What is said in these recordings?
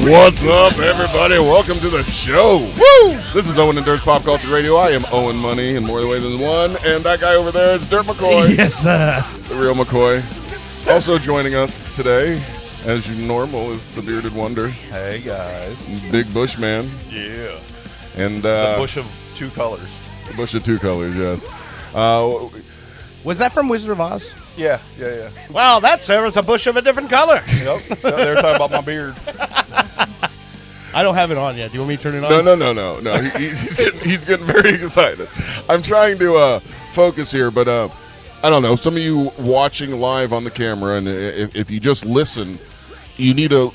What's up, everybody? Welcome to the show. Woo! This is Owen and Dirt's Pop Culture Radio. I am Owen Money in more ways than one, and that guy over there is Dirt McCoy. Yes, sir. The real McCoy. Also joining us today, as normal, is the Bearded Wonder. Hey, guys. Big Bush Man. Yeah. And the bush of two colors. The bush of two colors, yes. Was that from Wizard of Oz? Yeah. Wow, that serves a bush of a different color. Yep. They were talking about my beard. I don't have it on yet. Do you want me to turn it on? No. He's getting very excited. I'm trying to focus here, but I don't know. Some of you watching live on the camera, and if you just listen, you need to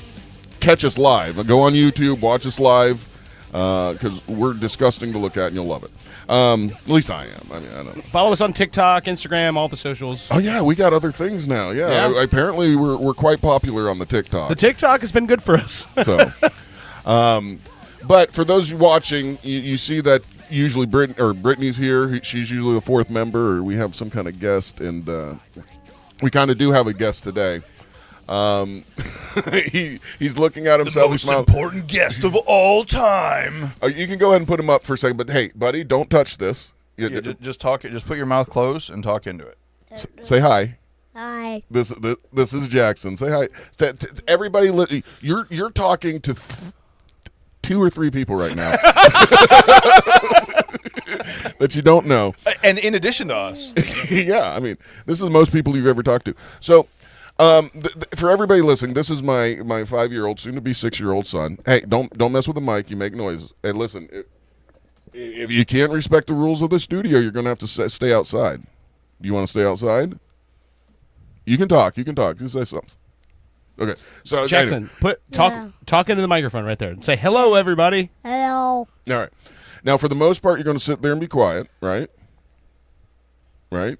catch us live. Go on YouTube, watch us live, because we're disgusting to look at, and you'll love it. At least I am. I mean, I don't. Follow us on TikTok, Instagram, all the socials. Oh yeah, we got other things now. Yeah. Apparently we're quite popular on the TikTok. The TikTok has been good for us. So, but for those watching, you see that usually Brittany's here. She's usually the fourth member, or we have some kind of guest, and we kind of do have a guest today. He's looking at himself. The most important guest of all time. You can go ahead and put him up for a second, but hey, buddy, don't touch this. Just talk it. Just put your mouth closed and talk into it. Say hi. Hi. This is Jackson. Say hi. Everybody, you're talking to 2 or 3 people right now that you don't know. And in addition to us. Yeah, I mean, this is the most people you've ever talked to. So, for everybody listening, this is my 5-year-old, soon to be 6-year-old son. Hey, don't mess with the mic. You make noises. And listen, if you can't respect the rules of the studio, you're going to have to stay outside. Do you want to stay outside? You can talk. Just say something. Okay. So Jackson, anyway. talk into the microphone right there and say hello, everybody. Hello. All right. Now, for the most part, you're going to sit there and be quiet, right? Right?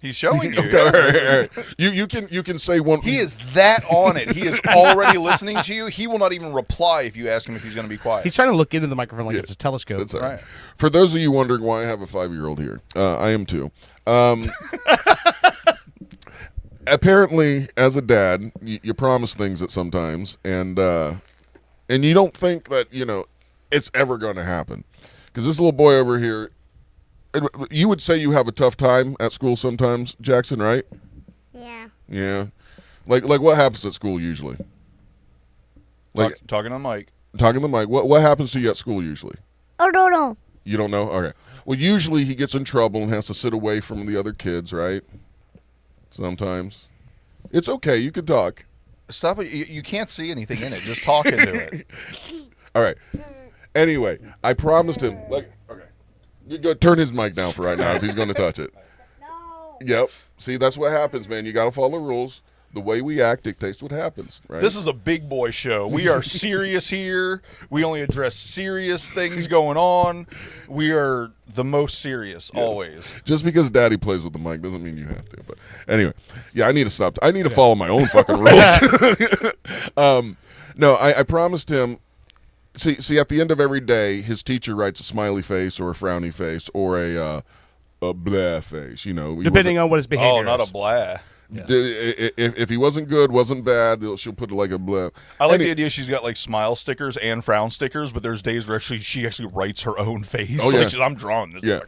He's showing you. Okay, all right. You can say one. He is that on it. He is already listening to you. He will not even reply if you ask him if he's going to be quiet. He's trying to look into the microphone like it's a telescope. That's right. For those of you wondering why I have a 5-year-old here, I am too. Apparently, as a dad, you promise things at sometimes, and you don't think that it's ever going to happen. Because this little boy over here, you would say you have a tough time at school sometimes, Jackson, right? Yeah. Yeah. Like what happens at school usually? Like talking on mic. Talking to the mic. What happens to you at school usually? I don't know. You don't know? Okay. Well, usually he gets in trouble and has to sit away from the other kids, right? Sometimes. It's okay. You can talk. Stop it. You can't see anything in it. Just talk into it. All right. Anyway, I promised him. Okay. You go turn his mic down for right now if he's going to touch it. No. Yep. See, that's what happens, man. You got to follow the rules. The way we act dictates what happens, right? This is a big boy show. We are serious here. We only address serious things going on. We are the most serious, always. Just because Daddy plays with the mic doesn't mean you have to. But anyway, yeah, I need to stop. I need to follow my own fucking rules. No, I promised him. See, at the end of every day, his teacher writes a smiley face or a frowny face or a blah face. Depending on what his behavior is. Oh, not a blah. Yeah. If he wasn't good, wasn't bad, she'll put like a blah. I like the idea she's got like smile stickers and frown stickers, but there's days where she actually writes her own face. Oh, yeah. Like I'm drawing this. Yeah,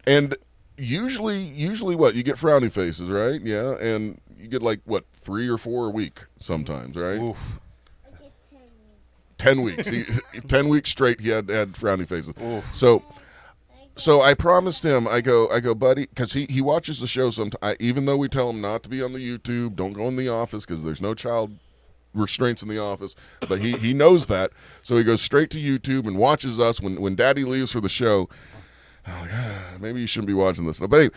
and usually what? You get frowny faces, right? Yeah, and you get like, 3 or 4 a week sometimes, right? Oof. 10 weeks. 10 weeks straight he had frowny faces. Oof. So I promised him, I go, buddy, because he watches the show sometimes. Even though we tell him not to be on the YouTube, don't go in the office because there's no child restraints in the office, but he knows that. So he goes straight to YouTube and watches us when Daddy leaves for the show. I'm like, maybe you shouldn't be watching this. But anyway,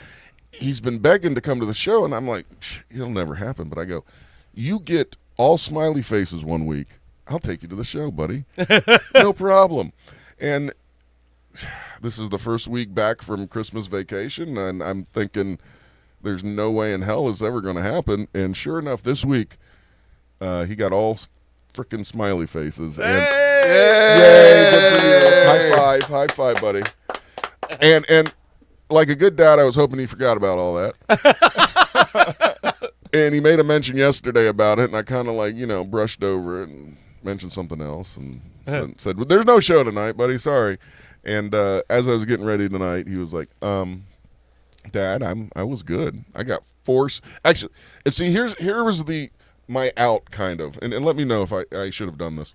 he's been begging to come to the show, and I'm like, it'll never happen. But I go, you get all smiley faces one week. I'll take you to the show, buddy. No problem. And this is the first week back from Christmas vacation, and I'm thinking there's no way in hell it's ever going to happen. And sure enough, this week he got all freaking smiley faces. And yay, good for you. High five, buddy. And like a good dad, I was hoping he forgot about all that. And he made a mention yesterday about it, and I kind of like, brushed over it and mentioned something else and said, well, there's no show tonight, buddy, sorry. And as I was getting ready tonight, he was like, Dad, I was good. I got actually, and see, here was my out kind of, and let me know if I should have done this.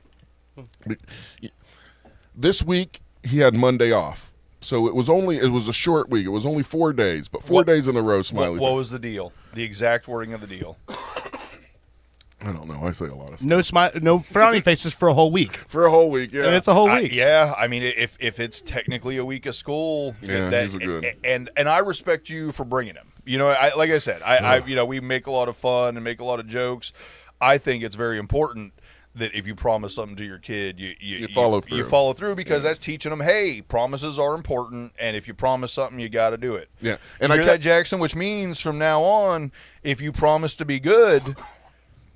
This week he had Monday off, so it was a short week. It was only 4 days, but 4 days in a row. Smiley. What was the deal? The exact wording of the deal? I don't know. I say a lot of stuff. No frowny faces for a whole week. For a whole week, yeah. And it's a whole week. Yeah, I mean, if it's technically a week of school, Yeah, he's a good. and I respect you for bringing him. Like I said, we make a lot of fun and make a lot of jokes. I think it's very important that if you promise something to your kid, you follow through. You follow through because that's teaching them, hey, promises are important, and if you promise something, you got to do it. Yeah, And and you hear that, Jackson? Which means from now on, if you promise to be good,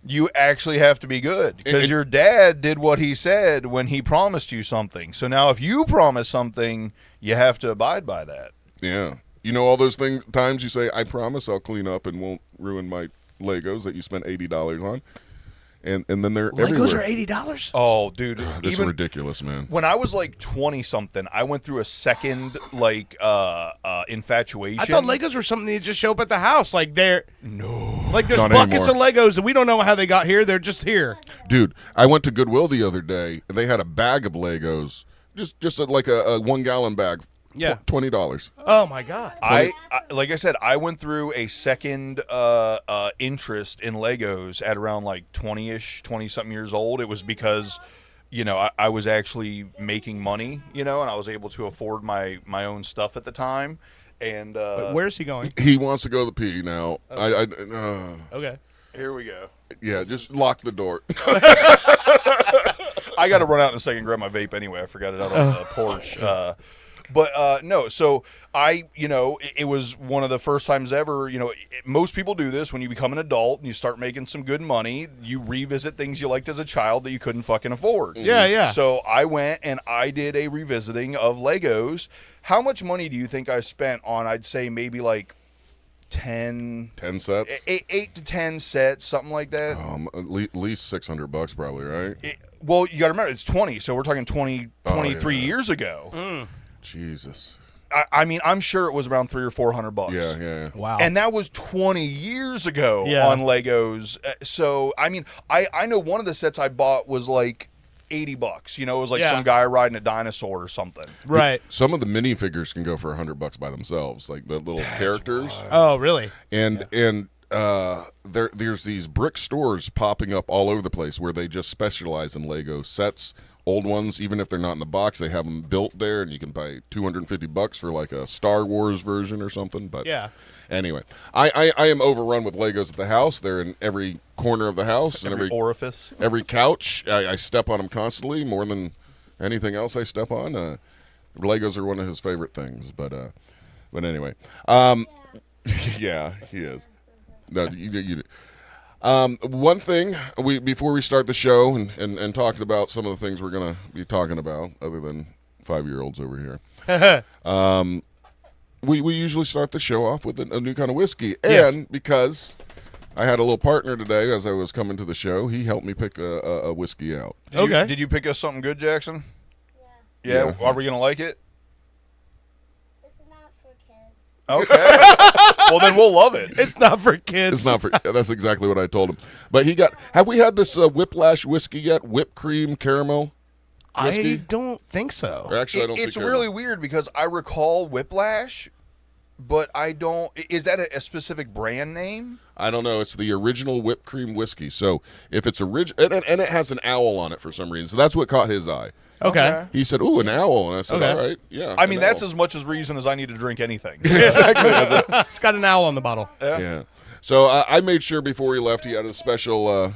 you actually have to be good because your dad did what he said when he promised you something. So now if you promise something, you have to abide by that. Yeah. All those times you say, I promise I'll clean up and won't ruin my Legos that you spent $80 on. And then they're Legos everywhere. are $80? Oh, dude. This is ridiculous, man. When I was like 20-something, I went through a second infatuation. I thought Legos were something that just show up at the house. Like there's Not buckets anymore. of Legos and we don't know how they got here. They're just here. Dude, I went to Goodwill the other day, and they had a bag of Legos, just like a 1 gallon bag. Yeah. $20. Oh my God. I like I said, I went through a second interest in Legos at around like 20-something years old. It was because, I was actually making money, and I was able to afford my own stuff at the time. And Where's he going? He wants to go to the P now. Okay. here we go. Yeah, just lock the door. I got to run out in a second and grab my vape anyway. I forgot it out on the porch. But no, so it was one of the first times ever, most people do this when you become an adult and you start making some good money, you revisit things you liked as a child that you couldn't fucking afford. Yeah. So I went and I did a revisiting of Legos. How much money do you think I spent on, I'd say maybe like 10 sets? 8 to 10 sets, something like that. At least $600 probably, right? Well, you got to remember, it's 20, so we're talking 23 years ago. Jesus. I mean, I'm sure it was around $300 or $400. Yeah. Wow. And that was 20 years ago Yeah. on Legos. So, I mean, I know one of the sets I bought was like $80. It was like Yeah. some guy riding a dinosaur or something. Right. Some of the minifigures can go for $100 by themselves, like the little characters. Oh, really? And there's these brick stores popping up all over the place where they just specialize in Lego sets. Old ones, even if they're not in the box, they have them built there, and you can pay $250 for like a Star Wars version or something. But Yeah. anyway, I am overrun with Legos at the house. They're in every corner of the house and Every orifice. every couch. I step on them constantly, more than anything else I step on. Legos are one of his favorite things. But anyway, yeah, he is. No, you one thing before we start the show and talk about some of the things we're gonna be talking about, other than 5-year-olds over here. We usually start the show off with a new kind of whiskey, Yes. and because I had a little partner today as I was coming to the show, he helped me pick a whiskey out. Okay. Did you pick us something good, Jackson? Yeah. Yeah. Are we gonna like it? It's not for kids. Okay. Well, then we'll love it. It's not for kids. It's not for. That's exactly what I told him. But he got. Have we had this Whiplash whiskey yet? Whipped cream caramel whiskey? I don't think so. Or actually, I don't It's see really caramel. weird because I recall Whiplash, but I don't. Is that a specific brand name? I don't know. It's the original whipped cream whiskey. So if it's original, and it has an owl on it for some reason. So that's what caught his eye. Okay. He said, "Ooh, an owl," and I said, Okay. "All right, yeah." I mean, an that's owl. as much as reason as I need to drink anything. exactly. That's it. It's got an owl on the bottle. Yeah. So I made sure before he left, he had a special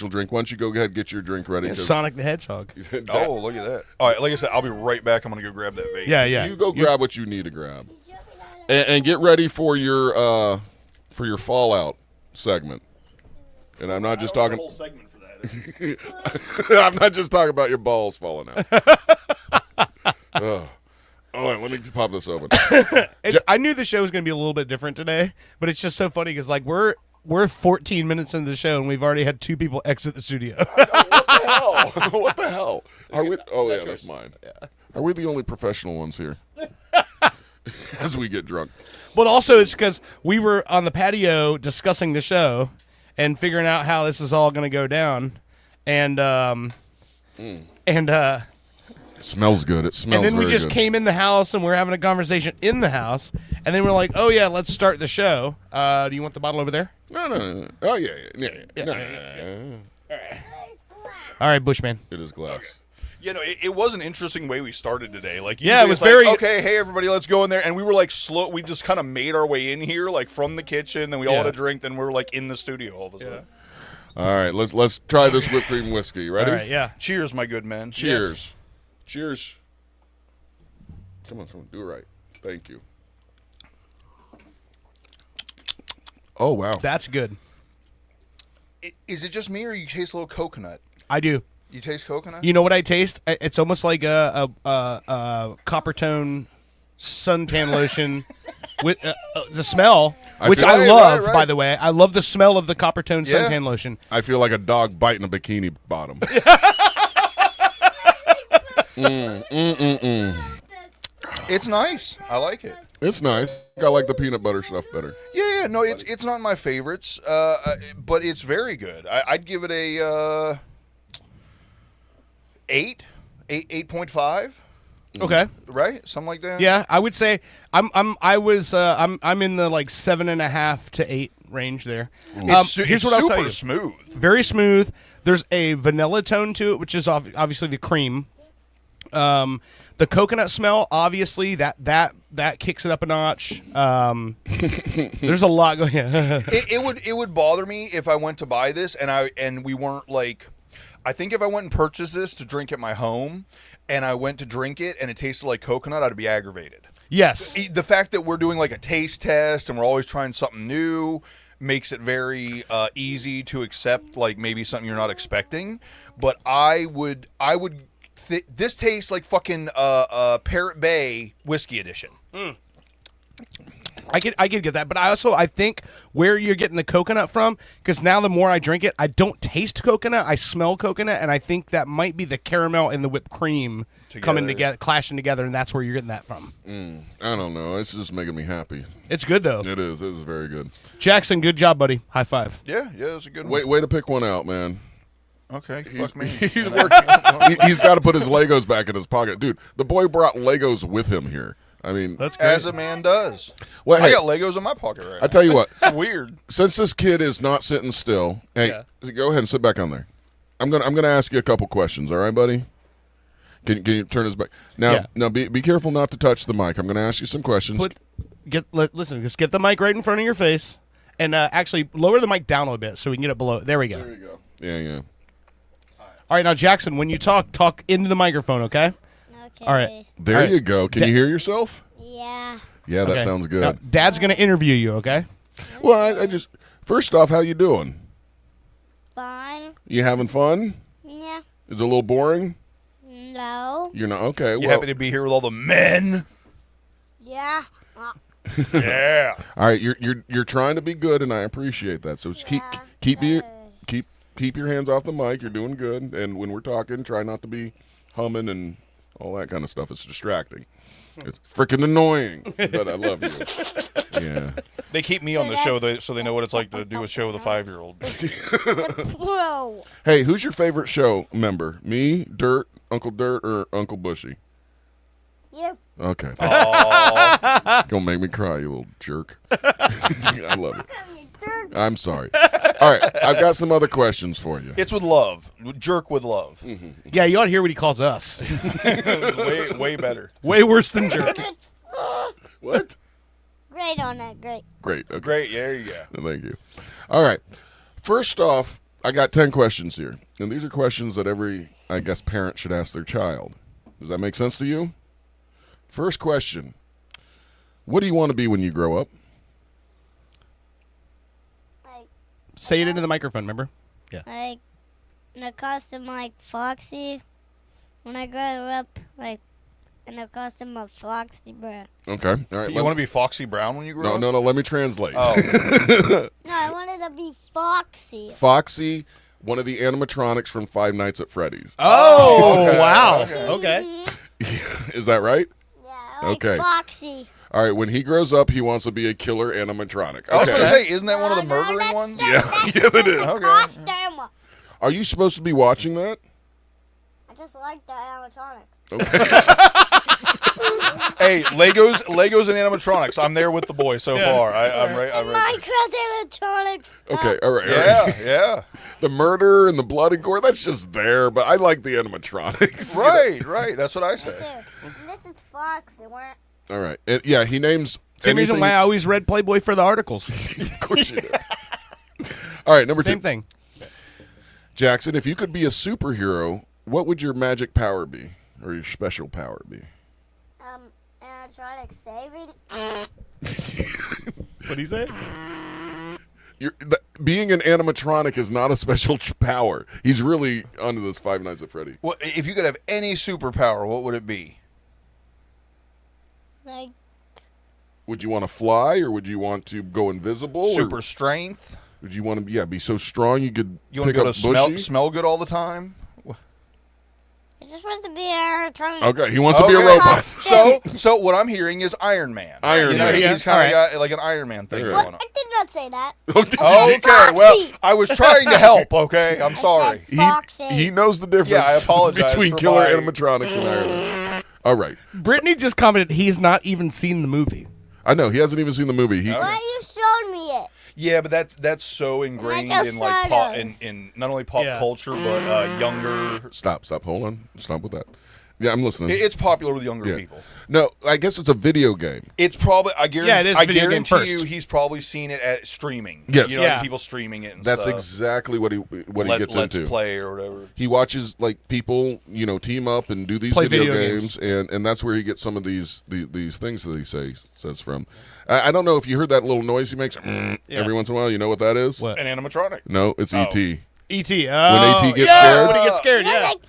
drink. Why don't you go ahead and get your drink ready? 'cause- Sonic the Hedgehog. Oh, look at that. All right, like I said, I'll be right back. I'm going to go grab that vape. Yeah, yeah. You go grab what you need to grab, and get ready for your Fallout segment. And I'm not just talking. Whole segment for that. I'm not just talking about your balls falling out. Oh, wait, let me pop this open. I knew the show was going to be a little bit different today, but it's just so funny because like we're 14 minutes into the show and we've already had 2 people exit the studio. What the hell? What the hell? Are we? Oh yeah, that's mine. Are we the only professional ones here? As we get drunk. But also it's because we were on the patio discussing the show and figuring out how this is all going to go down, and Smells good. It smells. and then we very just good. came in the house and we're having a conversation in the house, and then we're like, oh yeah, let's start the show. Do you want the bottle over there? No. Oh yeah. No. All right, Bushman. It is glass. You know, it was an interesting way we started today. Like, Yeah, it usually was it's like, very- okay. Hey, everybody, let's go in there. And we were like slow. We just kind of made our way in here, like from the kitchen. Then we all Yeah. had a drink. Then we were like in the studio all of a sudden. All right, let's try this whipped cream whiskey. Ready? All right, yeah. Cheers, my good man. Cheers. Cheers. Come on, do it right. Thank you. Oh wow. That's good. Is it just me or you taste a little coconut? I do. You taste coconut? You know what I taste? It's almost like a copper tone suntan lotion with the smell, which feel- I Right, love, right. by the way. I love the smell of the copper tone Yeah. suntan lotion. I feel like a dog biting a bikini bottom. It's nice. I like it. It's nice. I like the peanut butter stuff better. Yeah. No, it's not my favorites, but it's very good. I'd give it a 8.5. Okay. Right, something like that. Yeah, I would say I'm in the like 7.5 to 8 range there. It's Here's it's what I'll super tell you. smooth. Very smooth. There's a vanilla tone to it, which is obviously the cream. The coconut smell, obviously, that kicks it up a notch. There's a lot going. It would bother me if I went to buy this and we weren't like. I think if I went and purchased this to drink at my home, and I went to drink it and it tasted like coconut, I'd be aggravated. Yes. The fact that we're doing like a taste test and we're always trying something new makes it very easy to accept, like maybe something you're not expecting. But this tastes like fucking Parrot Bay Whiskey Edition. I could get that, but I think where you're getting the coconut from, because now the more I drink it, I don't taste coconut, I smell coconut, and I think that might be the caramel and the whipped cream coming together, clashing together, and that's where you're getting that from. I don't know. It's just making me happy. It's good though. It is. It is very good. Jackson, good job, buddy. High five. Yeah, that's a good one. Way to pick one out, man. Okay, fuck me. He's working. He's got to put his Legos back in his pocket, dude. The boy brought Legos with him here. I mean, That's great. As a man does. well, I hey, got Legos in my pocket right I tell you what. now. Weird. Since this kid is not sitting still, hey, go ahead and sit back on there. I'm gonna ask you a couple questions. All right, buddy? Can you turn his back now? Yeah. Now, be careful not to touch the mic. I'm gonna ask you some questions. Listen, just get the mic right in front of your face, and actually lower the mic down a little bit so we can get it below. There we go. There you go. Yeah. All right, now Jackson, when you talk into the microphone, okay? Okay. All right. There All right. you go. Can you hear yourself? Yeah. Yeah, that Okay. sounds good. Now, Dad's gonna interview you, okay? Well, I just first off, how you doing? Fine. You having fun? Yeah. Is it a little boring? No. You're not okay. You well, happy to be here with all the men? Yeah. Yeah. all right. You're trying to be good, and I appreciate that. So just keep your hands off the mic. You're doing good. And when we're talking, try not to be humming and all that kind of stuff. It's distracting. It's freaking annoying, but I love you. Yeah. They keep me on the show so they know what it's like to do a show with a 5-year-old. Pro. Hey, who's your favorite show member? Me, Dirt, Uncle Dirt, or Uncle Bushy? You. Okay. Oh, Gonna make me cry, you little jerk. I love it. You jerk. I'm sorry. All right, I've got some other questions for you. it's with love. Jerk with love. Yeah, you ought to hear what he calls us. way better. Way worse than jerk. What? Great on that. Great. Great. Okay. Great. Yeah, there you go. Thank you. All right. First off, I got 10 questions here. And these are questions that every, I guess, parent should ask their child. Does that make sense to you? First question. What do you want to be when you grow up? Like, Say it into the microphone, remember? like, in a costume like Foxy. When I grow up, like, in a costume of Foxy, bruh. Okay. All right. You want to be Foxy Brown when you grow No, up? no, no. Let me translate. Oh, No, I wanted to be Foxy. Foxy, one of the animatronics from Five Nights at Freddy's. Oh, okay. wow. Okay. Okay. Is that right? Yeah, I like Okay. Foxy. All right. When he grows up, he wants to be a killer animatronic. I was going to Okay. say, isn't that one of the No, murdering that's ones? the- Yeah, that's yeah, it the is. Okay. costume. Are you supposed to be watching that? I just like the animatronics. Hey, Legos and animatronics. I'm there with the boy so far. I'm right. Minecraft animatronics. Okay. All right. All right. Yeah, yeah. The murder and the blood and gore, that's just there, but I like the animatronics. Right. That's what I Too. say. And this is Foxy. We're All right. And, yeah, he names. Same reason anything- why I always read Playboy for the articles. Of course you do. All right, number Same 2. thing. Jackson, if you could be a superhero, what would your magic power be? Or your special power be? animatronics saving. What do you say? Being an animatronic is not a special power. He's really onto this Five Nights at Freddy. Well, if you could have any superpower, what would it be? Like, Would you want to fly, or would you want to go invisible? Super Or strength. would you want to be so strong you could You want pick to be able up to bushy? smell good all the time? it's just supposed to be an animatronic. Okay, he wants to be a Okay. robot. So what I'm hearing is Iron Man. Iron you know, Man. He's kind of got like an Iron Man thing All going right. on. I did not say that. Okay, Foxy. well, I was trying to help, okay? I'm sorry. Foxy. He knows the difference Yeah, I apologize between for killer my- animatronics and Iron Man. All right. Brittany just commented he's not even seen the movie. I know. He hasn't even seen the movie. Why you showed me it? Yeah, but that's so ingrained just in like sort of. in not only pop Yeah. culture but younger. Stop. Hold on. Stop with that. Yeah, I'm listening. It's popular with younger Yeah. people. No, I guess it's a video game. It's probably I guarantee. Yeah, it is I video game guarantee you, first. he's probably seen it at streaming. Yes. you know, Yeah. people streaming it. And That's stuff. exactly what he gets Let's into. play or whatever. He watches like people, team up and do these Play video video games, and that's where he gets some of these things that he says from. I don't know if you heard that little noise he makes every once in a while. You know what that is? What? An animatronic. No, it's Oh. E.T. E.T. When A.T. gets yeah, scared? when he gets scared, You know, yeah. like,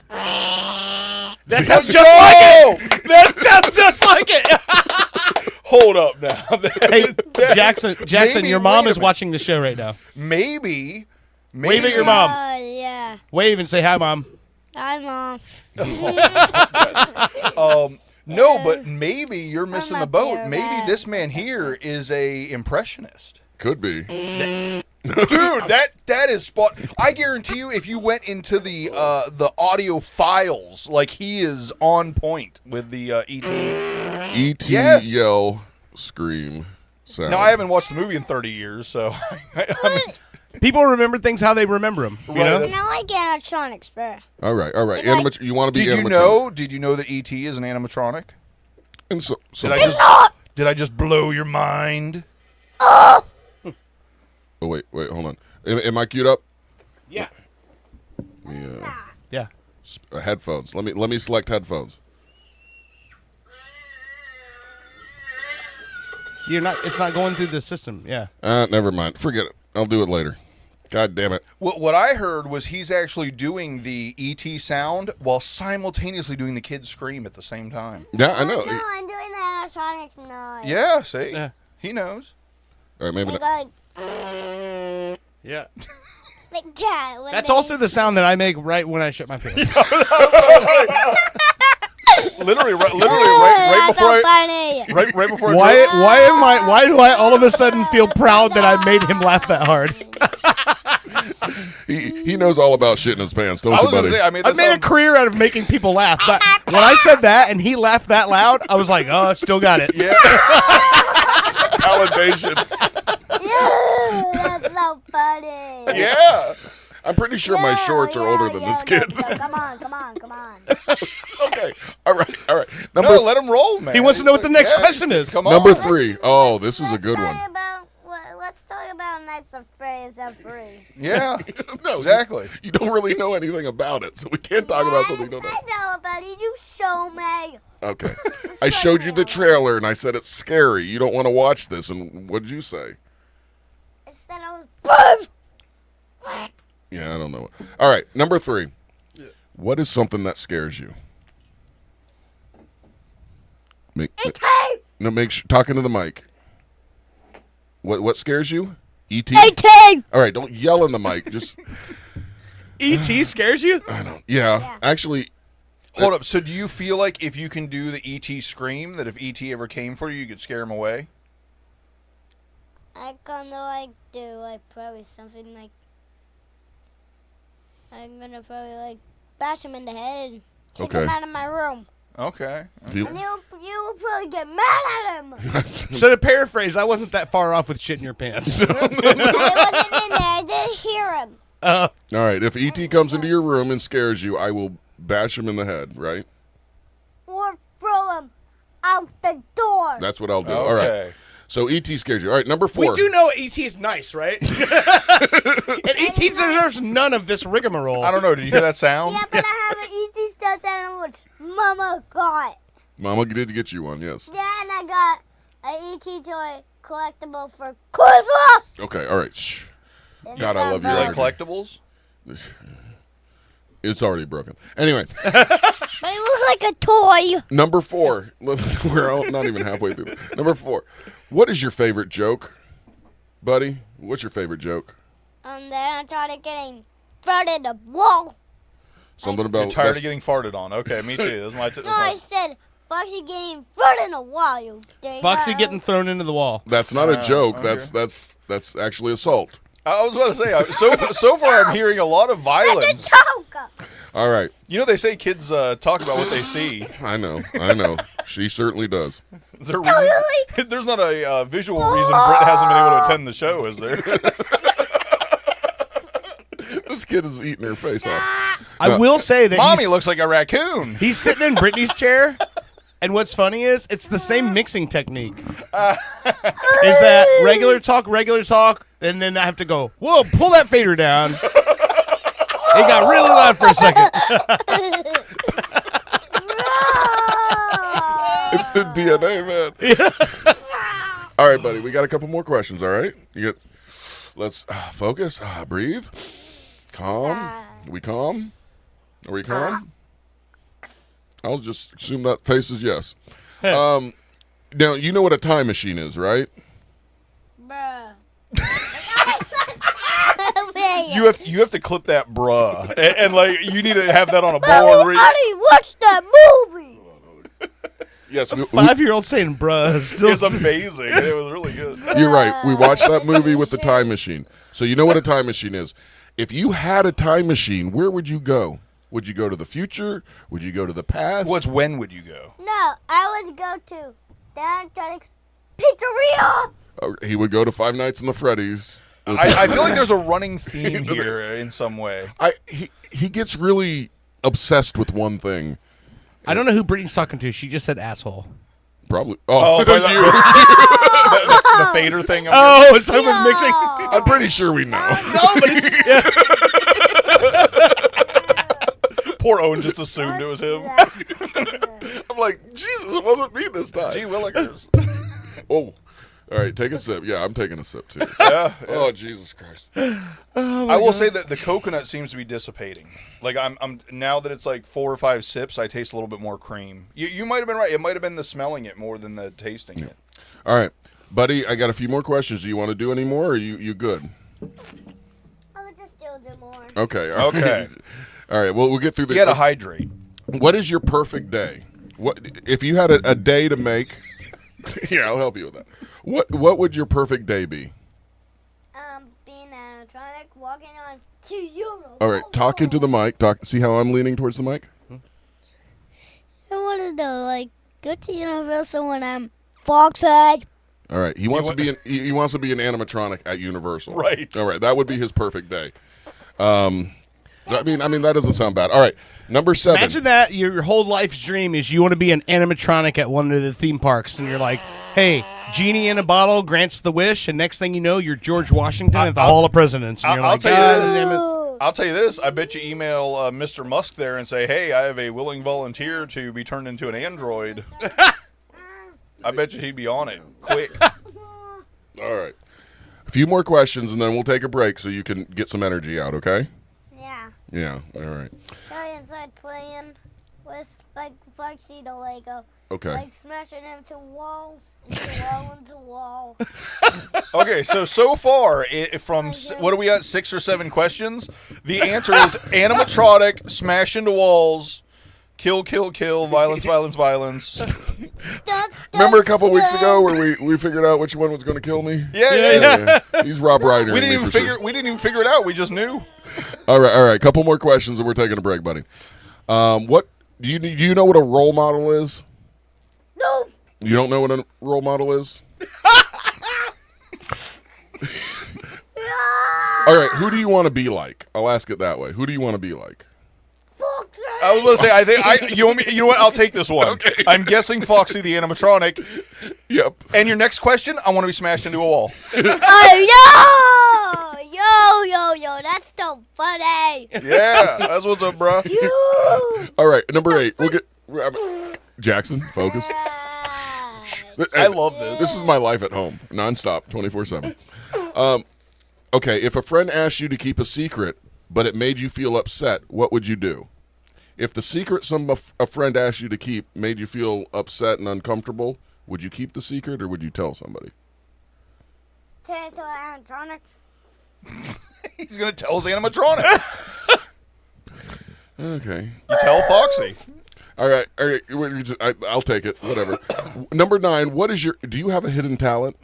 That sounds just like it. That sounds just like it. Hold up now. Hey, Jackson, Maybe- your mom wait a is minute. watching the show right now. Maybe. Wave at your mom. yeah. Wave and say hi, Mom. Hi, Mom. No, but maybe you're missing the not boat. there, Maybe man. this man here is a impressionist. Could be. Dude, that is spot. I guarantee you, if you went into the audio files, like he is on point with the ET. E.T. Yes. yell, scream, sound. Now I haven't watched the movie in 30 years, so People remember things how they remember them. You Right. know? And I like animatronics, bro. All right. Like- You want to be did you animatronic. know? Did you know that ET is an animatronic? And so Did I just blow your mind? oh wait, hold on. Am I queued up? Yeah. Yeah. Headphones. Let me select headphones. It's not going through the system. Yeah. Never mind. Forget it. I'll do it later. God damn it. What I heard was he's actually doing the ET sound while simultaneously doing the kid scream at the same time. Yeah, I know. No, I'm doing the animatronics noise. Yeah, see, Yeah. he knows. All right, maybe Like, not. Yeah. like that. when That's they- also the sound that I make right when I shut my pants. Literally, right That's before so funny. right before I Why do I all of a sudden feel proud that I made him laugh that hard? He knows all about shitting his pants, don't I you, was gonna buddy? say, I mean, I that made a sounds- career out of making people laugh. But when I said that and he laughed that loud, I was like, oh, still got it. yeah. Validation. Ew, that's so funny. Yeah. I'm pretty sure my shorts are older than this kid. Come on. Okay. All right. No, let him roll, man. He wants to know what the next Yeah. question is. Come on. Number 3. Oh, this is a good one. Let's talk about Nights of Phrase of Free. Yeah. No, Exactly. You don't really know anything about it, so we can't talk about something you don't know. I know about it. You show me. Okay. I showed you the trailer and I said it's scary. You don't want to watch this. And what did you say? Instead I was Yeah, I don't know. All right. Number 3. What is something that scares you? Make sure talking to the mic. What scares you? E.T. All right, don't yell in the mic. Just E.T. scares you? I don't. Yeah, actually, Hold up. So do you feel like if you can do the E.T. scream, that if E.T. ever came for you, you could scare him away? I gonna do probably something like I'm gonna probably bash him in the head and kick Okay. him out of my room. Okay. you- And you will probably get mad at him. So to paraphrase, I wasn't that far off with shit in your pants. I wasn't in there. I didn't hear him. all right. If E.T. comes into your room and scares you, I will bash him in the head. Right? Or throw him out the door. That's what I'll do. All right. Okay. So E.T. scares you. All right. Number 4. We do know E.T. is nice, right? And E.T. deserves none of this rigmarole. I don't know. Did you hear that sound? Yeah, but I have an ET stuff that which Mama got. Mama did get you one. Yes. Yeah, and I got an ET toy collectible for Christmas. Okay. All right. Shh. And God, I love You your like energy. collectibles? It's already broken. Anyway, But it looks like a toy. number 4. We're not even halfway through. Number 4. What is your favorite joke, buddy? What's your favorite joke? Then I started getting flooded the wall. Something You're about tired that's- of getting farted on. Okay, me too. That's my. No, I said Foxy getting flooded in the wall. You dingo. Foxy getting thrown into the wall. That's not a joke. okay. That's actually assault. I was about to say. So far, I'm hearing a lot of violence. Joke. All right. You know, they say kids talk about what they see. I know. She certainly does. Is there a reason? There's not a visual reason Britt hasn't been able to attend the show, is there? This kid is eating her face off. I will say that Mommy he's, looks like a raccoon. he's sitting in Brittany's chair, and what's funny is it's the same mixing technique. Is that regular talk, and then I have to go, whoa, pull that fader down. It got really loud for a second. It's the DNA, man. All right, buddy. We got a couple more questions. All right. Let's focus. Breathe. Calm. We calm? Are we calm? I'll just assume that face is yes. Now you know what a time machine is, right? Bruh. You have to clip that bruh, and like you need to have that on a board. Everybody watch that movie. Yes. 5-year-old saying bruh. Still, It's amazing. It was really good. You're right. We watched that movie with the time machine. So you know what a time machine is. If you had a time machine, where would you go? Would you go to the future? Would you go to the past? When would you go? No, I would go to Dan Teddick's Pizzeria. Oh, he would go to Five Nights in the Freddy's. I feel like there's a running theme here in some way. He gets really obsessed with one thing. I don't know who Brittany's talking to. She just said asshole. Probably. Oh, Oh, by you. the fader thing. Oh, it's someone No. mixing. I'm pretty sure we know. No, but it's, Poor Owen just assumed it was him. I'm like, Jesus, it wasn't me this time. Gee willikers. Oh, all right, take a sip. Yeah, I'm taking a sip too. Yeah. Oh, Jesus Christ. I will say that the coconut seems to be dissipating. Like I'm now that it's like 4 or 5 sips, I taste a little bit more cream. You might have been right. It might have been the smelling it more than the tasting it. All right, buddy, I got a few more questions. Do you want to do any more, or you good? I would just still do more. Okay. All right. Okay. All right. Well, we'll get through You gotta hydrate. What is your perfect day? What if you had a day to make? Yeah, I'll help you with that. What would your perfect day be? Being at animatronic walking on 2 Universal. All right, talk into the mic. Talk. See how I'm leaning towards the mic? I wanted to go to Universal when I'm Foxhead. All right, he wants to be he wants to be an animatronic at Universal. Right. All right, that would be his perfect day. I mean that doesn't sound bad. All right, number 7. Imagine that your whole life's dream is you want to be an animatronic at one of the theme parks, and you're like, "Hey, genie in a bottle grants the wish," and next thing you know, you're George Washington at the Hall of Presidents, and you're I'll like, tell you "God this. damn it." I'll tell you this. I bet you email Mr. Musk there and say, "Hey, I have a willing volunteer to be turned into an android." I bet you he'd be on it quick. All right, a few more questions, and then we'll take a break so you can get some energy out. Okay? Yeah. Yeah. All right. Guy inside playing with Foxy the Lego. Okay. Smashing him to walls, into wall. Okay, so far from what do we got? 6 or 7 questions. The answer is animatronic, smash into walls, kill, violence. Remember a couple weeks ago where we figured out which one was going to kill me? Yeah. He's Rob Ryder. We didn't even figure it out. We just knew. All right. Couple more questions, and we're taking a break, buddy. What do you know what a role model is? No. You don't know what a role model is? All right, who do you want to be like? I'll ask it that way. Who do you want to be like? Foxy. I was going to say, you know what? I'll take this one. Okay. I'm guessing Foxy the animatronic. Yep. And your next question, I want to be smashed into a wall. Oh, yo, that's so funny. Yeah, that's what's up, bro. You. All right, number 8. We'll get Jackson. Focus. I love this. This is my life at home, nonstop, 24/7. Okay, if a friend asked you to keep a secret, but it made you feel upset, what would you do? If the secret a friend asked you to keep made you feel upset and uncomfortable, would you keep the secret or would you tell somebody? Turn into an animatronic. He's going to tell his animatronic. Okay. You tell Foxy. All right. I'll take it. Whatever. Number 9. Do you have a hidden talent?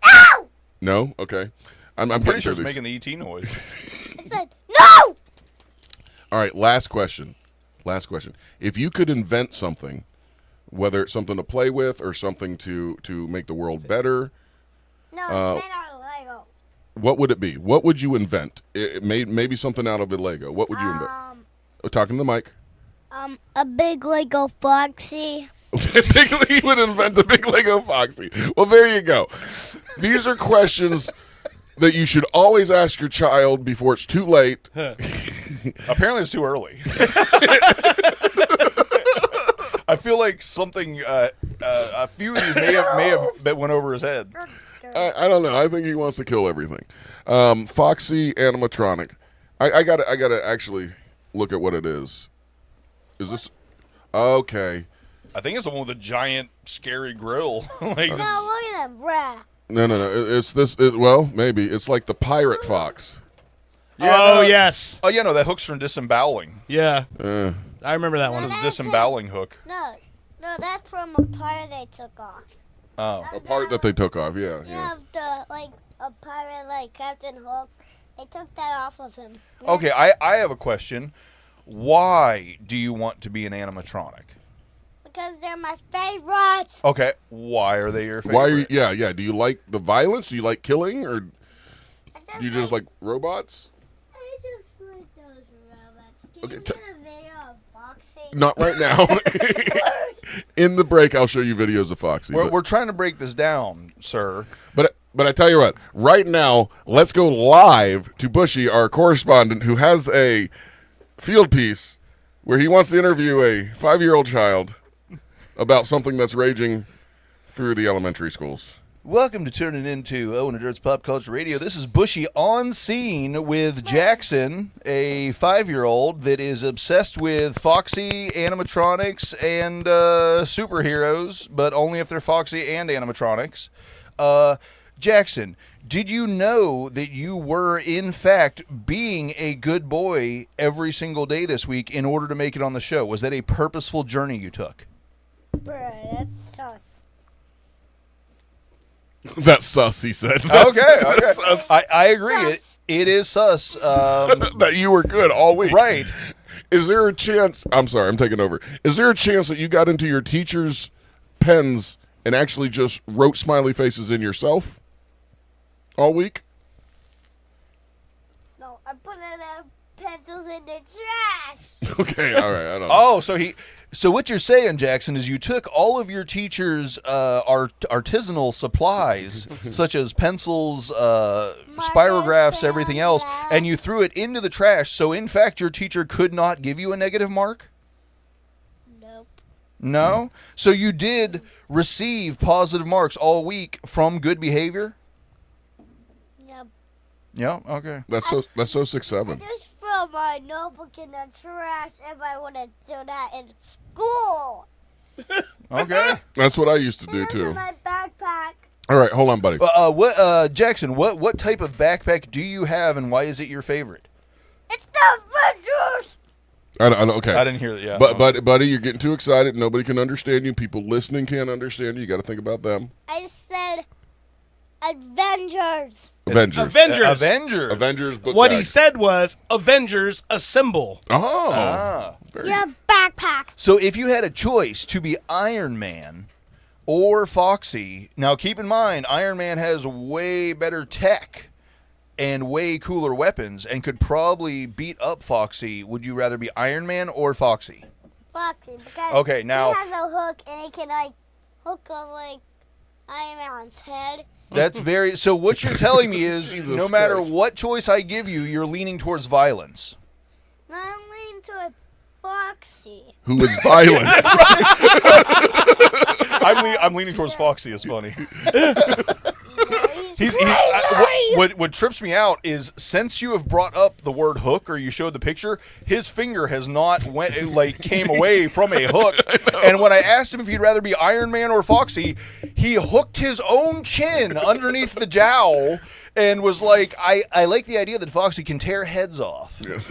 Ow! No. Okay. I'm Pretty getting sure through it's these. making the ET noise. I said no. All right. Last question. If you could invent something, whether it's something to play with or something to make the world better, No, it's made out of Lego. what would it be? What would you invent? It made maybe something out of a Lego. What would you invent? Talking to the mic. A big Lego Foxy. He would invent a big Lego Foxy. Well, there you go. These are questions that you should always ask your child before it's too late. Apparently, it's too early. I feel like something, a few of these may have went over his head. I don't know. I think he wants to kill everything. Foxy animatronic. I gotta actually look at what it is. Is this okay? I think it's the one with the giant, scary grill. Like No, look at him, bruh. No. It's this. Well, maybe it's like the pirate fox. Oh, no. yes. Oh, yeah, no, that hook's from disemboweling. Yeah. Uh, I remember that It's one. his That's disemboweling hook. No, that's from a pirate they took off. Oh. a part that they took off. Yeah. You Yeah. have a pirate like Captain Hook. They took that off of him. Okay, I have a question. Why do you want to be an animatronic? Because they're my favorites. Okay, why are they your favorite? Why are you? Yeah. Do you like the violence? Do you like killing, or do you just like robots? I just like those robots. Can Okay, you get a video of Foxy? Not right now. In the break, I'll show you videos of Foxy. We're trying to break this down, sir. But I tell you what, right now, let's go live to Bushy, our correspondent, who has a field piece where he wants to interview a 5-year-old child about something that's raging through the elementary schools. Welcome to turning into Owen and Dirt's Pop Culture Radio. This is Bushy on scene with Jackson, a 5-year-old that is obsessed with Foxy, animatronics, and superheroes, but only if they're Foxy and animatronics. Jackson, did you know that you were, in fact, being a good boy every single day this week in order to make it on the show? Was that a purposeful journey you took? Bruh, that's sus. That's sus, he said. Okay, That's okay. sus. I agree. Sus. It is sus. That you were good all week. Right. Is there a chance? I'm sorry, I'm taking over. Is there a chance that you got into your teacher's pens and actually just wrote smiley faces in yourself all week? No, I put pencils in the trash. Okay, all right. I don't know. Oh, so what you're saying, Jackson, is you took all of your teachers' artisanal supplies, such as pencils, spirographs, everything else, and you threw it into the trash. So, in fact, your teacher could not give you a negative mark? Nope. No? So you did receive positive marks all week from good behavior? Yep. Yeah, okay. That's so 6'7". Just throw my notebook in the trash if I want to do that in school. Okay. That's what I used to do And too. in my backpack. All right, hold on, buddy. Jackson, what type of backpack do you have, and why is it your favorite? It's the Avengers. I don't, okay. I didn't hear that. Yeah. But buddy, you're getting too excited. Nobody can understand you. People listening can't understand you. You got to think about them. I said Avengers. Avengers. Avengers. Book What bag. he said was Avengers Assemble. Oh. Ah. Very- Your backpack. So if you had a choice to be Iron Man or Foxy, now keep in mind Iron Man has way better tech and way cooler weapons and could probably beat up Foxy. Would you rather be Iron Man or Foxy? Foxy, because Okay, now- he has a hook and he can like hook up like Iron Man's head. That's very. So what you're telling me is, Jesus no matter Christ. what choice I give you, you're leaning towards violence. I'm leaning to Foxy. Who is violent? I'm leaning towards Foxy. Is funny. He's He's, crazy. what trips me out is since you have brought up the word hook or you showed the picture, his finger has not came away from a hook. And when I asked him if he'd rather be Iron Man or Foxy, he hooked his own chin underneath the jowl and was like, I like the idea that Foxy can tear heads off. This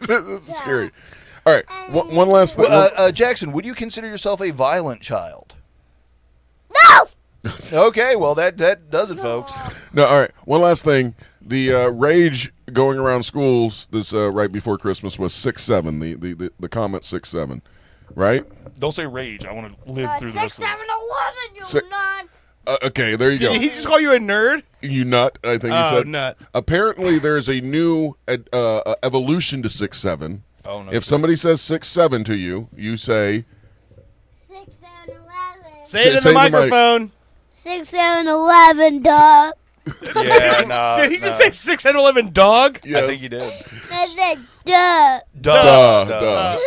is scary. All right, one last thing. Jackson, would you consider yourself a violent child? No! Okay, well that does it, folks. No, all right. One last thing. The rage going around schools this right before Christmas was 6'7". The comment 6'7", right? Don't say rage. I want to live through the 6, rest of 7, it. 11, you Si- not. Okay, there you go. Did he just call you a nerd? You nut, I think he Oh, said. nut. Apparently, there's a new evolution to 6'7". Oh no. If somebody says 6'7" to you, you say 6, 7, 11. Say it Say in the the mic. microphone. 6, 7, 11, duh. Yeah, nah. Did he just say 6 and 11 dog? yes. I think he did. I said duh. Duh.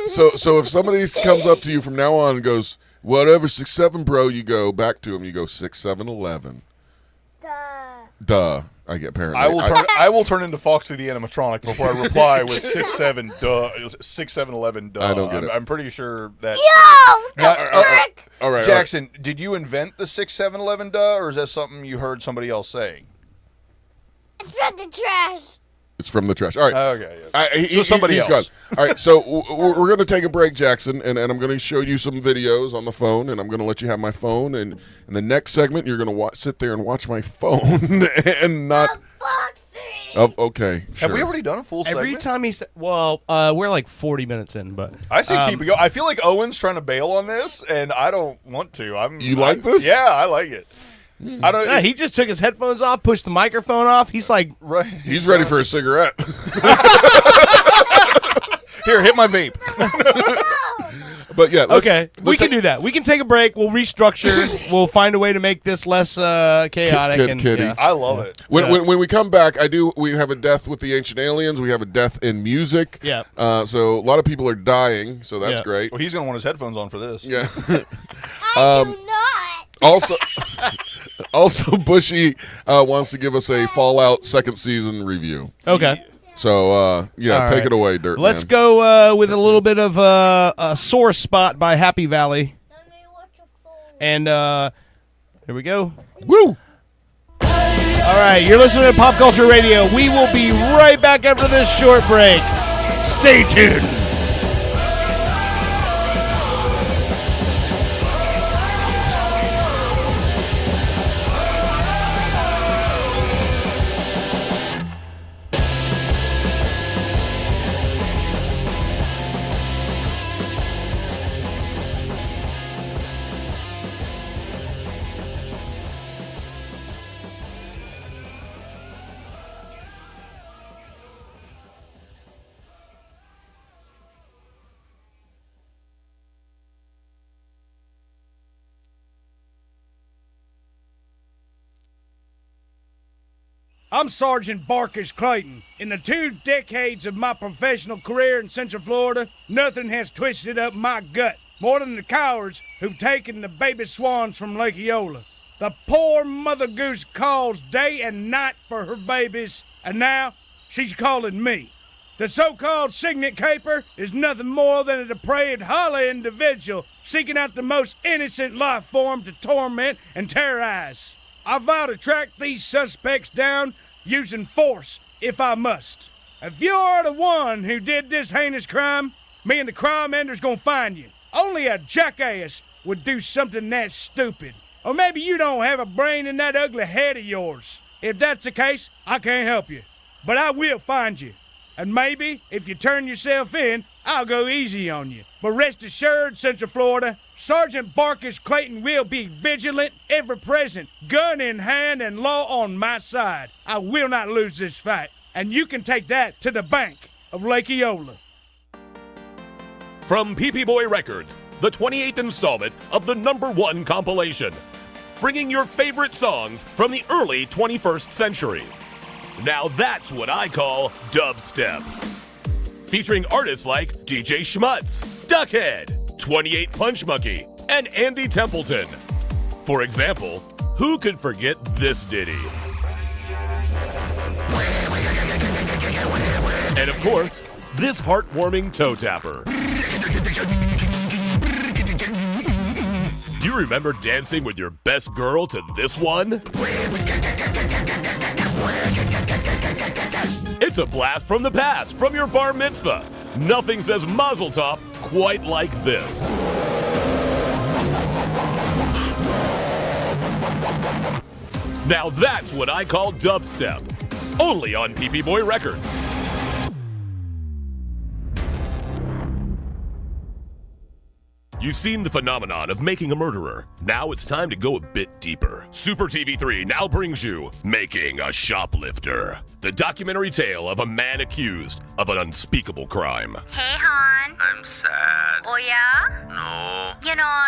So if somebody comes up to you from now on and goes, whatever 6'7", bro, you go back to him. You go 6, 7, 11. Duh. Duh. I get paranoid. I will turn into Foxy the animatronic before I reply with 6, 7, duh, 6, 7, 11, duh. I don't get it. I'm pretty sure that. Yo! Now, all right. Jackson, did you invent the 6, 7, 11, duh, or is that something you heard somebody else saying? It's from the trash. It's from the trash. All right. Okay. Yes. So somebody he's else. Gone. All right, so we're going to take a break, Jackson, and I'm going to show you some videos on the phone, and I'm going to let you have my phone. And in the next segment, you're going to sit there and watch my phone and not. Foxy. Oh, okay. Have Sure. we already done a full Every segment? time he said, well, we're like 40 minutes in, but I say keep it going. I feel like Owen's trying to bail on this, and I don't want to. You like this? Yeah, I like it. I don't. yeah, he just took his headphones off, pushed the microphone off. He's like, right. He's ready for a cigarette. Here, hit my vape. But yeah, okay, we can do that. We can take a break. We'll restructure. We'll find a way to make this less chaotic. Kid- and kitty. yeah. I love it. When we come back, we have a death with the ancient aliens. We have a death in music. Yeah. So a lot of people are dying. So that's Yeah. great. Well, he's gonna want his headphones on for this. Yeah. I do not. Also, Bushy wants to give us a Fallout second season review. Okay. So All take right. it away, Dirt Let's Man. go with a little bit of a sore spot by Happy Valley. Let me watch your phone. And here we go. Woo! All right, you're listening to Pop Culture Radio. We will be right back after this short break. Stay tuned. I'm Sergeant Barkus Clayton. In the 2 decades of my professional career in Central Florida, nothing has twisted up my gut more than the cowards who've taken the baby swans from Lake Eola. The poor mother goose calls day and night for her babies, and now she's calling me. The so-called signet caper is nothing more than a depraved, hollow individual seeking out the most innocent life form to torment and terrorize. I vow to track these suspects down using force if I must. If you're the one who did this heinous crime, me and the crime ender's gonna find you. Only a jackass would do something that stupid. Or maybe you don't have a brain in that ugly head of yours. If that's the case, I can't help you. But I will find you. And maybe, if you turn yourself in, I'll go easy on you. But rest assured, Central Florida, Sergeant Barkus Clayton will be vigilant, ever present, gun in hand and law on my side. I will not lose this fight. And you can take that to the bank of Lake Eola. From PP Boy Records, the 28th installment of the #1 compilation, bringing your favorite songs from the early 21st century. Now that's what I call dubstep. Featuring artists like DJ Schmutz, Duckhead, 28 Punch Monkey, and Andy Templeton. For example, who could forget this ditty? And of course, this heartwarming toe tapper. Do you remember dancing with your best girl to this one? It's a blast from the past, from your bar mitzvah. Nothing says mazel tov quite like this. Now that's what I call dubstep. Only on PP Boy Records. You've seen the phenomenon of making a murderer. Now it's time to go a bit deeper. Super TV3 now brings you Making a Shoplifter, the documentary tale of a man accused of an unspeakable crime. Hey, hon. I'm sad. Oh, yeah? No. You know,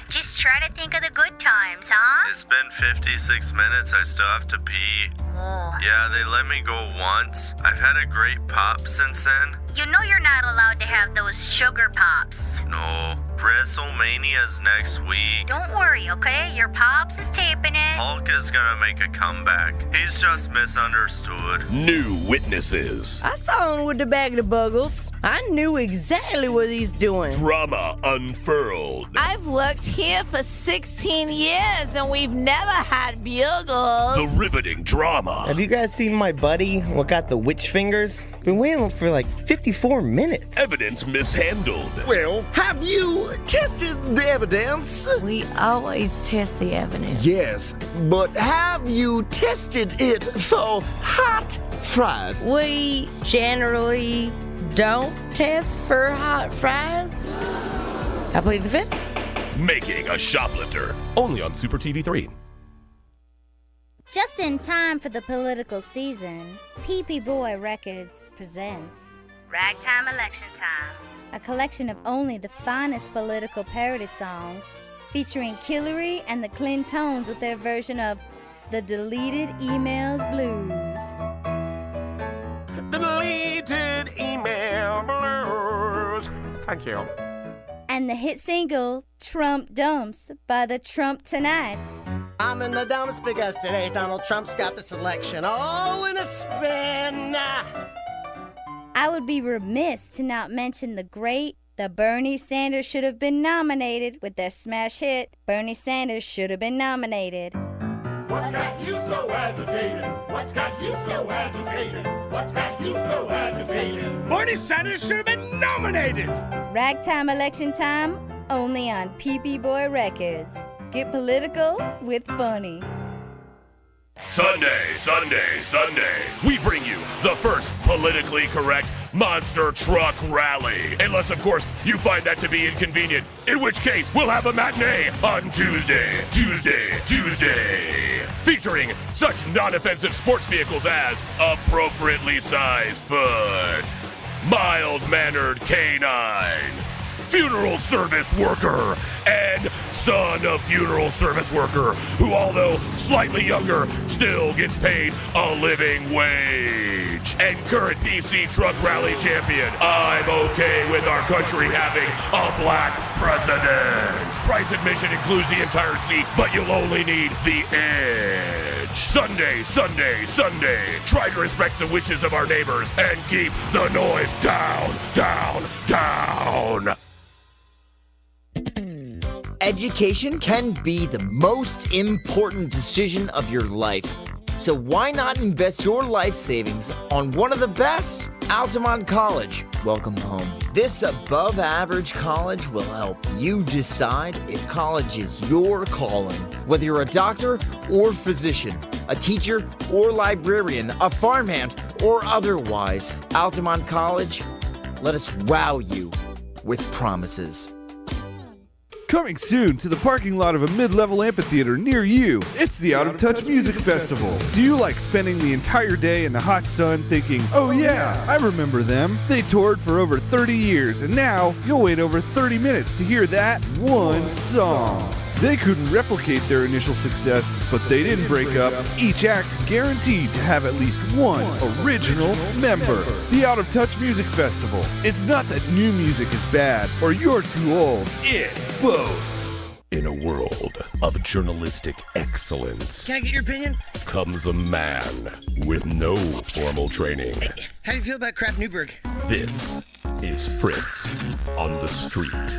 just try to think of the good times, huh? It's been 56 minutes. I still have to pee. Oh. Yeah, they let me go once. I've had a great pop since then. You know you're not allowed to have those sugar pops. No. WrestleMania's next week. Don't worry, okay? Your pops is taping it. Hulk is gonna make a comeback. He's just misunderstood. New witnesses. I saw him with the bag of buggles. I knew exactly what he's doing. Drama unfurled. I've worked here for 16 years and we've never had bugles. The riveting drama. Have you guys seen my buddy, what got the witch fingers? Been waiting for like 54 minutes. Evidence mishandled. Well, have you tested the evidence? We always test the evidence. Yes, but have you tested it for hot fries? We generally don't test for hot fries. I plead the fifth. Making a Shoplifter. Only on Super TV3. Just in time for the political season, PP Boy Records presents Ragtime Election Time. a collection of only the finest political parody songs featuring Killary and the Clintones with their version of the Deleted Emails Blues. Deleted email blues. Thank you. And the hit single Trump Dumps by the Trump Tonights. I'm in the dumps because today's Donald Trump's got this election all in a spin. I would be remiss to not mention the Bernie Sanders should have been nominated with their smash hit, Bernie Sanders should have been nominated. What's got you so agitated? What's got you so agitated? What's got you so agitated? Bernie Sanders should have been nominated! Ragtime Election Time, only on PP Boy Records. Get political with funny. Sunday, Sunday, Sunday. We bring you the first politically correct monster truck rally. Unless, of course, you find that to be inconvenient. In which case, we'll have a matinee on Tuesday. Featuring such non-offensive sports vehicles as appropriately sized foot, mild-mannered canine, funeral service worker and son of funeral service worker who, although slightly younger, still gets paid a living wage. And current DC truck rally champion, I'm okay with our country having a black president. Price admission includes the entire seat, but you'll only need the edge. Sunday, Sunday, Sunday. Try to respect the wishes of our neighbors and keep the noise down, down, down. Education can be the most important decision of your life. So why not invest your life savings on one of the best? Altamont College. Welcome home. This above-average college will help you decide if college is your calling. Whether you're a doctor or physician, a teacher or librarian, a farmhand or otherwise, Altamont College, let us wow you with promises. Coming soon to the parking lot of a mid-level amphitheater near you, it's the Out of Touch Music Festival. Do you like spending the entire day in the hot sun thinking, oh yeah, I remember them? They toured for over 30 years, and now you'll wait over 30 minutes to hear that one song. They couldn't replicate their initial success, but they didn't break up. Each act guaranteed to have at least one original member. The Out of Touch Music Festival. It's not that new music is bad or you're too old. It's both. In a world of journalistic excellence, Can I get your opinion? comes a man with no formal training. How do you feel about Crap Newberg? This is Fritz on the Street.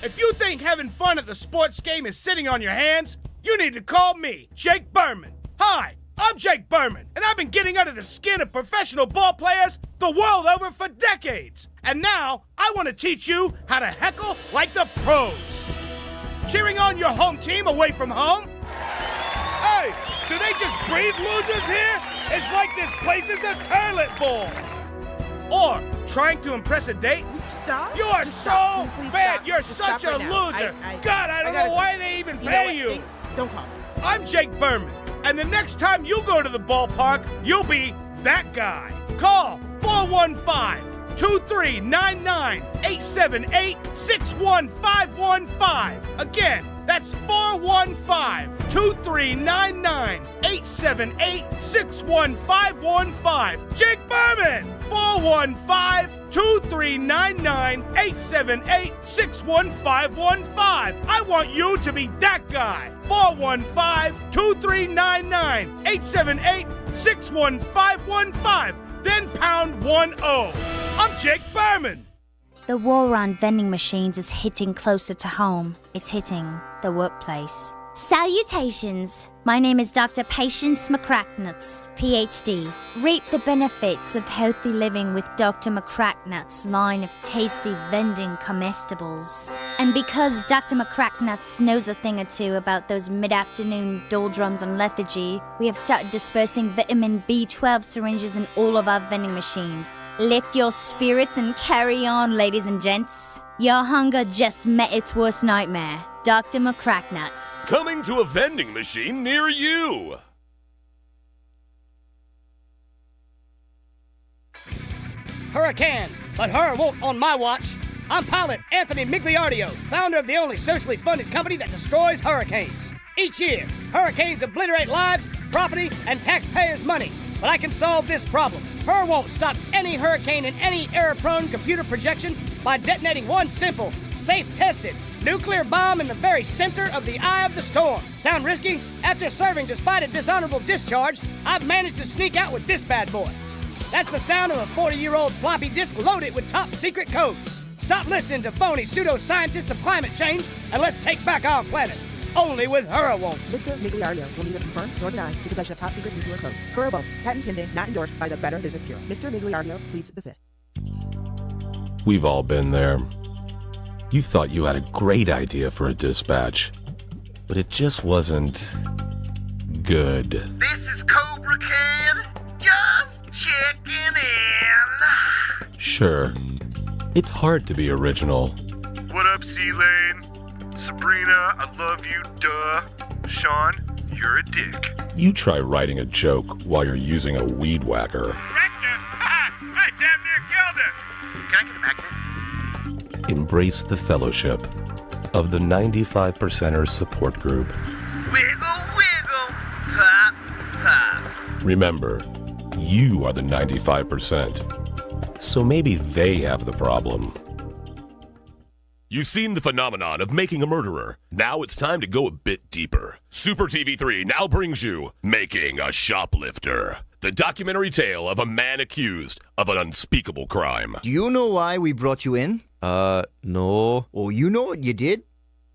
If you think having fun at the sports game is sitting on your hands, you need to call me, Jake Berman. Hi, I'm Jake Berman, and I've been getting under the skin of professional ball players the world over for decades. And now, I want to teach you how to heckle like the pros. Cheering on your home team away from home? Hey, do they just breed losers here? It's like this place is a toilet bowl. Or trying to impress a date? Stop. You are Just so stop. Please bad. stop. You're Just such stop a right now. loser. I God, I don't gotta know why go. they even You know pay what? you. Hey, don't call. I'm Jake Berman, and the next time you go to the ballpark, you'll be that guy. Call 415-239-9-878-61515. Again, that's 415-239-9-878-61515. Jake Berman! 415-239-9-878-61515. I want you to be that guy. 415-239-9-878-61515. Then pound 10. I'm Jake Berman. The war on vending machines is hitting closer to home. It's hitting the workplace. Salutations! My name is Dr. Patience McCracknuts, PhD. Reap the benefits of healthy living with Dr. McCracknuts' line of tasty vending comestibles. And because Dr. McCracknuts knows a thing or two about those mid-afternoon doldrums and lethargy, we have started dispersing vitamin B12 syringes in all of our vending machines. Lift your spirits and carry on, ladies and gents. Your hunger just met its worst nightmare. Dr. McCracknuts. Coming to a vending machine near you. Hurricane, but her won't on my watch. I'm pilot Anthony Migliardio, founder of the only socially funded company that destroys hurricanes. Each year, hurricanes obliterate lives, property, and taxpayers' money. But I can solve this problem. Her won't stops any hurricane in any error-prone computer projection by detonating one simple, safe-tested nuclear bomb in the very center of the eye of the storm. Sound risky? After serving despite a dishonorable discharge, I've managed to sneak out with this bad boy. That's the sound of a 40-year-old floppy disk loaded with top-secret codes. Stop listening to phony pseudoscientists of climate change and let's take back our planet. Only with Hura won't. Mr. Migliario will neither confirm nor deny the possession of top-secret nuclear codes. Hura won't. Patent pending, not endorsed by the Better Business Bureau. Mr. Migliario pleads the fifth. We've all been there. You thought you had a great idea for a dispatch, but it just wasn't good. This is Cobra Kid. Just checking in. Sure, it's hard to be original. What up, C-Lane? Sabrina, I love you, duh. Sean, you're a dick. You try writing a joke while you're using a weed whacker. I damn near killed him. Can I get a magnet? Embrace the fellowship of the 95%ers support group. Wiggle, wiggle. Pop, pop. Remember, you are the 95%. So maybe they have the problem. You've seen the phenomenon of making a murderer. Now it's time to go a bit deeper. Super TV3 now brings you Making a Shoplifter, the documentary tale of a man accused of an unspeakable crime. Do you know why we brought you in? No. Oh, you know what you did?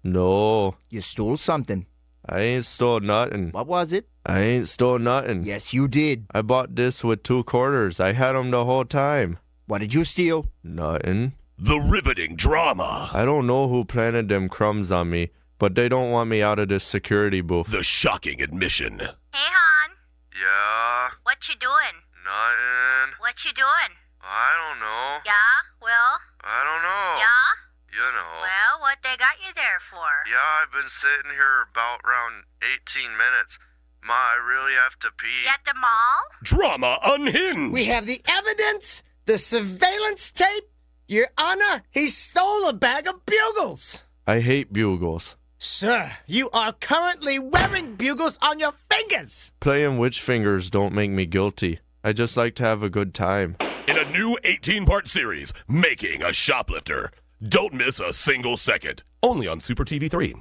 No. You stole something. I ain't stole nothing. What was it? I ain't stole nothing. Yes, you did. I bought this with 2 quarters. I had them the whole time. What did you steal? Nothing. The riveting drama. I don't know who planted them crumbs on me, but they don't want me out of this security booth. The shocking admission. Hey, hon. Yeah? What you doing? Nothing. What you doing? I don't know. Yeah? Well? I don't know. Yeah? You know. Well, what they got you there for? Yeah, I've been sitting here about around 18 minutes. Ma, I really have to pee. You at the mall? Drama unhinged. We have the evidence, the surveillance tape. Your Honor, he stole a bag of bugles. I hate bugles. Sir, you are currently wearing bugles on your fingers. Playing witch fingers don't make me guilty. I just like to have a good time. In a new 18-part series, Making a Shoplifter. Don't miss a single second. Only on Super TV3.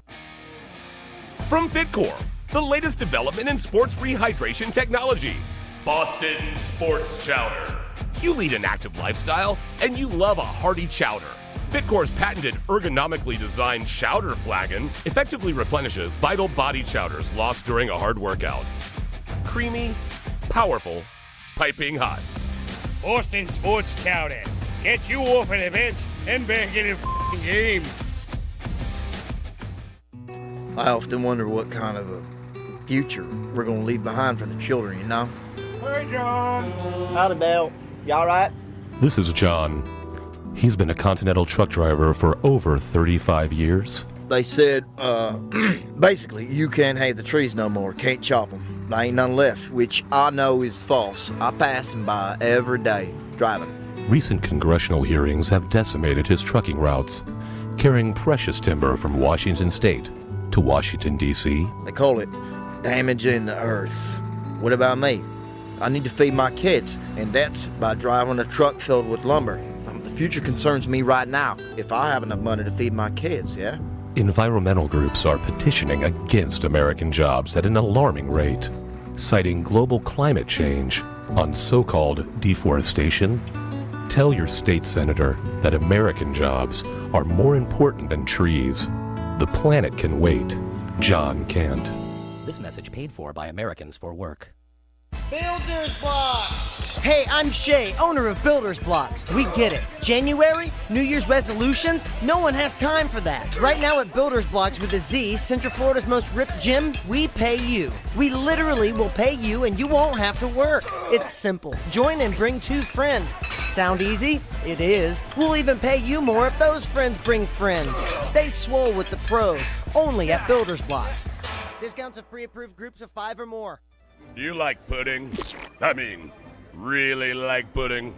From Fitcore, the latest development in sports rehydration technology. Boston Sports Chowder. You lead an active lifestyle, and you love a hearty chowder. Fitcore's patented ergonomically designed chowder flagon effectively replenishes vital body chowders lost during a hard workout. Creamy, powerful, piping hot. Boston Sports Chowder. Get you off of the bench and back in the f***ing game. I often wonder what kind of a future we're going to leave behind for the children, you know? Hey, John. Howdy, Dale. You all right? This is John. He's been a Continental truck driver for over 35 years. They said, basically, you can't have the trees no more, can't chop them. There ain't none left, which I know is false. I pass them by every day, driving. Recent congressional hearings have decimated his trucking routes, carrying precious timber from Washington State to Washington, D.C. They call it damaging the earth. What about me? I need to feed my kids, and that's by driving a truck filled with lumber. The future concerns me right now, if I have enough money to feed my kids, yeah? Environmental groups are petitioning against American jobs at an alarming rate, citing global climate change on so-called deforestation. Tell your state senator that American jobs are more important than trees. The planet can wait. John can't. This message paid for by Americans for Work. Builder's Blocks! Hey, I'm Shay, owner of Builder's Blocks. We get it. January? New Year's resolutions? No one has time for that. Right now at Builder's Blocks with a Z, Central Florida's most ripped gym, we pay you. We literally will pay you and you won't have to work. It's simple. Join and bring 2 friends. Sound easy? It is. We'll even pay you more if those friends bring friends. Stay swole with the pros, only at Builder's Blocks. Discounts of pre-approved groups of 5 or more. Do you like pudding? I mean, really like pudding?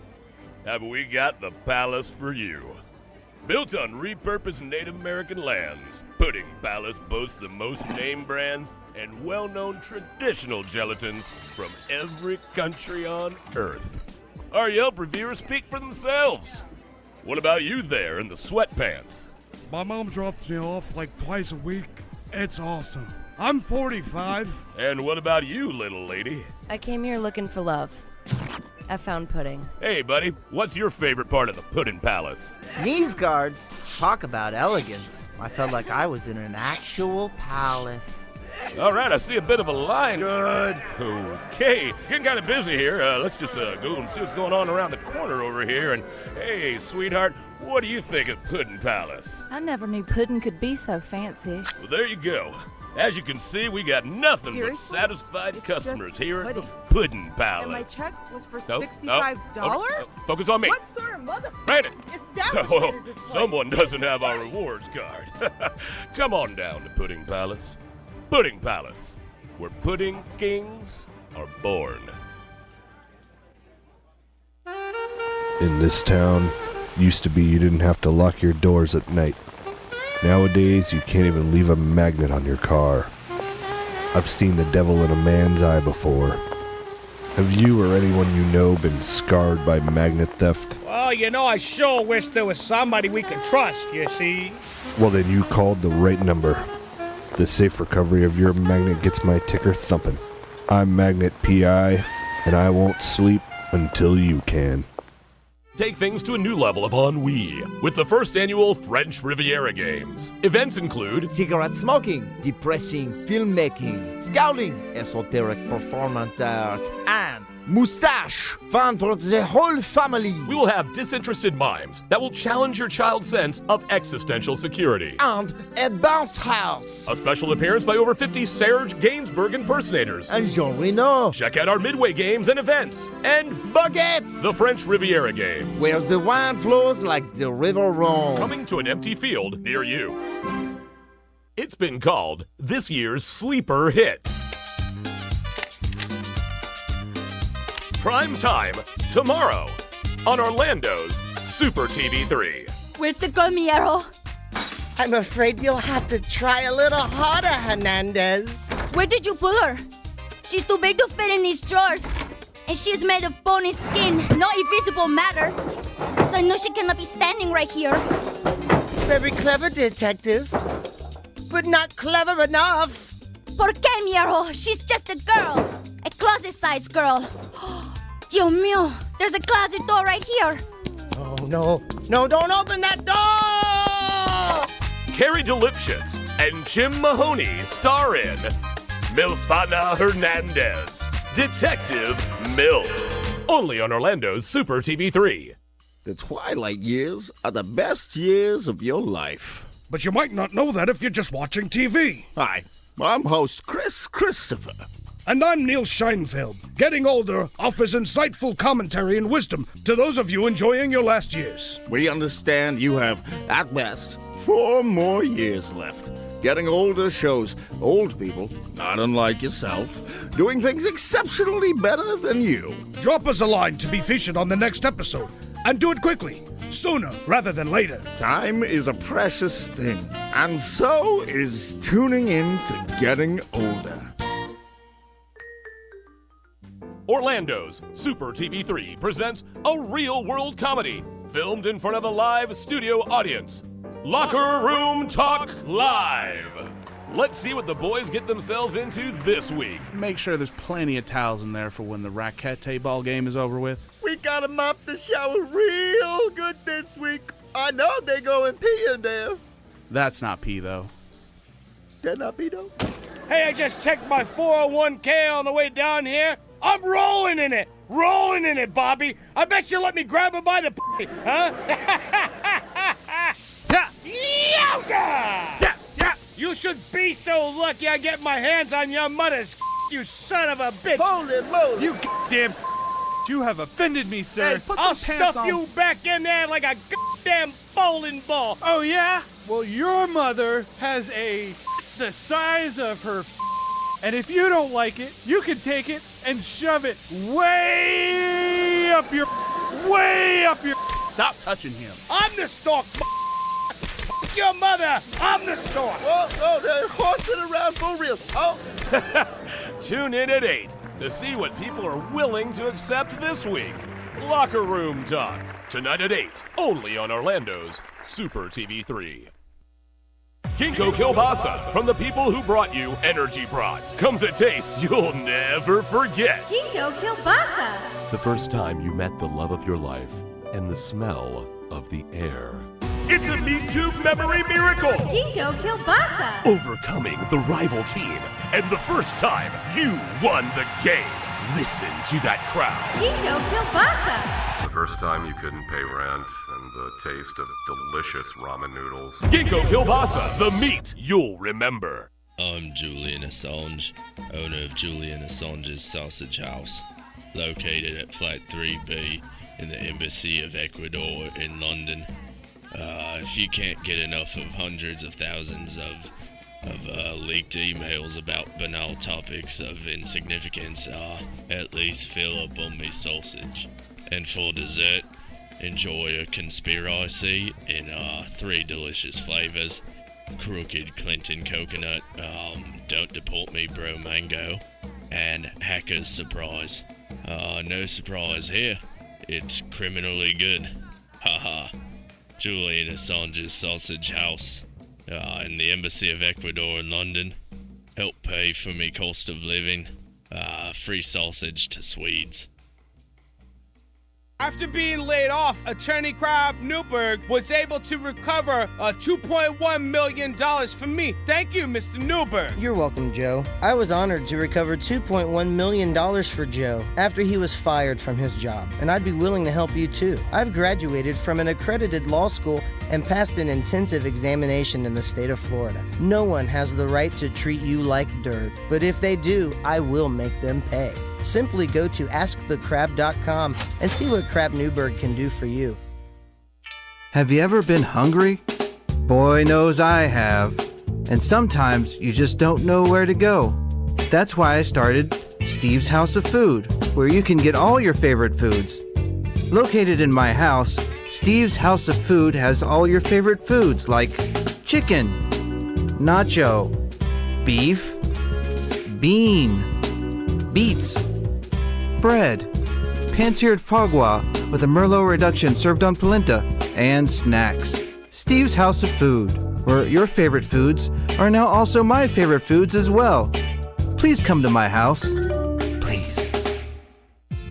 Have we got the palace for you? Built on repurposed Native American lands, Pudding Palace boasts the most name brands and well-known traditional gelatins from every country on Earth. Our Yelp reviewers speak for themselves. What about you there in the sweatpants? My mom drops me off like twice a week. It's awesome. I'm 45. And what about you, little lady? I came here looking for love. I found pudding. Hey, buddy, what's your favorite part of the Pudding Palace? Sneeze guards. Talk about elegance. I felt like I was in an actual palace. All right, I see a bit of a line. Good. Okay, getting kind of busy here. Let's just go and see what's going on around the corner over here. And hey, sweetheart, what do you think of Pudding Palace? I never knew pudding could be so fancy. Well, there you go. As you can see, we got nothing Seriously? but satisfied customers here at the pudding. Pudding Palace. And my check was for Nope, $65? focus on me. What sort of mother... Brandon! It's down Oh, someone doesn't have our rewards card. Come on down to Pudding Palace. Pudding Palace, where pudding kings are born. In this town, used to be you didn't have to lock your doors at night. Nowadays, you can't even leave a magnet on your car. I've seen the devil in a man's eye before. Have you or anyone you know been scarred by magnet theft? Well, I sure wish there was somebody we could trust, you see. Well, then you called the right number. The safe recovery of your magnet gets my ticker thumping. I'm Magnet PI, and I won't sleep until you can. Take things to a new level upon Wii with the first annual French Riviera Games. Events include cigarette smoking, depressing filmmaking, scouting, esoteric performance art, and moustache. Fun for the whole family. We will have disinterested mimes that will challenge your child's sense of existential security. And a bounce house. A special appearance by over 50 Serge Gainsbourg impersonators. And Jean Reno. Check out our Midway games and events. And Baguettes. The French Riviera Games. Where the wine flows like the River Rhone. Coming to an empty field near you. It's been called this year's sleeper hit. Prime time tomorrow on Orlando's Super TV 3. Where's the girl, Miero? I'm afraid you'll have to try a little harder, Hernandez. Where did you pull her? She's too big to fit in these drawers. And she's made of bony skin, not invisible matter. So I know she cannot be standing right here. Very clever, detective. But not clever enough. ¿Por qué, Miero? She's just a girl. A closet-sized girl. Dios mío, there's a closet door right here. Oh, no. No, don't open that door! Carrie DeLipschitz and Jim Mahoney star in Milfana Hernandez, Detective MILF. Only on Orlando's Super TV 3. The twilight years are the best years of your life. But you might not know that if you're just watching TV. Hi, I'm host Chris Christopher. And I'm Neil Scheinfeld. Getting older offers insightful commentary and wisdom to those of you enjoying your last years. We understand you have, at best, 4 more years left. Getting older shows old people, not unlike yourself, doing things exceptionally better than you. Drop us a line to be featured on the next episode. And do it quickly, sooner rather than later. Time is a precious thing, and so is tuning in to Getting Older. Orlando's Super TV 3 presents a real-world comedy filmed in front of a live studio audience. Locker Room Talk Live. Let's see what the boys get themselves into this week. Make sure there's plenty of towels in there for when the racquete ball game is over with. We gotta mop the shower real good this week. I know they go and pee in there. That's not pee, though. That not be no? Hey, I just checked my 401k on the way down here. I'm rolling in it. Rolling in it, Bobby. I bet you'll let me grab her by the huh? Yeah. You should be so lucky I get my hands on your mother's you son of a bitch. Holy moly. You goddamn you have offended me, sir. Hey, I'll stuff you back in there like a goddamn bowling ball. Oh, yeah? Well, your mother has the size of her and if you don't like it, you can take it and shove it way up your... Stop touching him. I'm the stork. Your mother. I'm the stork. Oh, they're horsing around for real. Oh. Tune in at 8 to see what people are willing to accept this week. Locker Room Talk. Tonight at 8, only on Orlando's Super TV 3. Ginkgo Kielbasa, from the people who brought you Energy Brats, comes a taste you'll never forget. Ginkgo Kielbasa. The first time you met the love of your life and the smell of the air. It's a Meat Tube memory miracle! Ginkgo Kielbasa. Overcoming the rival team, and the first time you won the game. Listen to that crowd. Ginkgo Kielbasa. The first time you couldn't pay rent, and the taste of delicious ramen noodles. Ginkgo Kielbasa, the meat you'll remember. I'm Julian Assange, owner of Julian Assange's Sausage House, located at Flat 3B in the Embassy of Ecuador in London. If you can't get enough of hundreds of thousands of leaked emails about banal topics of insignificance, at least fill up on me sausage. And for dessert, enjoy a conspiracy in 3 delicious flavors. Crooked Clinton coconut, don't deport me bro mango, and hacker's surprise. No surprise here, it's criminally good. Haha. Julian Assange's Sausage House in the Embassy of Ecuador in London. Help pay for me cost of living. Free sausage to Swedes. After being laid off, attorney Crab Newberg was able to recover $2.1 million from me. Thank you, Mr. Newberg. You're welcome, Joe. I was honored to recover $2.1 million for Joe after he was fired from his job, and I'd be willing to help you too. I've graduated from an accredited law school and passed an intensive examination in the state of Florida. No one has the right to treat you like dirt, but if they do, I will make them pay. Simply go to AskTheCrab.com and see what Crab Newberg can do for you. Have you ever been hungry? Boy knows I have. And sometimes you just don't know where to go. That's why I started Steve's House of Food, where you can get all your favorite foods. Located in my house, Steve's House of Food has all your favorite foods like chicken, nacho, beef, bean, beets, bread, pan-seared foie gras with a Merlot reduction served on polenta, and snacks. Steve's House of Food, where your favorite foods are now also my favorite foods as well. Please come to my house. Please.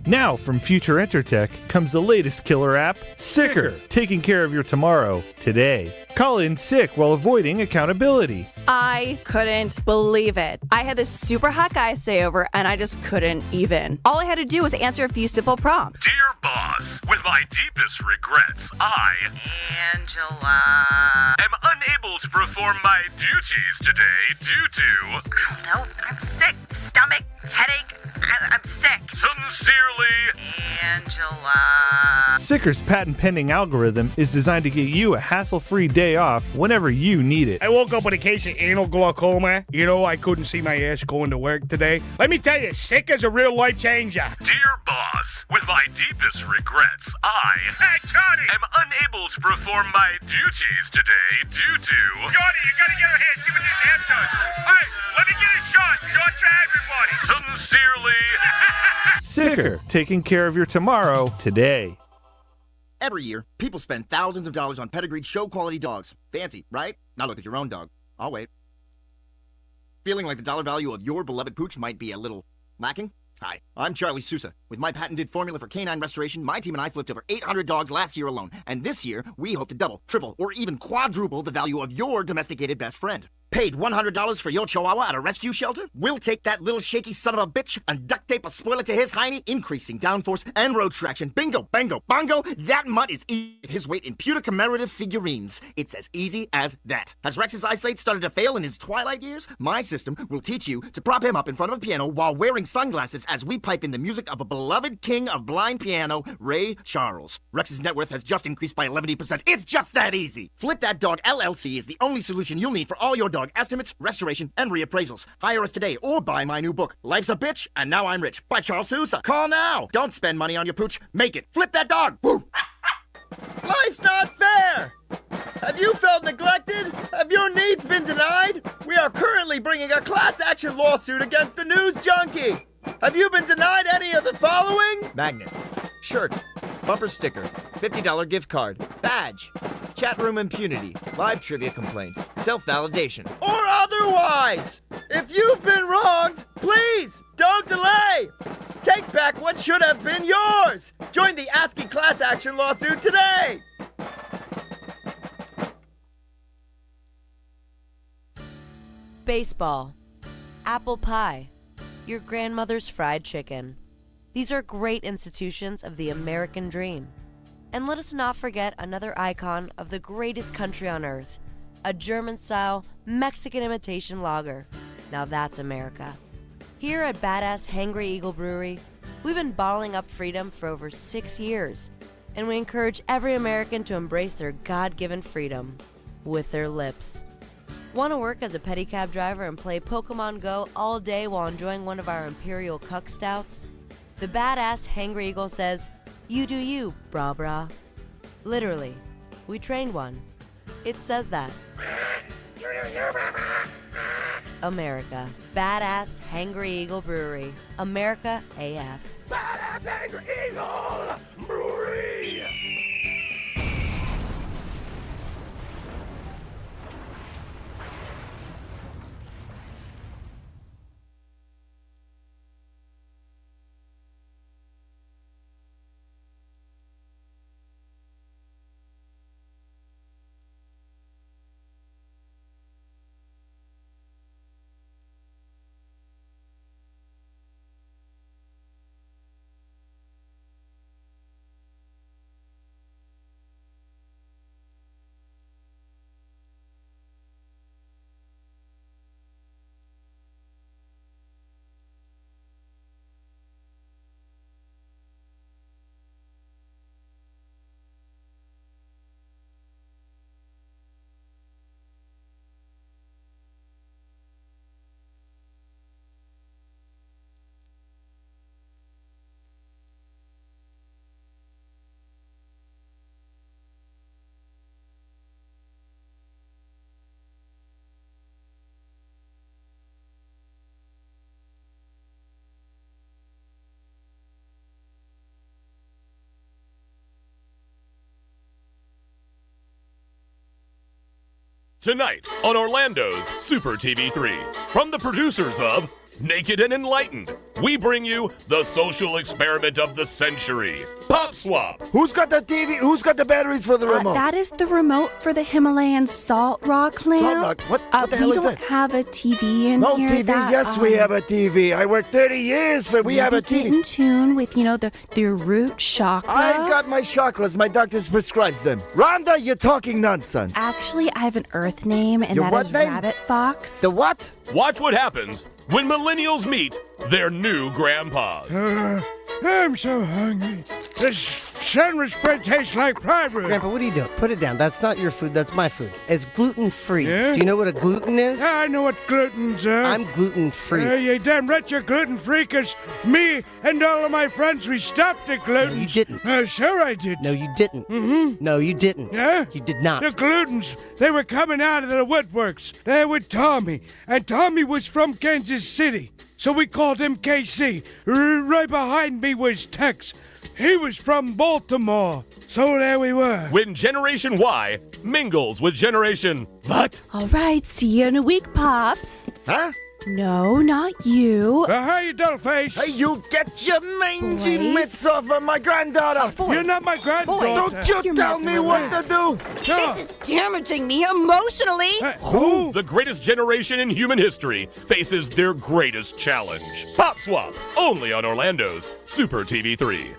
Now from Future Entertech comes the latest killer app, Sicker, taking care of your tomorrow, today. Call in sick while avoiding accountability. I couldn't believe it. I had this super hot guy stay over and I just couldn't even. All I had to do was answer a few simple prompts. Dear boss, with my deepest regrets, I, Angela, am unable to perform my duties today due to... No, I'm sick. Stomach, headache. I'm sick. Sincerely, Angela. Sicker's patent-pending algorithm is designed to get you a hassle-free day off whenever you need it. I woke up with a case of anal glaucoma. You know, I couldn't see my ass going to work today. Let me tell you, sick is a real life changer. Dear boss, with my deepest regrets, I am unable to perform my duties today due to... Johnny, you gotta get ahead. See what this app does. Hey, let me get a shot. Shot for everybody. Sincerely, Sicker, taking care of your tomorrow, today. Every year, people spend thousands of dollars on pedigreed show-quality dogs. Fancy, right? Now look at your own dog. I'll wait. Feeling like the dollar value of your beloved pooch might be a little lacking? Hi, I'm Charlie Sousa. With my patented formula for canine restoration, my team and I flipped over 800 dogs last year alone. And this year, we hope to double, triple, or even quadruple the value of your domesticated best friend. Paid $100 for your chihuahua at a rescue shelter? We'll take that little shaky son of a bitch and duct tape a spoiler to his hiney, increasing downforce and road traction. Bingo, bango, bongo. That mutt is his weight in pewter commemorative figurines. It's as easy as that. Has Rex's eyesight started to fail in his twilight years? My system will teach you to prop him up in front of a piano while wearing sunglasses as we pipe in the music of a beloved king of blind piano, Ray Charles. Rex's net worth has just increased by 11%. It's just that easy. Flip That Dog LLC is the only solution you'll need for all your dog estimates, restoration, and reappraisals. Hire us today or buy my new book, Life's a Bitch, and Now I'm Rich, by Charles Sousa. Call now. Don't spend money on your pooch. Make it. Flip that dog. Woo! Life's not fair! Have you felt neglected? Have your needs been denied? We are currently bringing a class action lawsuit against the news junkie. Have you been denied any of the following? Magnet, shirt, bumper sticker, $50 gift card, badge, chat room impunity, live trivia complaints, self-validation. Or otherwise! If you've been wronged, please don't delay! Take back what should have been yours! Join the ASCII class action lawsuit today! Baseball, apple pie, your grandmother's fried chicken. These are great institutions of the American dream. And let us not forget another icon of the greatest country on earth, a German-style Mexican imitation lager. Now that's America. Here at Badass Hangry Eagle Brewery, we've been bottling up freedom for over 6 years, and we encourage every American to embrace their God-given freedom with their lips. Want to work as a pedicab driver and play Pokemon Go all day while enjoying one of our Imperial Cuck Stouts? The Badass Hangry Eagle says, "You do you, brah brah." Literally, we trained one. It says that. America. Badass Hangry Eagle Brewery. America AF. Badass Hangry Eagle Brewery! Tonight on Orlando's Super TV3, from the producers of Naked and Enlightened, we bring you the social experiment of the century, Pop Swap. Who's got the TV? Who's got the batteries for the remote? That is the remote for the Himalayan salt rock lamp. Salt rock? What the hell is We that? don't have a TV in No here. TV. Yes, we have a TV. I worked 30 years for. We have a Get TV. in tune with, the root chakra. I got my chakras. My doctor prescribes them. Rhonda, you're talking nonsense. Actually, I have an Earth name, and Your that what is name? Rabbit Fox. The what? Watch what happens when millennials meet their new grandpas. I'm so hungry. This sandwich bread tastes like plywood. Grandpa, what are you doing? Put it down. That's not your food. That's my food. It's gluten-free. Yeah? Do you know what a gluten is? I know what gluten's are. I'm gluten-free. You damn right you're gluten-free, 'cause me and all of my friends, we stopped at gluten. No, you didn't. Sure I did. No, you didn't. Mm-hmm. No, you didn't. Yeah? You did not. The glutens, they were coming out of the woodworks. They were Tommy, and Tommy was from Kansas City. So we called him KC. Right behind me was Tex. He was from Baltimore. So there we were. When Generation Y mingles with Generation What? All right, see you in a week, Pops. Huh? No, not you. Hey, you dollface! Hey, you get your mangy Boys. mitts off of my granddaughter! You're not my granddaughter. Don't you Your tell mitts me are what to relaxed. do! Yeah. Damaging me emotionally. Who? The greatest generation in human history faces their greatest challenge. Pop Swap, only on Orlando's Super TV 3.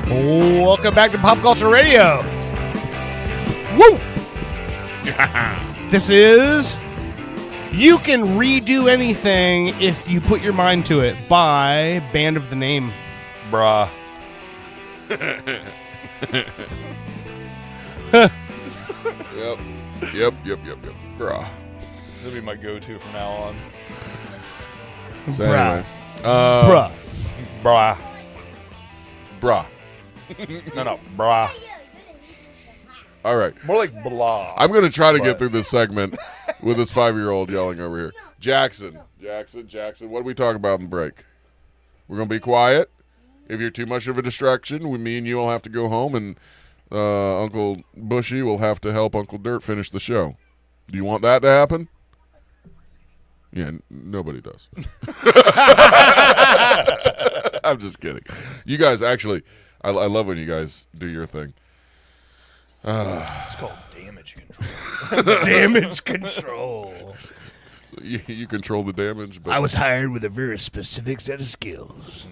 Welcome back to Pop Culture Radio. Woo! This is You Can Redo Anything If You Put Your Mind to It by Band of the Name. Bruh. Yep. Bruh. This will be my go-to from now on. So anyway, Bruh. Bruh. No, bruh. All right. More like blah. I'm going to try to get through this segment with this 5-year-old yelling over here. Jackson, what are we talking about in the break? We're going to be quiet. If you're too much of a distraction, me and you will have to go home, and Uncle Bushy will have to help Uncle Dirt finish the show. Do you want that to happen? Yeah, nobody does. I'm just kidding. You guys, actually, I love when you guys do your thing. It's called damage control. Damage control. So you control the damage. But I was hired with a very specific set of skills.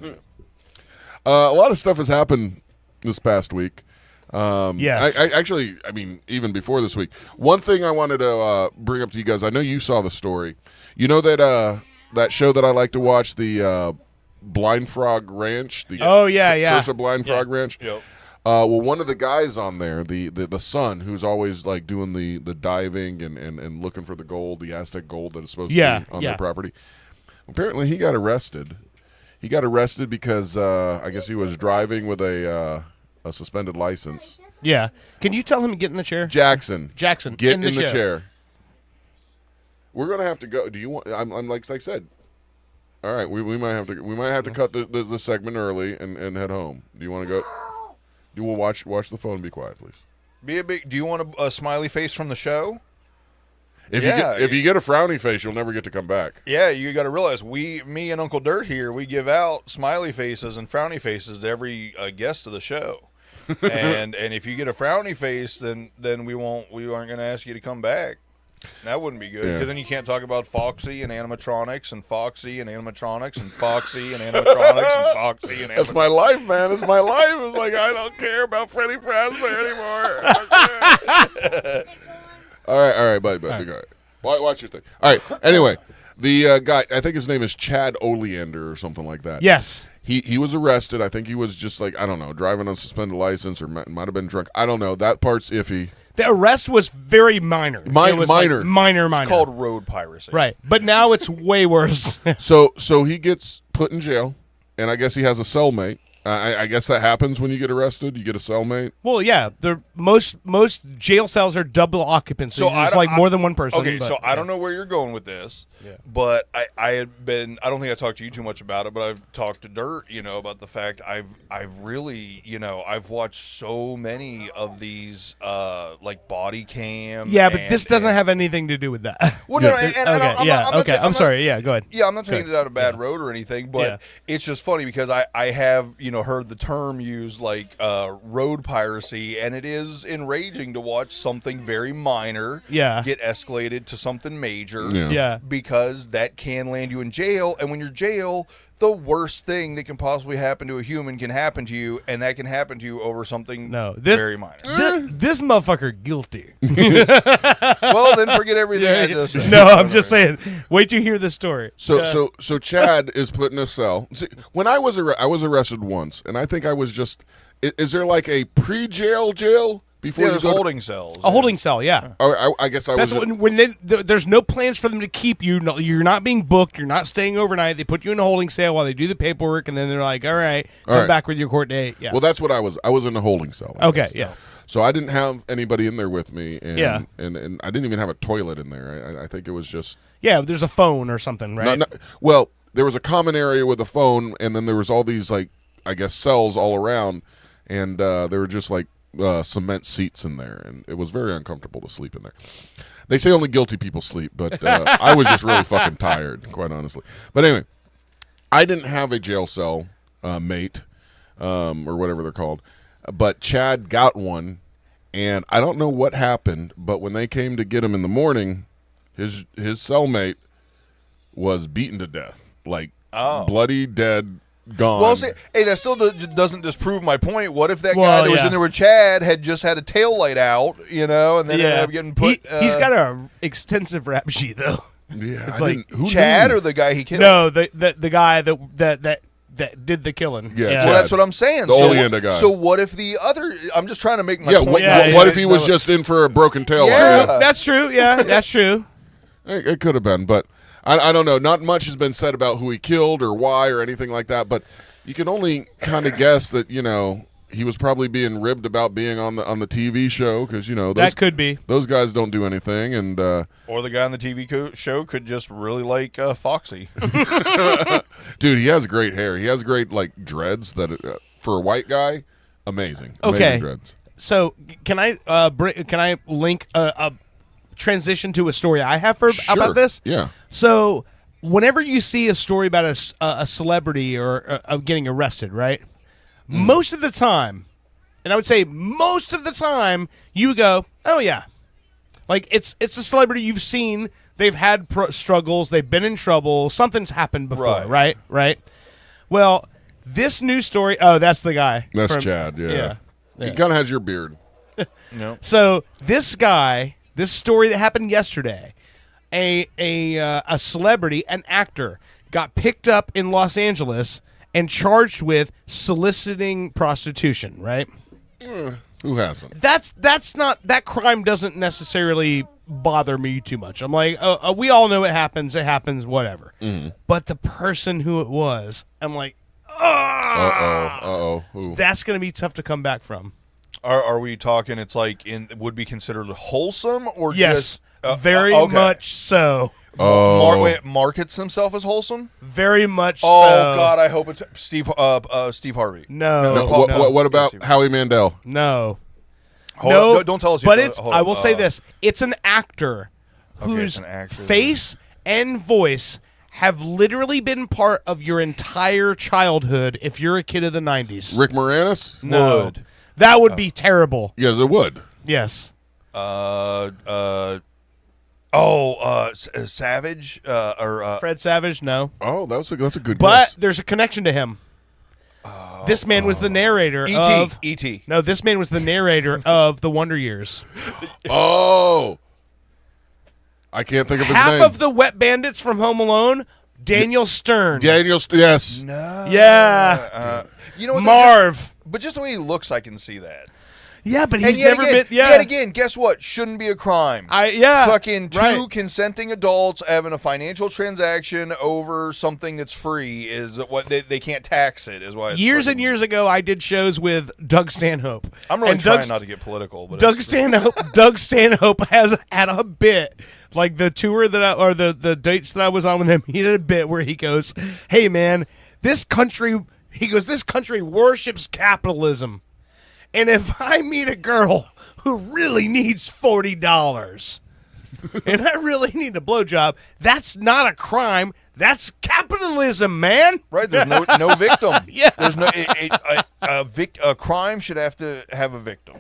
A lot of stuff has happened this past week. Yes. I mean, even before this week. One thing I wanted to bring up to you guys, I know you saw the story. You know that show that I like to watch, the Blind Frog Ranch? Curse of Blind Frog Ranch? Yep. Well, one of the guys on there, the son, who's always like doing the diving and looking for the gold, the Aztec gold that is supposed to be on their property, apparently he got arrested. He got arrested because I guess he was driving with a suspended license. Yeah. Can you tell him to get in the chair? Jackson, get in the chair. We're gonna have to go. Do you want? I'm like I said. All right, we might have to cut the segment early and head home. Do you want to go? You will watch the phone. Be quiet, please. Do you want a smiley face from the show? If you get a frowny face, you'll never get to come back. Yeah, you got to realize me and Uncle Dirt here, we give out smiley faces and frowny faces to every guest of the show. and if you get a frowny face, then we aren't going to ask you to come back. That wouldn't be good because then you can't talk about Foxy and animatronics and Foxy and animatronics and Foxy and animatronics and Foxy and animatronics. That's my life, man. It's my life. It's like I don't care about Freddy Fazbear anymore. All right, buddy. Be quiet. Watch your thing. All right. Anyway, the guy, I think his name is Chad Oleander or something like that. Yes. He was arrested. I think he was just like, I don't know, driving on suspended license or might have been drunk. I don't know. That part's iffy. The arrest was very minor. It was minor. Like minor. It's called road piracy. Right. But now it's way worse. So he gets put in jail, and I guess he has a cellmate. I guess that happens when you get arrested. You get a cellmate. Well, yeah. Most jail cells are double occupancy. So it's like more than one person. Okay, so I don't know where you're going with this, but I don't think I talked to you too much about it, but I've talked to Dirt, about the fact I've really, I've watched so many of these like body cam. Yeah, but this doesn't have anything to do with that. Well, no, I'm sorry. Yeah, go ahead. Yeah, I'm not taking it down a bad road or anything, but it's just funny because I have, heard the term used like road piracy, and it is enraging to watch something very minor get escalated to something major because that can land you in jail, and when you're jail, the worst thing that can possibly happen to a human can happen to you, and that can happen to you over something very minor. This motherfucker guilty. Well, then forget everything I just said. No, I'm just saying. Wait till you hear the story. So Chad is put in a cell. See, when I was arrested once, and I think I was just. Is there like a pre-jail jail? Before there's holding cells. A holding cell, yeah. I guess That's when there's no plans for them to keep you. No, you're not being booked. You're not staying overnight. They put you in a holding cell while they do the paperwork, and then they're like, all right, come back with your court date. Yeah. Well, that's what I was. I was in a holding cell. Okay, yeah. So I didn't have anybody in there with me, and I didn't even have a toilet in there. I think it was just... Yeah, there's a phone or something, right? Well, there was a common area with a phone, and then there was all these, like, I guess, cells all around, and they were just like cement seats in there, and it was very uncomfortable to sleep in there. They say only guilty people sleep, but I was just really fucking tired, quite honestly. But anyway, I didn't have a jail cell mate or whatever they're called, but Chad got one, and I don't know what happened, but when they came to get him in the morning, his cellmate was beaten to death, like bloody dead, gone. Well, see, hey, that still doesn't disprove my point. What if that guy Well, that was yeah. in there with Chad had just had a tail light out, and then ended up getting put? He's got a extensive rap sheet though. Yeah, It's like Chad or the guy he killed? No, the guy that did the killing. Yeah, Well, that's what I'm saying. The Oleander guy. So what if the other? I'm just trying to make my Yeah, point. what if he was just in for a broken tail? Yeah. light? That's true. Yeah, that's true. It could have been, but I don't know. Not much has been said about who he killed or why or anything like that, but you can only kind of guess that, he was probably being ribbed about being on the TV show because, that could be. Those guys don't do anything. And Or the guy on the TV show could just really like Foxy. dude, he has great hair. He has great, dreads that for a white guy, amazing. Okay. Amazing dreads. So can I link a transition to a story I have about this? Yeah. So whenever you see a story about a celebrity or getting arrested, right? Most of the time, and I would say most of the time, you go, oh yeah, like it's a celebrity you've seen. They've had struggles. They've been in trouble. Something's happened before, right? Well, this news story. Oh, that's the guy. That's Chad. Yeah. He kind of has your beard. No. So this guy, this story that happened yesterday, a celebrity, an actor, got picked up in Los Angeles and charged with soliciting prostitution, right? Who hasn't? That's not, that crime doesn't necessarily bother me too much. I'm like, we all know it happens, whatever. Mm-hmm. But the person who it was, I'm like, Who? That's going to be tough to come back from. Are we talking? It's like would be considered wholesome or Yes, just very okay. much so. Markets himself as wholesome? Very much Oh, so. God, I hope it's Steve Harvey. No. What about Howie Mandel? No. Hold no, on, don't tell us. But I will say this. It's an actor whose face and voice have literally been part of your entire childhood if you're a kid of the 90s. Rick Moranis? No. Would. That would be terrible. Yes, it would. Yes. Savage or Fred Savage? No. Oh, that's a good But guess. there's a connection to him. This man was the narrator of E.T. No, this man was the narrator of The Wonder Years. Oh. I can't think of his name. Half of the wet bandits from Home Alone, Daniel Stern. Yes. No. Yeah. You know what, Marv. But just the way he looks, I can see that. Yeah, but And he's yet never again, been. Yeah. Yet again, guess what? Shouldn't be a crime. Fucking two consenting adults having a financial transaction over something that's free is what they can't tax it. Is why it's Years and years ago, I did shows with Doug Stanhope. I'm really And trying Doug- not to get political, but Doug Stanhope has had a bit. Like the tour the dates that I was on with him, he did a bit where he goes, "Hey man, this country worships capitalism. And if I meet a girl who really needs $40 and I really need a blowjob, that's not a crime. That's capitalism, man." Right? There's no victim. Yeah. There's no a crime should have to have a victim.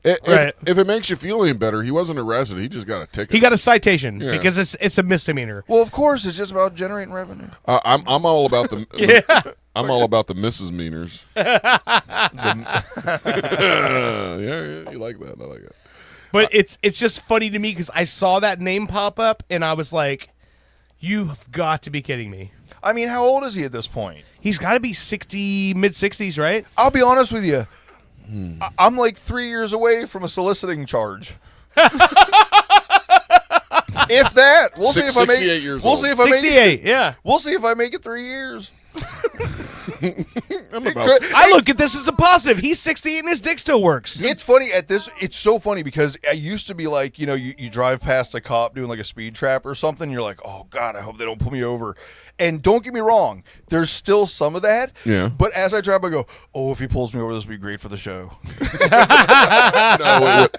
If it makes you feel any better, he wasn't arrested. He just got a ticket. He got a citation Yeah. because it's a misdemeanor. Well, of course, it's just about generating revenue. I'm all about the. Yeah. I'm all about the Mrs. Meaners. Yeah, you like that. I like it. But it's just funny to me because I saw that name pop up and I was like, "You've got to be kidding me." I mean, how old is he at this point? He's got to be mid-60s, right? I'll be honest with you. I'm like 3 years away from a soliciting charge. If that, we'll see if I make. 68 years we'll old. see if I make 68, it. yeah. We'll see if I make it 3 years. I look at this as a positive. He's 60 and his dick still works. It's funny it's so funny because I used to be like, you drive past a cop doing like a speed trap or something. You're like, oh God, I hope they don't pull me over. And don't get me wrong, there's still some of that. Yeah. But as I drive, I go, oh, if he pulls me over, this would be great for the show. No,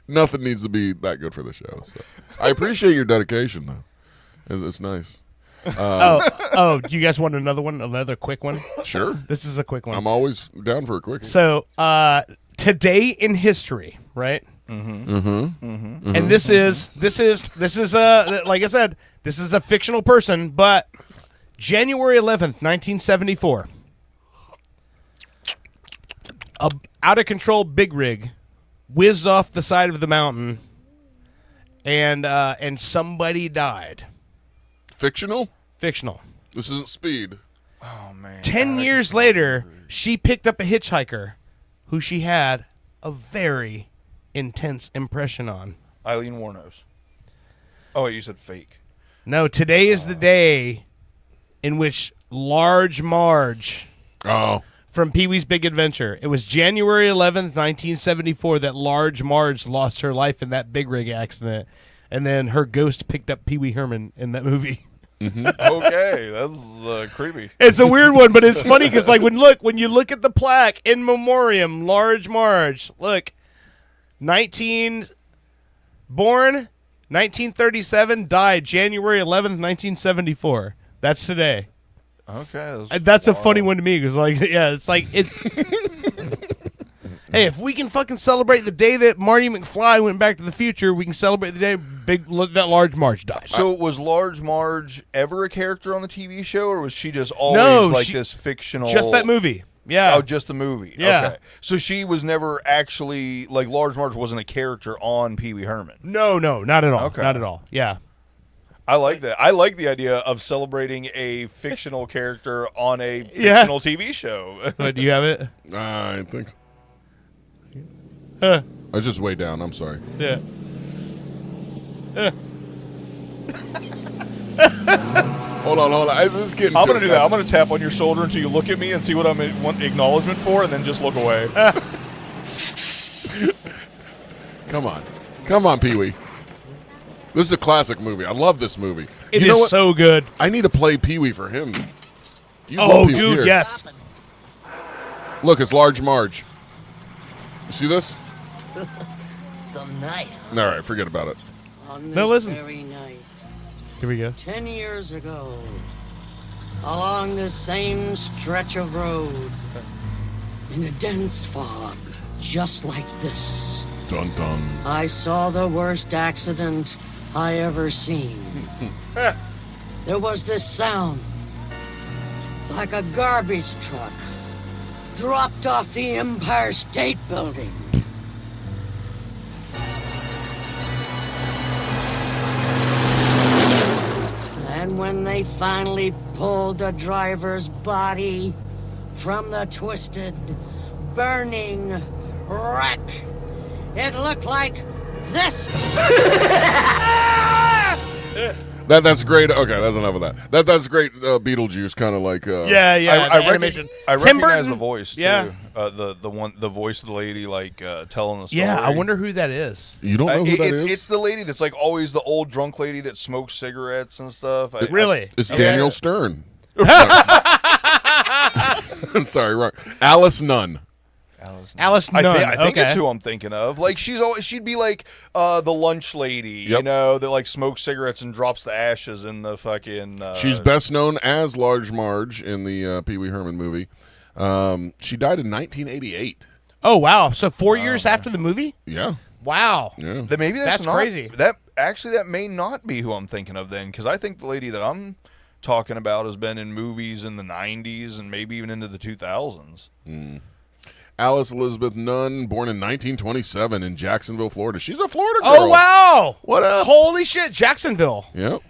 nothing needs to be that good for the show. So I appreciate your dedication, though. It's nice. Do you guys want another one? Another quick one? Sure. This is a quick one. I'm always down for a quickie. So, today in history, right? And this is like I said, this is a fictional person, but January 11th, 1974. A out-of-control big rig whizzed off the side of the mountain, and somebody died. Fictional? Fictional. This isn't Speed. Oh, man. 10 years later, she picked up a hitchhiker who she had a very intense impression on. Eileen Wuornos. Oh, wait, you said fake. No, today is the day in which Large Marge from Pee-wee's Big Adventure. It was January 11th, 1974 that Large Marge lost her life in that big rig accident, and then her ghost picked up Pee-wee Herman in that movie. Okay, that's creepy. It's a weird one, but it's funny because like when you look at the plaque, in memoriam, Large Marge, look, born 1937, died January 11th, 1974. That's today. Okay, that's a funny one to me because hey, if we can fucking celebrate the day that Marty McFly went back to the future, we can celebrate the day that Large Marge died. So was Large Marge ever a character on the TV show, or was she just always this fictional? Just that movie. Yeah. Oh, just the movie. Yeah. Okay. So she was never actually, like, Large Marge wasn't a character on Pee-wee Herman. No, not at all. Okay. Not at all. Yeah. I like that. I like the idea of celebrating a fictional character on a fictional TV show. But do you have it? I think so. Huh. I was just way down. I'm sorry. Yeah. Hold on. This is getting I'm going to do that. I'm going to tap on your shoulder until you look at me and see what I want acknowledgement for, and then just look away. Come on, Pee-wee. This is a classic movie. I love this movie. It is so good. I need to play Pee-wee for him. Dude, yes. Look, it's Large Marge. You see this? Some night. All right, forget about it. On No, this listen. very night, Here we go. 10 years ago, along this same stretch of road, in a dense fog, just like this, Dun dun. I saw the worst accident I ever seen. There was this sound, like a garbage truck dropped off the Empire State Building. And when they finally pulled the driver's body from the twisted, burning wreck, it looked like this. That's great. Okay, that's enough of that. That's great. Beetlejuice, kind of like. I animation. I Tim recognize Burton. the voice too. Yeah. The voice of the lady telling the story. Yeah, I wonder who that is. You don't know who that is? It's the lady that's like always the old drunk lady that smokes cigarettes and stuff. Really? It's Daniel Stern. I'm sorry, wrong. Alice Nunn. Alice Nunn. I think okay. it's who I'm thinking of. Like she'd be like the lunch lady, Yep. you know, that like smokes cigarettes and drops the ashes in the fucking. She's best known as Large Marge in the Pee-wee Herman movie. She died in 1988. Oh wow! So 4 years after the movie? Yeah. Wow. Yeah. That maybe that's not, crazy. That may not be who I'm thinking of then, because I think the lady that I'm talking about has been in movies in the 90s and maybe even into the 2000s. Alice Elizabeth Nunn, born in 1927 in Jacksonville, Florida. She's a Florida girl. Oh wow! What up? Holy shit, Jacksonville. Yep.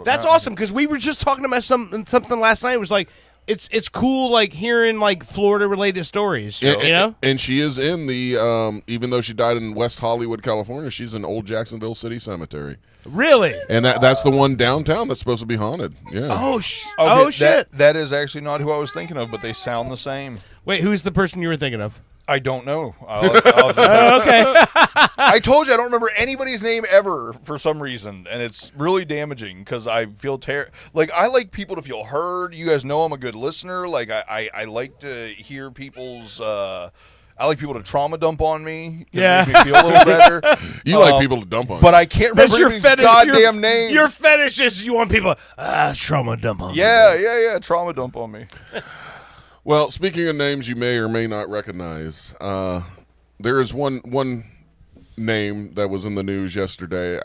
That's awesome because we were just talking about something last night. It was like it's cool like hearing like Florida related stories. You know? And she is in the even though she died in West Hollywood, California, she's in Old Jacksonville City Cemetery. Really? And that's the one downtown that's supposed to be haunted. Yeah. Oh shit! That is actually not who I was thinking of, but they sound the same. Wait, who's the person you were thinking of? I don't know. Okay. I told you I don't remember anybody's name ever for some reason, and it's really damaging because I feel like I like people to feel heard. You guys know I'm a good listener. Like I like to hear people's. I like people to trauma dump on me. Yeah. It makes me feel a little better. You like people to dump on but you. I can't remember anybody's goddamn name. Your fetish is you want people trauma dump on. Yeah. Trauma dump on me. Well, speaking of names you may or may not recognize, there is one name that was in the news yesterday.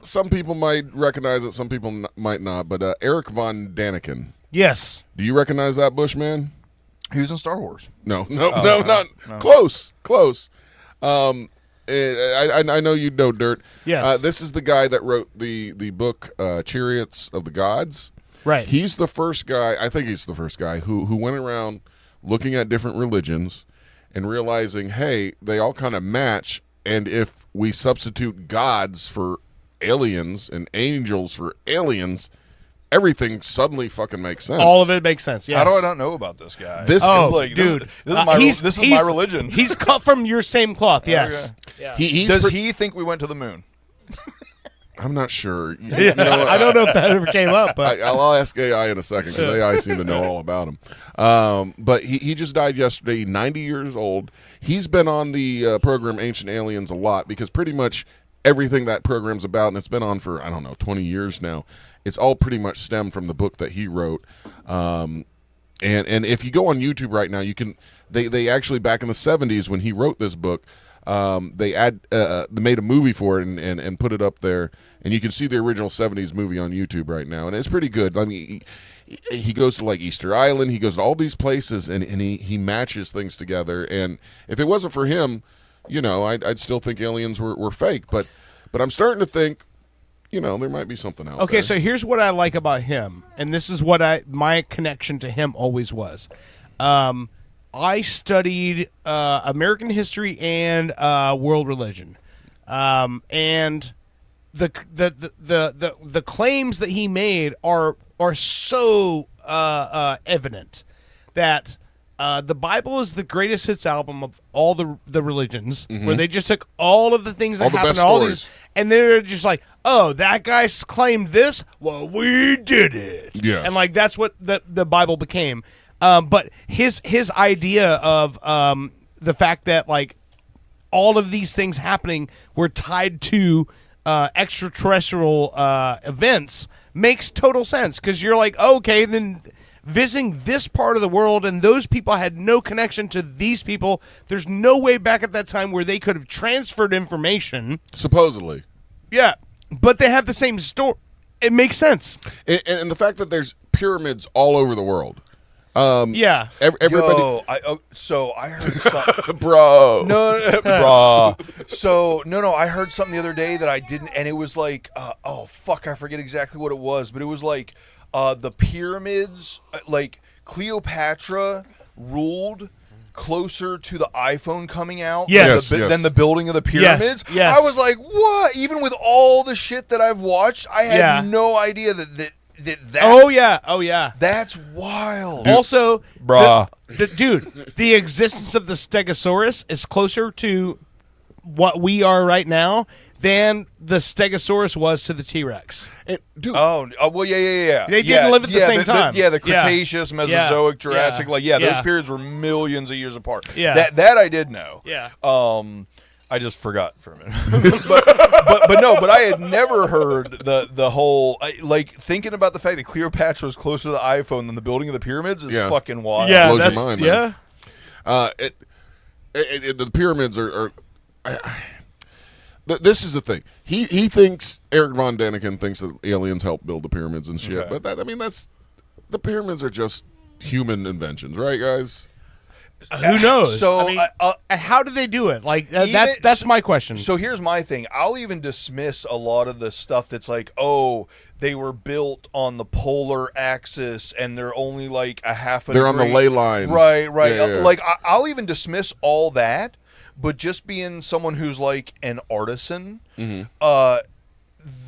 Some people might recognize it, some people might not, but Eric Von Daniken. Yes. Do you recognize that Bushman? He was in Star Wars. No, no. not close. I know you know Dirt. Yes. This is the guy that wrote the book Chariots of the Gods. Right. He's the first guy. I think he's the first guy who went around looking at different religions and realizing, hey, they all kind of match. And if we substitute gods for aliens and angels for aliens, everything suddenly fucking makes sense. All of it makes sense. Yes. How do I not know about this guy? This dude, this is my religion. He's cut from your same cloth. Yes. Okay. Yeah. Does he think we went to the moon? I'm not sure. I don't know if that ever came up, but I'll ask AI in a second because AI seem to know all about him. But he just died yesterday, 90 years old. He's been on the program Ancient Aliens a lot because pretty much everything that program's about, and it's been on for, 20 years now, it's all pretty much stemmed from the book that he wrote. And if you go on YouTube right now, you can. They actually, back in the 70s when he wrote this book, they made a movie for it and put it up there, and you can see the original 70s movie on YouTube right now, and it's pretty good. I mean, he goes to like Easter Island, he goes to all these places, and he matches things together. And if it wasn't for him, I'd still think aliens were fake. But I'm starting to think, there might be something out there. Okay, so here's what I like about him, and this is what my connection to him always was. I studied American history and world religion, and the claims that he made are so evident that the Bible is the greatest hits album of all the religions, where they just took all of the things that happened, all these, and they're just like, oh, that guy claimed this, well, we did it, and like that's what the Bible became. But his idea of the fact that like all of these things happening were tied to extraterrestrial events makes total sense, because you're like, okay, then visiting this part of the world and those people had no connection to these people. There's no way back at that time where they could have transferred information. Supposedly. Yeah, but they have the same story. It makes sense. And the fact that there's pyramids all over the world. Yeah. Everybody. So I heard something. Bro. No, bro. So, no, I heard something the other day that I didn't, and it was like, I forget exactly what it was, but it was like the pyramids, like Cleopatra ruled closer to the iPhone coming out than the building of the pyramids. Yes. I was like, what? Even with all the shit that I've watched, I had no idea that oh yeah, that's wild. Also, bruh, the existence of the Stegosaurus is closer to what we are right now than the Stegosaurus was to the T-Rex. Well, yeah. They didn't live at the same time. The Cretaceous, Mesozoic, Jurassic, those periods were millions of years apart. Yeah, that I did know. Yeah. I just forgot for a minute, but I had never heard the whole thinking about the fact that Cleopatra was closer to the iPhone than the building of the pyramids is fucking wild. Yeah, blows your mind, man. The pyramids are this is the thing. He thinks Eric Von Däniken thinks that aliens helped build the pyramids and shit. Okay. But that's the pyramids are just human inventions, right, guys? Who knows? So, and how do they do it? Like that's my question. So here's my thing. I'll even dismiss a lot of the stuff that's like, oh, they were built on the polar axis and they're only like a half a They're degree. on the ley lines. Right. Yeah. Like I'll even dismiss all that, but just being someone who's like an artisan,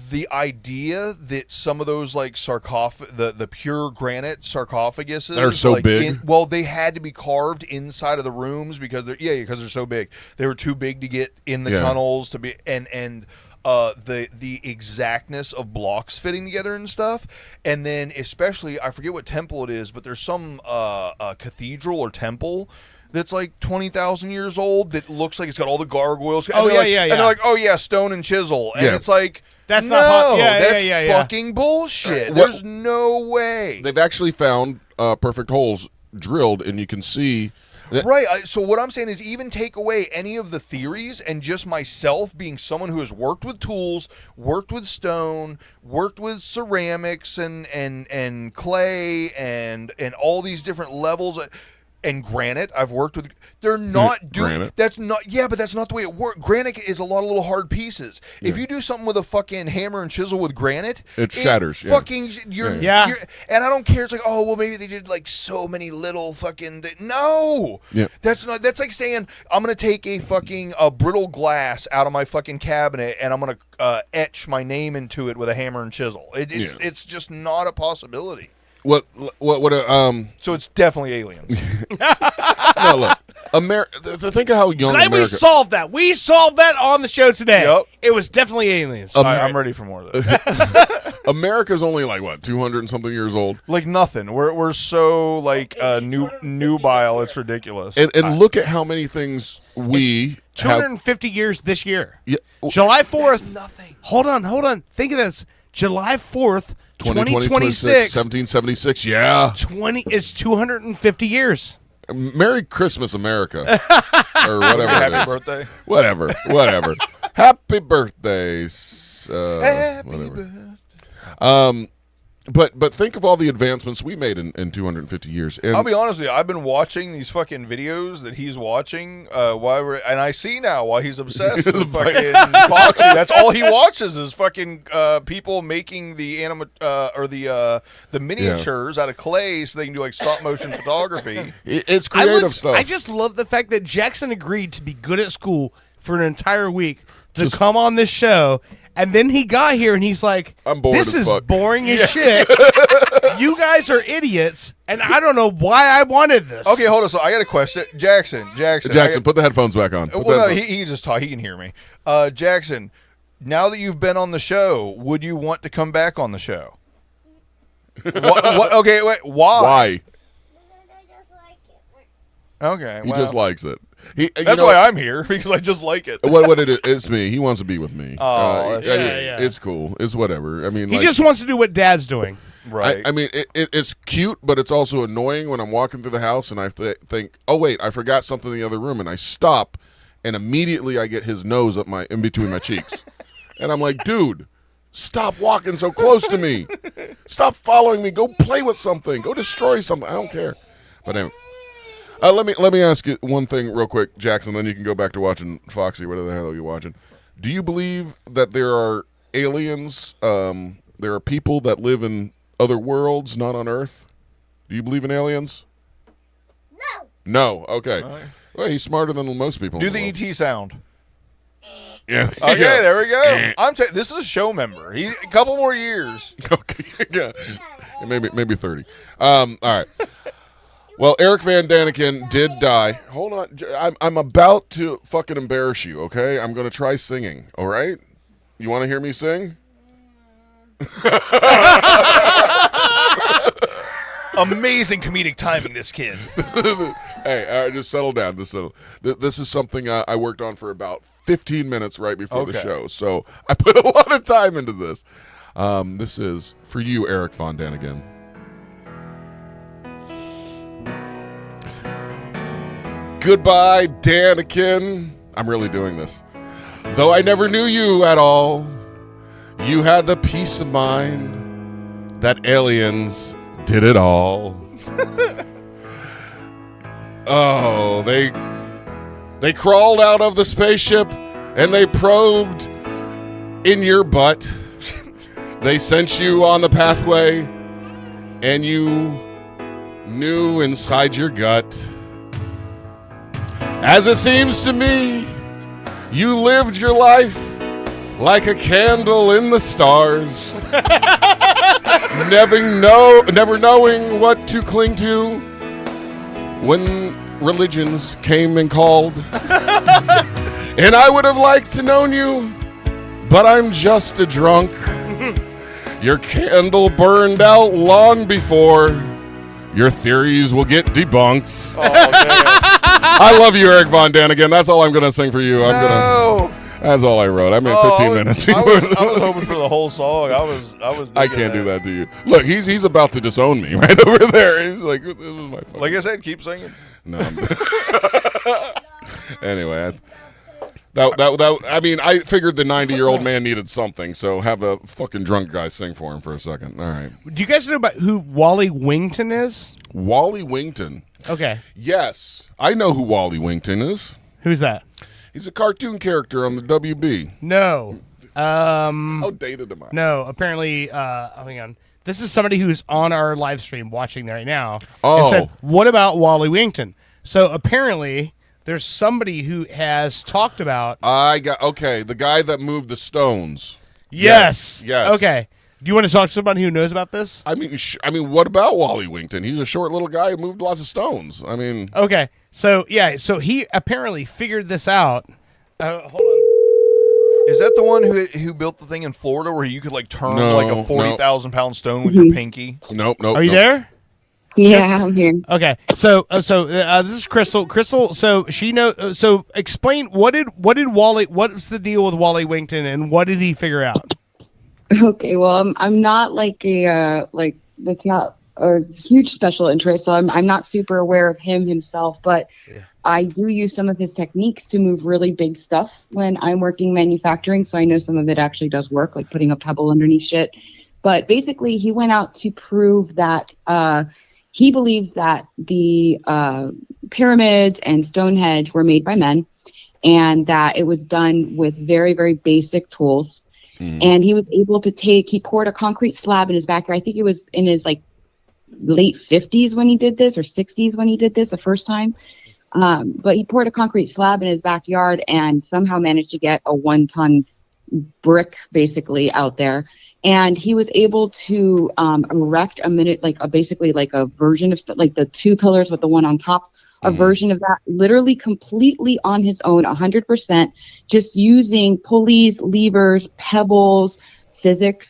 the idea that some of those like the pure granite sarcophaguses are so big. They had to be carved inside of the rooms because they're so big. They were too big to get in the tunnels to be and the exactness of blocks fitting together and stuff. And then especially, I forget what temple it is, but there's some cathedral or temple that's like 20,000 years old that looks like it's got all the gargoyles. And And they're like, oh yeah, stone and chisel. And it's like, that's that's fucking bullshit. There's no way. They've actually found perfect holes drilled, and you can see Right. So what I'm saying is even take away any of the theories and just myself being someone who has worked with tools, worked with stone, worked with ceramics and clay and all these different levels. And granite, I've worked with. They're not doing. Granite. That's not. Yeah, but that's not the way it works. Granite is a lot of little hard pieces. If you do something with a fucking hammer and chisel with granite, it shatters. Fucking, you're. And I don't care. It's like, oh well, maybe they did like so many little fucking. No. Yeah. That's not. That's like saying I'm gonna take a fucking brittle glass out of my fucking cabinet and I'm gonna etch my name into it with a hammer and chisel. It's just not a possibility. What So it's definitely aliens. No, look, think of how young Glad America. we solved that. We solved that on the show today. Yep. It was definitely aliens. I'm ready for more of this. America's only like what 200 and something years old. Like nothing. We're so like nubile. It's ridiculous. And look at how many things we 250 years this year. Yeah. July 4th. That's nothing. Hold on. Think of this. July 4th, 2026. 1776. Yeah. Is 250 years. Merry Christmas, America, or whatever. Happy birthday. Whatever. Happy birthdays. Happy whatever. But think of all the advancements we made in 250 years. And I'll be honest with you, I've been watching these fucking videos that he's watching and I see now why he's obsessed with fucking Foxy. That's all he watches is fucking people making the the miniatures out of clay so they can do like stop motion photography. It's creative stuff. I just love the fact that Jackson agreed to be good at school for an entire week to come on this show. And then he got here and he's like, I'm bored this as is fuck. boring as shit. You guys are idiots, and I don't know why I wanted this. Okay, hold on. So I got a question. Jackson, put the headphones back on. He just talk. He can hear me. Jackson, now that you've been on the show, would you want to come back on the show? What? Okay, wait. Why? Why? Okay, he just likes it. That's why I'm here, because I just like it. What it is? It's me. He wants to be with me. Oh, it's cool. It's whatever. I mean, he just wants to do what Dad's doing. Right. I mean, it's cute, but it's also annoying when I'm walking through the house and I think, oh wait, I forgot something in the other room, and I stop, and immediately I get his nose in between my cheeks, and I'm like, dude, stop walking so close to me. Stop following me. Go play with something. Go destroy something. I don't care. But anyway. Let me ask you one thing real quick, Jackson, then you can go back to watching Foxy, whatever the hell you're watching. Do you believe that there are aliens, there are people that live in other worlds, not on Earth? Do you believe in aliens? No. Okay. Right. Well, he's smarter than most people. Do the ET sound. Yeah. Okay, there we go. This is a show member. A couple more years. Okay. Yeah. Maybe 30. All right. Well, Eric Van Daniken did die. Hold on. I'm about to fucking embarrass you, okay? I'm going to try singing, all right? You want to hear me sing? Amazing comedic timing, this kid. Hey, all right, just settle down. This is something I worked on for about 15 minutes right before the show, so I put a lot of time into this. This is for you, Eric Van Daniken. Goodbye, Daniken. I'm really doing this. Though I never knew you at all, you had the peace of mind that aliens did it all. Oh, they crawled out of the spaceship and they probed in your butt. They sent you on the pathway and you knew inside your gut. As it seems to me, you lived your life like a candle in the stars, never knowing what to cling to when religions came and called. And I would have liked to known you, but I'm just a drunk. Your candle burned out long before your theories will get debunked. Oh, I love you, Eric Von Daniken. That's all I'm going to sing for you. That's all I wrote. I meant 15 minutes. I was hoping for the whole song. I was. I can't do that to you. Look, he's about to disown me right over there. He's like, this is my phone. Like I said, keep singing. No. Anyway, that I mean, I figured the 90-year-old man needed something, so have a fucking drunk guy sing for him for a second. All right. Do you guys know about who Wally Wington is? Wally Wington. Okay. Yes, I know who Wally Wington is. Who's that? He's a cartoon character on the WB. No. How dated am I? No, apparently, hang on. This is somebody who's on our live stream watching right now. Oh. And said, what about Wally Wington? So apparently, there's somebody who has talked about. The guy that moved the stones. Yes. Yes. Okay. Do you want to talk to somebody who knows about this? I mean, what about Wally Wington? He's a short little guy who moved lots of stones. I mean. Okay. So he apparently figured this out. Hold on. Is that the one who built the thing in Florida where you could like turn like a 40,000-pound stone with your pinky? Nope. Are you there? Yeah, I'm here. Okay, so this is Crystal. Crystal, so she knows. So explain what's the deal with Wally Wington, and what did he figure out? Okay, well, I'm not like that's not a huge special interest, so I'm not super aware of him himself, but I do use some of his techniques to move really big stuff when I'm working manufacturing, so I know some of it actually does work, like putting a pebble underneath shit. But basically, he went out to prove that he believes that the pyramids and Stonehenge were made by men, and that it was done with very, very basic tools. And he was able to he poured a concrete slab in his backyard. I think it was in his like late 50s when he did this, or 60s when he did this the first time. But he poured a concrete slab in his backyard and somehow managed to get a 1-ton brick basically out there. And he was able to erect basically a version of like the 2 pillars with the one on top, a version of that, literally completely on his own, 100%, just using pulleys, levers, pebbles, physics,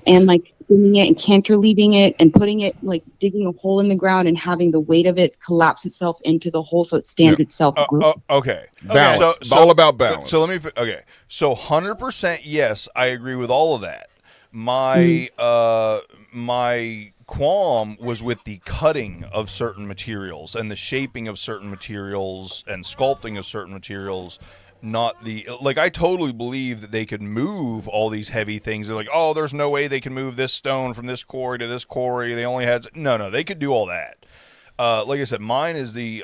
and like spinning it and cantilevering it and putting it, like digging a hole in the ground and having the weight of it collapse itself into the hole so it stands itself. Okay. Balance. It's all about balance. So let me. Okay. So 100% yes, I agree with all of that. My my qualm was with the cutting of certain materials and the shaping of certain materials and sculpting of certain materials. Not the I totally believe that they could move all these heavy things. They're like, oh, there's no way they can move this stone from this quarry to this quarry. They only had no, they could do all that. Like I said, mine is the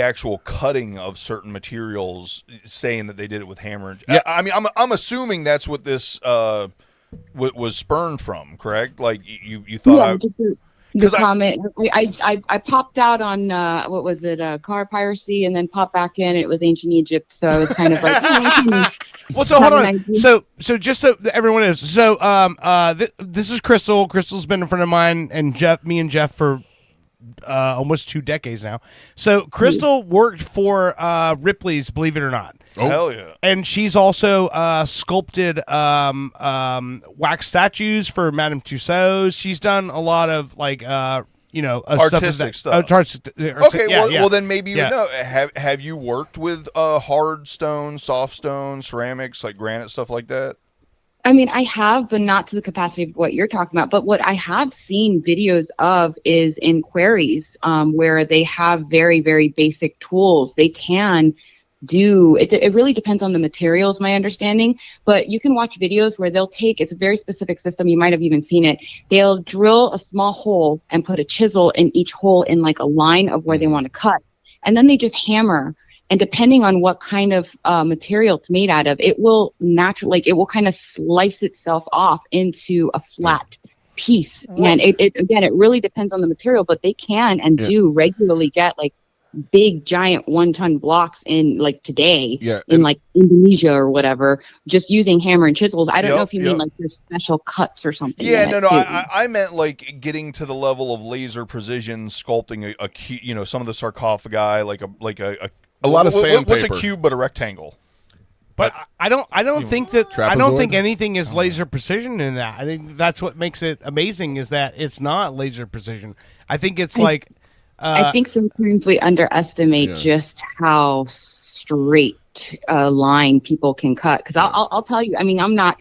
actual cutting of certain materials, saying that they did it with hammer. Yeah. I mean, I'm assuming that's what this was spurned from, correct? Like you thought. Yeah, the comment. I popped out on what was it, car piracy, and then popped back in. And it was ancient Egypt, so I was kind of like. Well, so hold on. So just so everyone is, this is Crystal. Crystal's been a friend of mine and me and Jeff for almost 2 decades now. So Crystal worked for Ripley's, believe it or not. Oh, hell yeah. And she's also sculpted wax statues for Madame Tussauds. She's done a lot of artistic stuff. Okay, well then maybe you would know. Have you worked with hard stone, soft stone, ceramics, like granite, stuff like that? I mean, I have, but not to the capacity of what you're talking about. But what I have seen videos of is in quarries where they have very, very basic tools. They can do it. It really depends on the materials, my understanding. But you can watch videos where they'll take, it's a very specific system. You might have even seen it. They'll drill a small hole and put a chisel in each hole in like a line of where they want to cut. And then they just hammer. And depending on what kind of material it's made out of, it will naturally, it will kind of slice itself off into a flat piece. And it really depends on the material, but they can and do regularly get like big giant 1-ton blocks in like today in like Indonesia or whatever, just using hammer and chisels. I don't know if you mean like your special cuts or something. Yeah, no, I meant like getting to the level of laser precision, sculpting a some of the sarcophagi, like a lot of sandpaper. What's a cube but a rectangle? But I don't think that I don't think anything is laser precision in that. I think that's what makes it amazing is that it's not laser precision. I think it's like I think sometimes we underestimate just how straight a line people can cut. Because I'll tell you, I mean, I'm not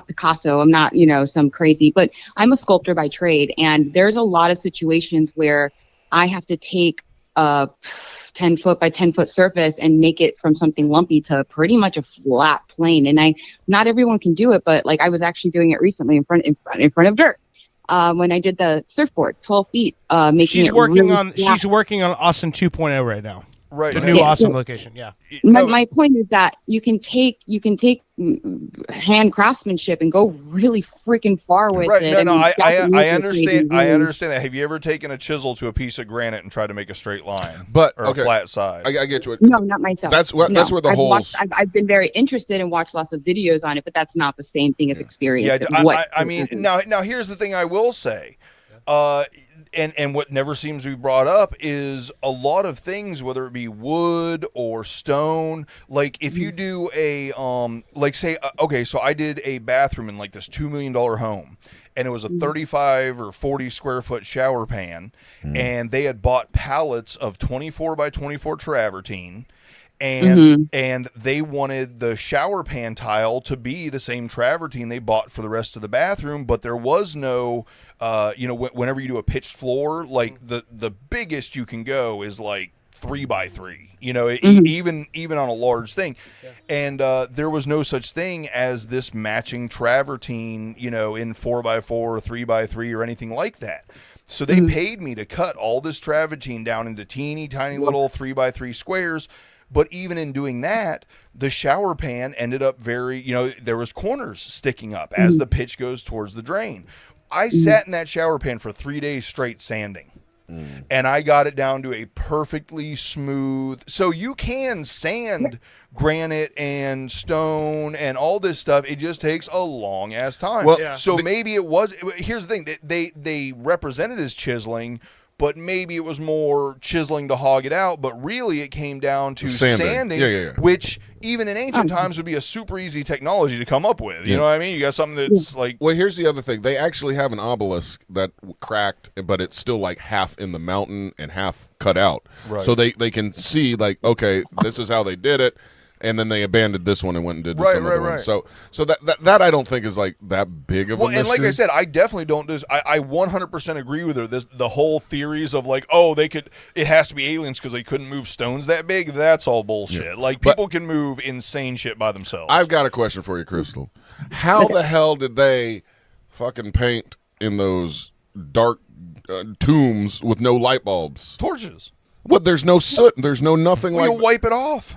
Picasso. I'm not, some crazy, but I'm a sculptor by trade. And there's a lot of situations where I have to take a 10 foot by 10 foot surface and make it from something lumpy to pretty much a flat plane. And not everyone can do it, but like I was actually doing it recently in front of dirt. When I did the surfboard, 12 feet, making she's it working really on flat. she's working on Austin 2.0 right now. Right. The new Austin location. Yeah. My point is that you can take hand craftsmanship and go really freaking far with Right. it. No, I Japanese understand. really- I understand that. Have you ever taken a chisel to a piece of granite and tried to make a straight line, But or okay, a flat side? I get you. No, not myself. That's where the holes. I've been very interested and watched lots of videos on it, but that's not the same thing as experience. Yeah, It's I mean, now here's the thing I will say, and what never seems to be brought up is a lot of things, whether it be wood or stone. Like if you do a like say, okay, so I did a bathroom in like this $2 million home, and it was a 35 or 40 square foot shower pan, and they had bought pallets of 24 by 24 travertine. And they wanted the shower pan tile to be the same travertine they bought for the rest of the bathroom, but there was no, whenever you do a pitched floor, like the biggest you can go is like 3x3, even on a large thing. And there was no such thing as this matching travertine, in 4x4 or 3x3 or anything like that. So they paid me to cut all this travertine down into teeny tiny little 3x3 squares. But even in doing that, the shower pan ended up very, there was corners sticking up as the pitch goes towards the drain. I sat in that shower pan for 3 days straight sanding. And I got it down to a perfectly smooth. So you can sand granite and stone and all this stuff. It just takes a long ass time. Well, so maybe it was. Here's the thing: they represent it as chiseling, but maybe it was more chiseling to hog it out. But really, it came down to sanding, which even in ancient times would be a super easy technology to come up with. You know what I mean? You got something that's like. Well, here's the other thing. They actually have an obelisk that cracked, but it's still like half in the mountain and half cut out. Right. So they can see like, okay, this is how they did it. And then they abandoned this one and went and did this other one. So that I don't think is like that big of a mystery. And like I said, I definitely don't. I 100% agree with her. The whole theories of like, oh, it has to be aliens because they couldn't move stones that big. That's all bullshit. Yeah. Like people can move insane shit by themselves. I've got a question for you, Crystal. How the hell did they fucking paint in those dark tombs with no light bulbs? Torches. What? There's no soot. There's no nothing You like. wipe it off.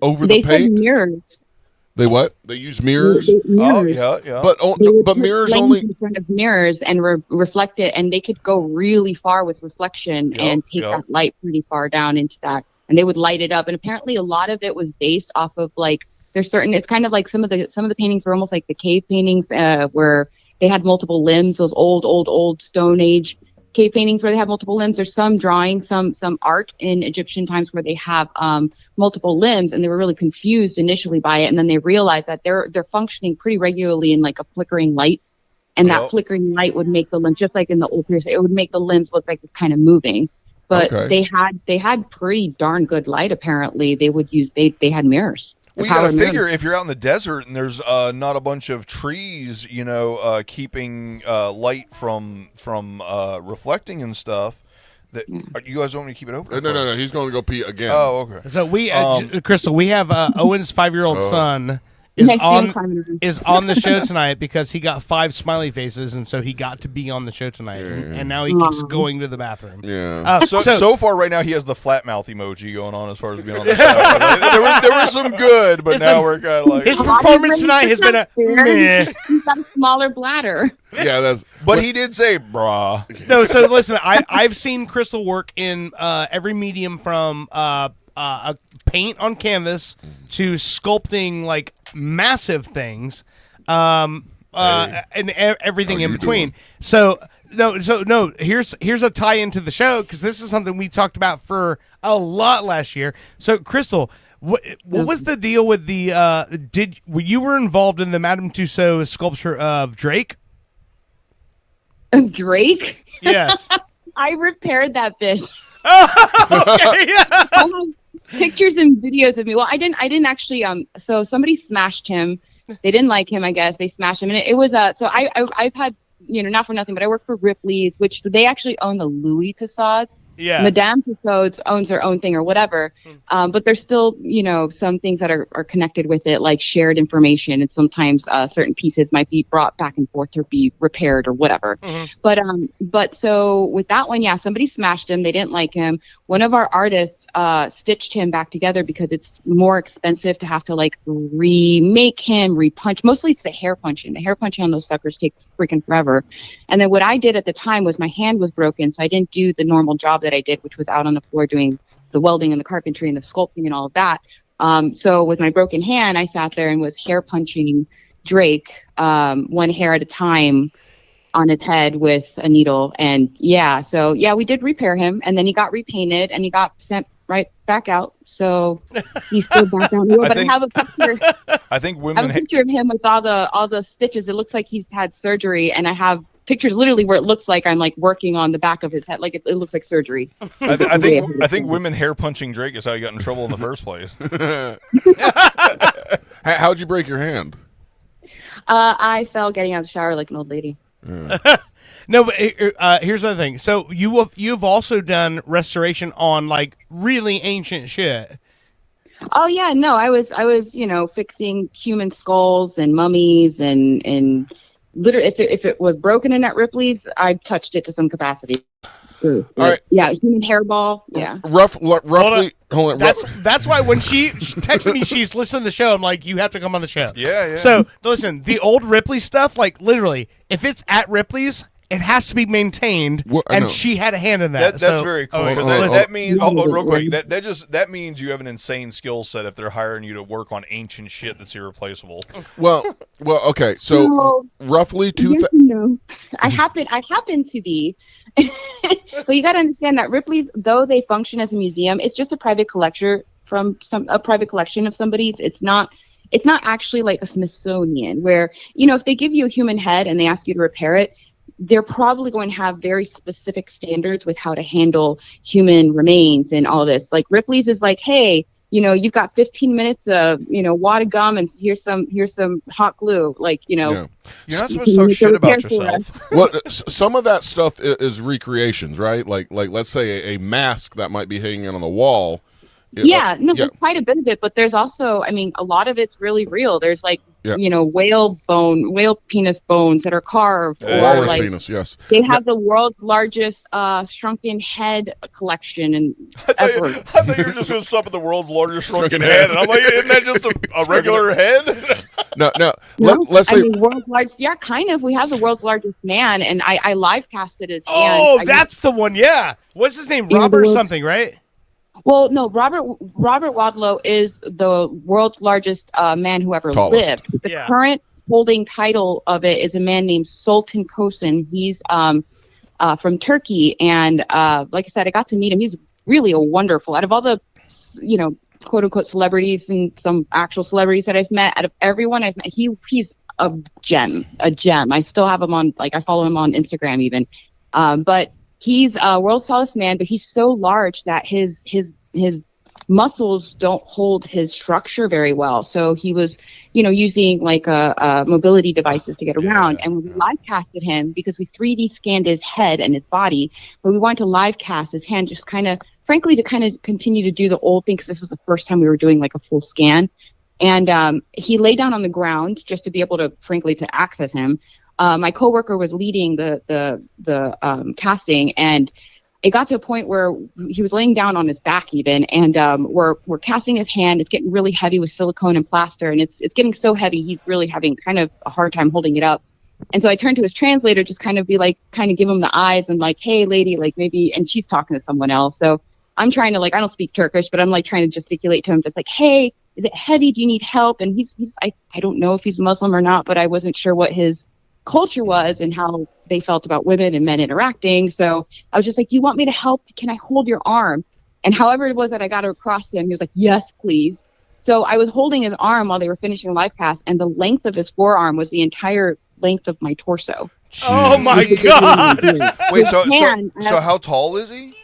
Over they the paint? said mirrors. They what? They use mirrors? Mirrors. Oh, yeah. But mirrors flames only in front of mirrors and reflect it, and they could go really far with reflection and take that light pretty far down into that, and they would light it up. And apparently, a lot of it was based off of like there's certain. It's kind of like some of the paintings were almost like the cave paintings where they had multiple limbs. Those old Stone Age cave paintings where they have multiple limbs. There's some drawings, some art in Egyptian times where they have multiple limbs, and they were really confused initially by it, and then they realized that they're functioning pretty regularly in like a flickering light, and that flickering light would make the limbs, just like in the old period, it would make the limbs look like it's kind of moving. But they had pretty darn good light. Apparently, they would use they had mirrors. Well, you gotta figure if you're out in the desert and there's not a bunch of trees, keeping light from reflecting and stuff. That you guys want me to keep it open? No. He's going to go pee again. Oh, okay. So we, Crystal, we have Owen's 5-year-old son is on the show tonight because he got 5 smiley faces, and so he got to be on the show tonight, and now he keeps going to the bathroom. Yeah. So far right now he has the flat mouth emoji going on as far as being on the show. there was some good, but now we're kind of like his performance tonight has been a meh. He's got a smaller bladder. Yeah, but he did say brah. No, so listen, I've seen Crystal work in every medium from a paint on canvas to sculpting like massive things, and everything in between. So here's a tie into the show because this is something we talked about for a lot last year. So Crystal, what was the deal with the you were involved in the Madame Tussauds sculpture of Drake? Drake? Yes. I repaired that bitch. Okay. I have pictures and videos of me. Well, I didn't actually. So somebody smashed him. They didn't like him, I guess. They smashed him, and it was so I've had, not for nothing, but I work for Ripley's, which they actually own the Louis Tussauds. Yeah. Madame Tussauds owns her own thing or whatever. But there's still, some things that are connected with it, like shared information. And sometimes certain pieces might be brought back and forth to be repaired or whatever. But so with that one, somebody smashed him. They didn't like him. One of our artists stitched him back together because it's more expensive to have to like remake him, repunch. Mostly it's the hair punching. The hair punching on those suckers take freaking forever. And then what I did at the time was my hand was broken, so I didn't do the normal job that I did, which was out on the floor doing the welding and the carpentry and the sculpting and all of that. So with my broken hand, I sat there and was hair punching Drake one hair at a time on his head with a needle. And we did repair him, and then he got repainted and he got sent right back out. So he's still back out. But I have a picture. I think I women. have a picture of him with all the stitches. It looks like he's had surgery, and I have pictures literally where it looks like I'm like working on the back of his head, like it looks like surgery. I think women hair punching Drake is how you got in trouble in the first place. How'd you break your hand? I fell getting out of the shower like an old lady. No, but here's the other thing. So you've also done restoration on like really ancient shit. Oh yeah, no, I was fixing human skulls and mummies and literally if it was broken in at Ripley's, I touched it to some capacity. All right. Yeah, human hairball. Yeah. Roughly. Hold on. That's why when she texted me, she's listening to the show. I'm like, you have to come on the show. Yeah. So listen, the old Ripley stuff, like literally, if it's at Ripley's, it has to be maintained, and she had a hand in that. That's very cool because that means real quick that means you have an insane skill set if they're hiring you to work on ancient shit that's irreplaceable. Well, okay. So roughly I happen to be, but you got to understand that Ripley's, though they function as a museum, it's just a private collection a private collection of somebody's. It's not actually like a Smithsonian where if they give you a human head and they ask you to repair it, they're probably going to have very specific standards with how to handle human remains and all this. Like Ripley's is like, hey, you've got 15 minutes of, wad of gum and here's some hot glue. Like, You're not supposed to talk shit about yourself. Well, some of that stuff is recreations, right? Like let's say a mask that might be hanging on the wall. There's quite a bit of it, but there's also, a lot of it's really real. There's like, whale penis bones that are carved. Or like, penis, yes. They have the world's largest shrunken head collection and ever. I thought you were just going to sum up the world's largest shrunken head, and I'm like, isn't that just a regular head? No. Let's say world's largest. Yeah, kind of. We have the world's largest man, and I live casted his hand. Oh, that's the one. Yeah. What's his name? Robert something, right? Well, no, Robert Wadlow is the world's largest man who ever lived. The current holding title of it is a man named Sultan Kosin. He's from Turkey, and like I said, I got to meet him. He's really a wonderful. Out of all the, quote unquote celebrities and some actual celebrities that I've met, out of everyone I've met, he's a gem. I still have him on, I follow him on Instagram even, but. He's a world's tallest man, but he's so large that his muscles don't hold his structure very well. So he was, using like mobility devices to get around. And when we live casted him, because we 3D scanned his head and his body, but we wanted to live cast his hand, just frankly, to continue to do the old thing, because this was the first time we were doing like a full scan. And he lay down on the ground just to be able to, frankly, to access him. My coworker was leading the casting, and it got to a point where he was laying down on his back even, and we're casting his hand. It's getting really heavy with silicone and plaster, and it's getting so heavy he's really having kind of a hard time holding it up. And so I turned to his translator, just kind of give him the eyes and like, hey lady, like maybe, and she's talking to someone else. So I'm trying to I don't speak Turkish, but I'm trying to gesticulate to him, just like, hey, is it heavy? Do you need help? And I don't know if he's Muslim or not, but I wasn't sure what his culture was and how they felt about women and men interacting. So I was just like, you want me to help? Can I hold your arm? And however it was that I got across to him, he was like, yes, please. So I was holding his arm while they were finishing live cast, and the length of his forearm was the entire length of my torso. Oh my God! Wait, so Man, how tall is he?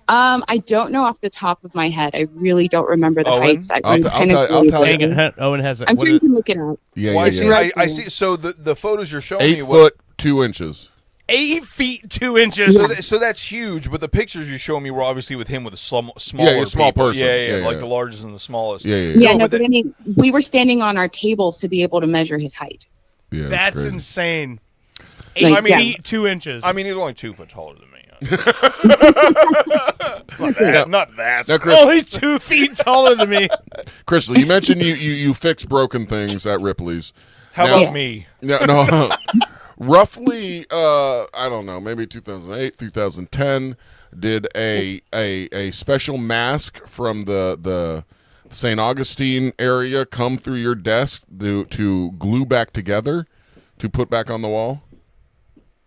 I don't know off the top of my head. I really don't remember the heights. I'll tell you. Hang on, Owen has it. I'm What trying is- to look it up. Yeah, Well, yeah, I see. So the photos you're showing 8 me. foot 2 inches. 8 feet 2 inches. So that's huge, but the pictures you show me were obviously with him with a smaller small people. person. Yeah, Yeah, like yeah. the largest and the smallest. Yeah, no, but I mean, we were standing on our tables to be able to measure his height. Yeah, That's insane. Like, 8 yeah. feet 2 inches. I mean, he's only 2 foot taller than me. Now- Not that. now, Chris- Only 2 feet taller than me. Crystal, you mentioned you fix broken things at Ripley's. How Now- about me? No. Roughly, I don't know, maybe 2008, 2010, did a special mask from the St. Augustine area come through your desk to glue back together, to put back on the wall?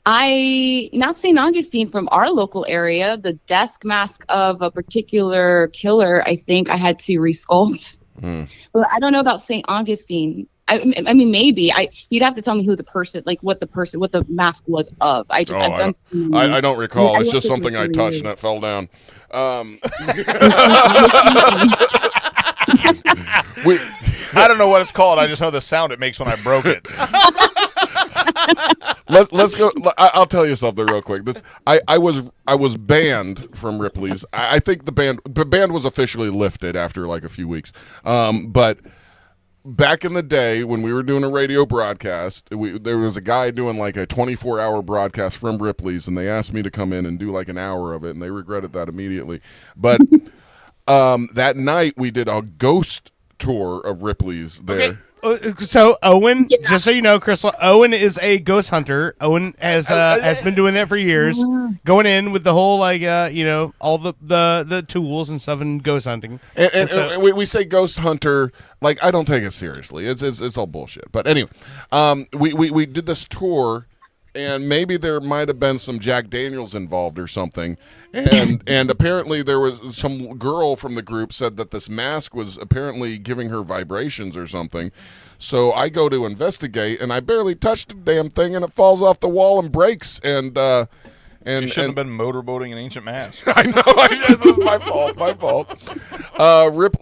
Not St. Augustine, from our local area, the desk mask of a particular killer, I think I had to resculpt. But I don't know about St. Augustine. I mean, maybe you'd have to tell me who the person, like what the mask was of. I don't recall. It's just something I touched and it fell down. I don't know what it's called. I just know the sound it makes when I broke it. Let's go. I'll tell you something real quick. I was banned from Ripley's. I think the ban was officially lifted after like a few weeks. But back in the day when we were doing a radio broadcast, there was a guy doing like a 24-hour broadcast from Ripley's, and they asked me to come in and do like an hour of it, and they regretted that immediately. But that night we did a ghost tour of Ripley's there. So Owen, just so you know, Crystal, Owen is a ghost hunter. Owen has been doing that for years, going in with the whole all the tools and stuff in ghost hunting. And we say ghost hunter, like I don't take it seriously. It's all bullshit. But anyway, we did this tour, and maybe there might have been some Jack Daniels involved or something. And apparently there was some girl from the group said that this mask was apparently giving her vibrations or something. So I go to investigate, and I barely touched the damn thing, and it falls off the wall and breaks. And You shouldn't have been motorboating an ancient mask. I know. It was my fault.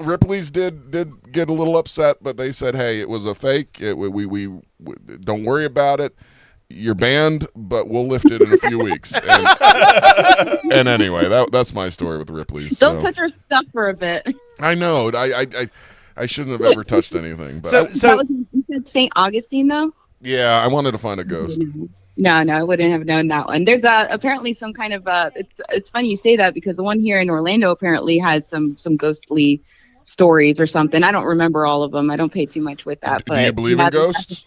Ripley's did get a little upset, but they said, "Hey, it was a fake. We don't worry about it. You're banned, but we'll lift it in a few weeks." And anyway, that's my story with Ripley's. Don't touch our stuff for a bit. I know. I shouldn't have ever touched anything. But You said St. Augustine, though? yeah, I wanted to find a ghost. No, I wouldn't have known that one. There's apparently some kind of it's funny you say that, because the one here in Orlando apparently has some ghostly stories or something. I don't remember all of them. I don't pay too much with that. But Do you believe in ghosts?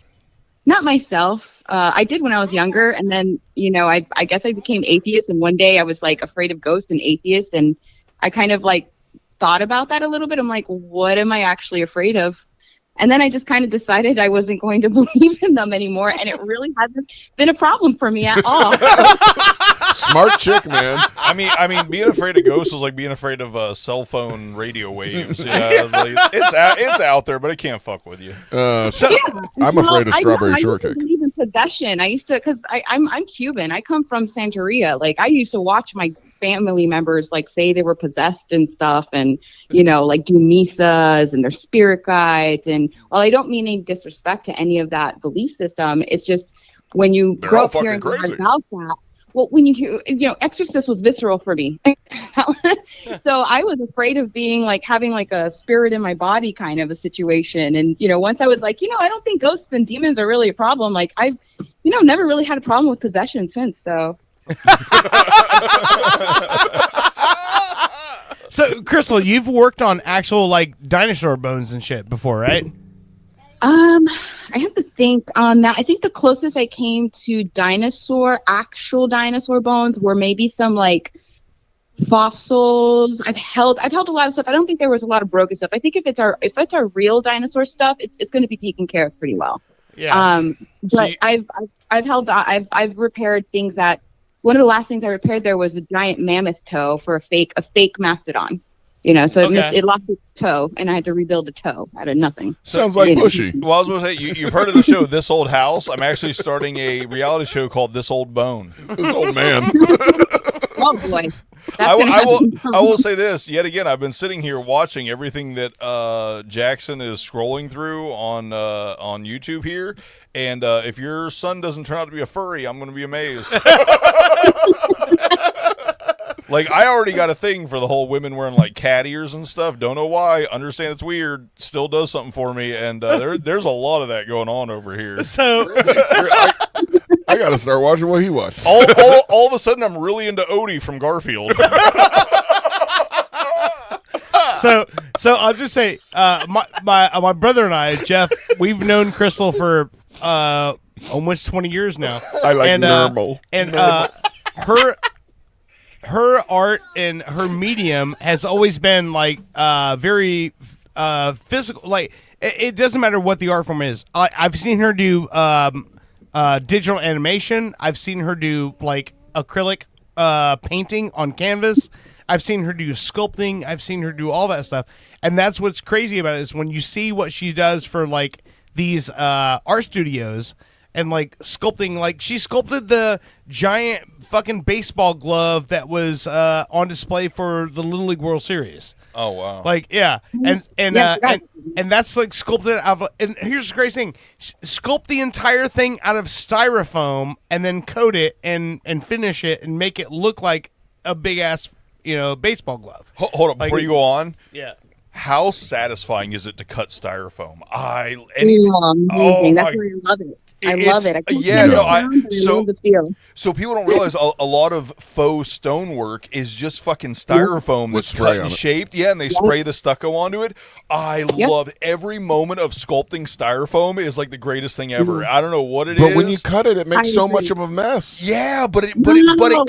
Not myself. I did when I was younger, and then I guess I became atheist, and one day I was like afraid of ghosts and atheists, and I kind of like thought about that a little bit. I'm like, what am I actually afraid of? And then I just kind of decided I wasn't going to believe in them anymore, and it really hasn't been a problem for me at all. Smart chick, man. I mean, being afraid of ghosts is like being afraid of cell phone radio waves. It's out there, but it can't fuck with you. I'm afraid of strawberry I used shortcake. to believe in possession. I used to, because I'm Cuban. I come from Santeria. Like I used to watch my family members like say they were possessed and stuff, and like do misas and their spirit guides. And while I don't mean any disrespect to any of that belief system, it's just when you They're grow all up hearing fucking crazy. about that. Well, when you hear, Exorcist was visceral for me. So I was afraid of being like having like a spirit in my body kind of a situation. And, once I was like, I don't think ghosts and demons are really a problem. Like I've, never really had a problem with possession since. So. So, Crystal, you've worked on actual like dinosaur bones and shit before, right? I have to think on that. I think the closest I came to actual dinosaur bones were maybe some like fossils. I've held a lot of stuff. I don't think there was a lot of broken stuff. I think if it's our real dinosaur stuff, it's going to be taken care of pretty well. Yeah. But I've repaired things that. One of the last things I repaired there was a giant mammoth toe for a fake mastodon. So Okay. it lost its toe, and I had to rebuild a toe out of nothing. Sounds like Bushy. Well, I was going to say, you've heard of the show This Old House. I'm actually starting a reality show called This Old Bone. This old man. Oh boy. I will say this yet again. I've been sitting here watching everything that Jackson is scrolling through on YouTube here, and if your son doesn't turn out to be a furry, I'm going to be amazed. Like, I already got a thing for the whole women wearing like cat ears and stuff. Don't know why. Understand it's weird. Still does something for me, and there's a lot of that going on over here. So I got to start watching what he watched. All of a sudden, I'm really into Odie from Garfield. So I'll just say, my brother and I, Jeff, we've known Crystal for almost 20 years now. I like normal. And her art and her medium has always been like very physical. Like it doesn't matter what the art form is. I've seen her do digital animation. I've seen her do like acrylic painting on canvas. I've seen her do sculpting. I've seen her do all that stuff. And that's what's crazy about it is when you see what she does for like these art studios and like sculpting, like she sculpted the giant fucking baseball glove that was on display for the Little League World Series. Oh wow! Like and that's like sculpted out of. And here's the crazy thing: sculpt the entire thing out of styrofoam and then coat it and finish it and make it look like a big ass baseball glove. Hold up, before you go on. Yeah. How satisfying is it to cut styrofoam? Amazing. That's why I love it. I love it. I can't love the feel. So people don't realize a lot of faux stonework is just fucking styrofoam that's cut and shaped. Yeah, and they spray the stucco onto it. I love every moment of sculpting styrofoam is like the greatest thing ever. I don't know what it is. But when you cut it, it makes so much of a mess. Yeah, but it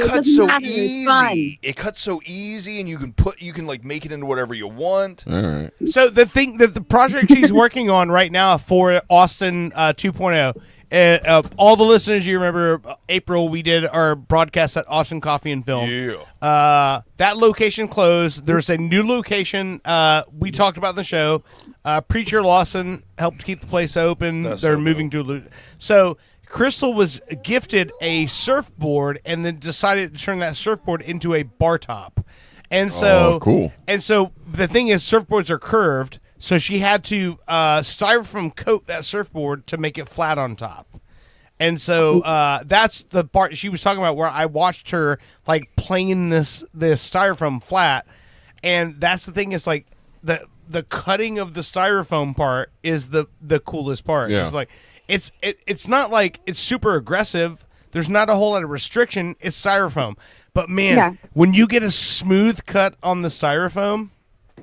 cuts so easy. It cuts so easy, and you can like make it into whatever you want. All right. So the thing that the project she's working on right now for Austin 2.0. All the listeners, you remember April, we did our broadcast at Austin Coffee and Film. Yeah. That location closed. There's a new location. We talked about in the show. Preacher Lawson helped keep the place open. They're moving to so Crystal was gifted a surfboard and then decided to turn that surfboard into a bar top. And so, cool. And so the thing is, surfboards are curved. So she had to styrofoam coat that surfboard to make it flat on top. And so that's the part she was talking about where I watched her like playing this styrofoam flat. And that's the thing is like the cutting of the styrofoam part is the coolest part. Yeah. It's like it's not like it's super aggressive. There's not a whole lot of restriction. It's styrofoam. But man, when you get a smooth cut on the styrofoam.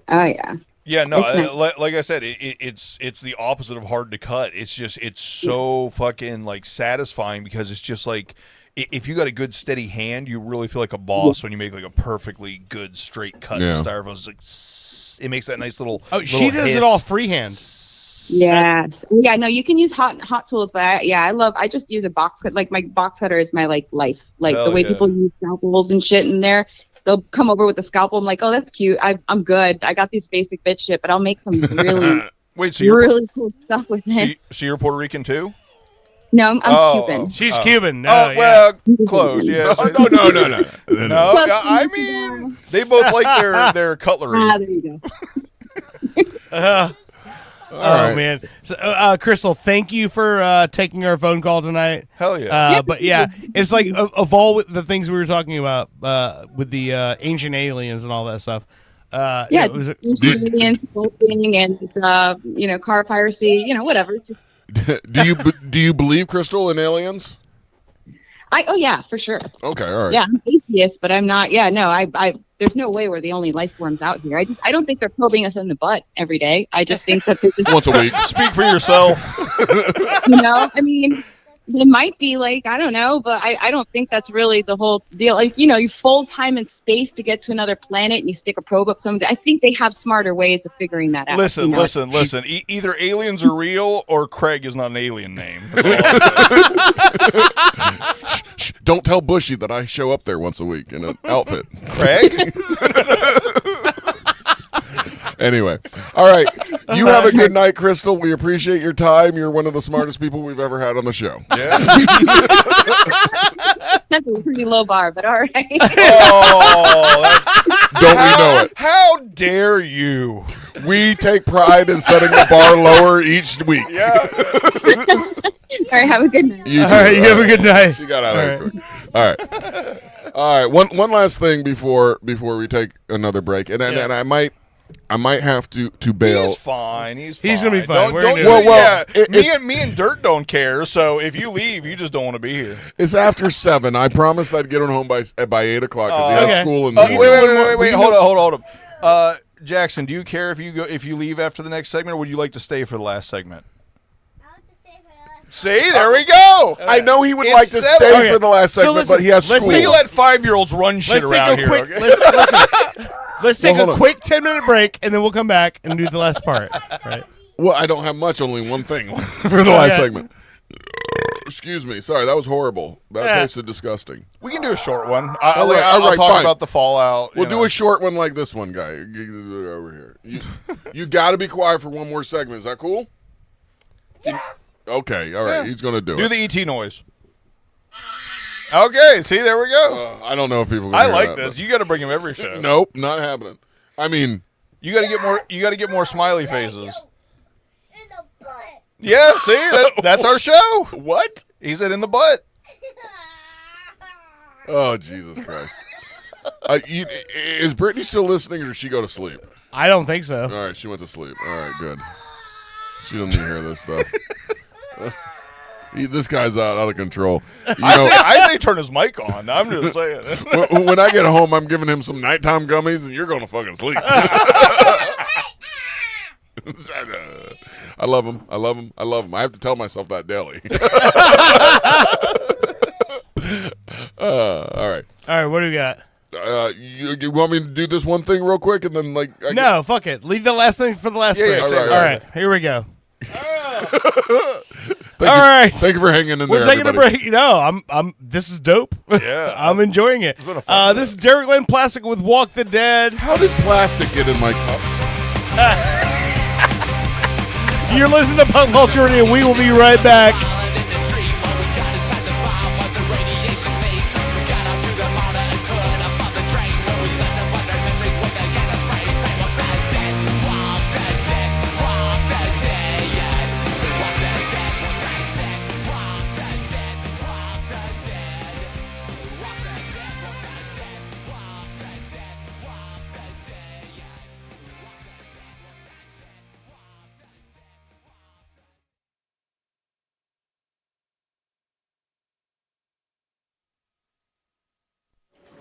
Oh yeah. Yeah, no, like I said, it's the opposite of hard to cut. It's so fucking like satisfying because it's just like if you got a good steady hand, you really feel like a boss when you make like a perfectly good straight cut. Styrofoam. It's like it makes that nice little. Oh, she does it all freehand. Yes. Yeah. No, you can use hot tools, but I just use a box cut. Like my box cutter is my life. Like the way people use scalpels and shit in there. They'll come over with a scalpel. I'm like, oh, that's cute. I'm good. I got these basic bitch shit, but I'll make some really, really cool stuff with it. So you're Puerto Rican too? No, I'm Cuban. She's Cuban. Well, close. Yeah. No. No, I mean, they both like their cutlery. Ah, there you go. Oh man, so, Crystal, thank you for taking our phone call tonight. Hell yeah! But yeah, it's like of all the things we were talking about with the ancient aliens and all that stuff. It was ancient aliens, sculpting, and car piracy, whatever. Do you believe, Crystal, in aliens? Oh yeah, for sure. Okay, all right. Yeah, I'm atheist, but I'm not. Yeah, no, I there's no way we're the only life forms out here. I don't think they're probing us in the butt every day. I just think that they're just once a week. Speak for yourself. I mean, they might be like, I don't know, but I don't think that's really the whole deal. Like, you fold time and space to get to another planet and you stick a probe up something. I think they have smarter ways of figuring that out. Listen. Either aliens are real or Craig is not an alien name. Shh, don't tell Bushy that I show up there once a week in an outfit. Craig? Anyway, all right. You have a good night, Crystal. We appreciate your time. You're one of the smartest people we've ever had on the show. Yeah. That's a pretty low bar, but all right. Oh, don't we know it? How dare you? We take pride in setting the bar lower each week. Yeah. All right, have a good night. You too. All right, you have a good night. She got out of here. All right. One last thing before we take another break, and I might have to bail. He's fine. He's gonna be fine. Me and Dirt don't care. So if you leave, you just don't want to be here. It's after 7. I promised I'd get home by 8:00 because he has school in the morning. Wait. Hold up. Jackson, do you care if you leave after the next segment, or would you like to stay for the last segment? See, there we go. I know he would like to stay for the last segment, but he has school. We let 5-year-olds run shit around here. Okay? Let's take a quick 10-minute break, and then we'll come back and do the last part. Right? Well, I don't have much, only one thing for the last segment. Excuse me. Sorry, that was horrible. That tasted disgusting. We can do a short one. I'll talk about the fallout. We'll do a short one like this one, guy. Over here. You got to be quiet for one more segment. Is that cool? Yes. Okay, all right. He's going to do it. Do the ET noise. Okay, see, there we go. I don't know if people can I hear like that, this. but- You got to bring him every show. Nope, not happening. I mean, you got to get more. You got to get more smiley faces. Yeah, see, that's our show. What? He said in the butt. Oh, Jesus Christ. Is Brittany still listening, or did she go to sleep? I don't think so. All right, she went to sleep. All right, good. She doesn't hear this stuff. This guy's out of control. I say turn his mic on. I'm just saying. When I get home, I'm giving him some nighttime gummies, and you're going to fucking sleep. I love him. I love him. I love him. I have to tell myself that daily. All right. All right, what do we got? You want me to do this one thing real quick, and then No, fuck it. Leave the last thing for the last break. All right, here we go. Thank you for hanging in there. We're taking a everybody. break. No, I'm. This is dope. Yeah, I'm enjoying it. This is Derek Lynn Plastic with Walk the Dead. How did plastic get in my cup? You're listening to Punk Culture Radio, and we will be right back.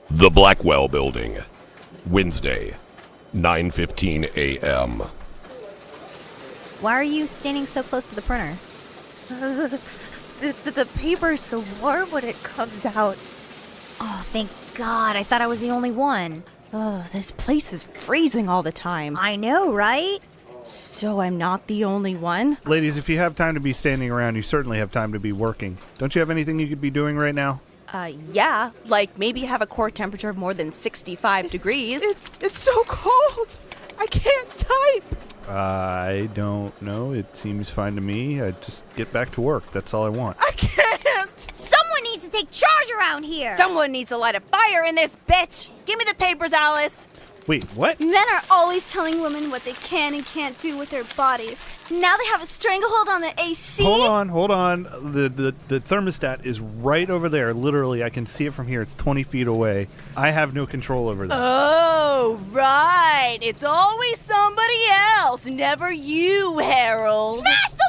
The Blackwell Building, Wednesday, 9:15 a.m. Why are you standing so close to the printer? The paper is so warm when it comes out. Oh, thank God. I thought I was the only one. Oh, this place is freezing all the time. I know, right? So I'm not the only one? Ladies, if you have time to be standing around, you certainly have time to be working. Don't you have anything you could be doing right now? Yeah, like maybe have a core temperature of more than 65 degrees. It's so cold. I can't type. I don't know. It seems fine to me. I just get back to work. That's all I want. I can't. Someone needs to take charge around here. Someone needs to light a fire in this bitch. Give me the papers, Alice. Wait, what? Men are always telling women what they can and can't do with their bodies. Now they have a stranglehold on the AC. Hold on. The thermostat is right over there. Literally, I can see it from here. It's 20 feet away. I have no control over that. Oh, right. It's always somebody else, never you, Harold. Smash the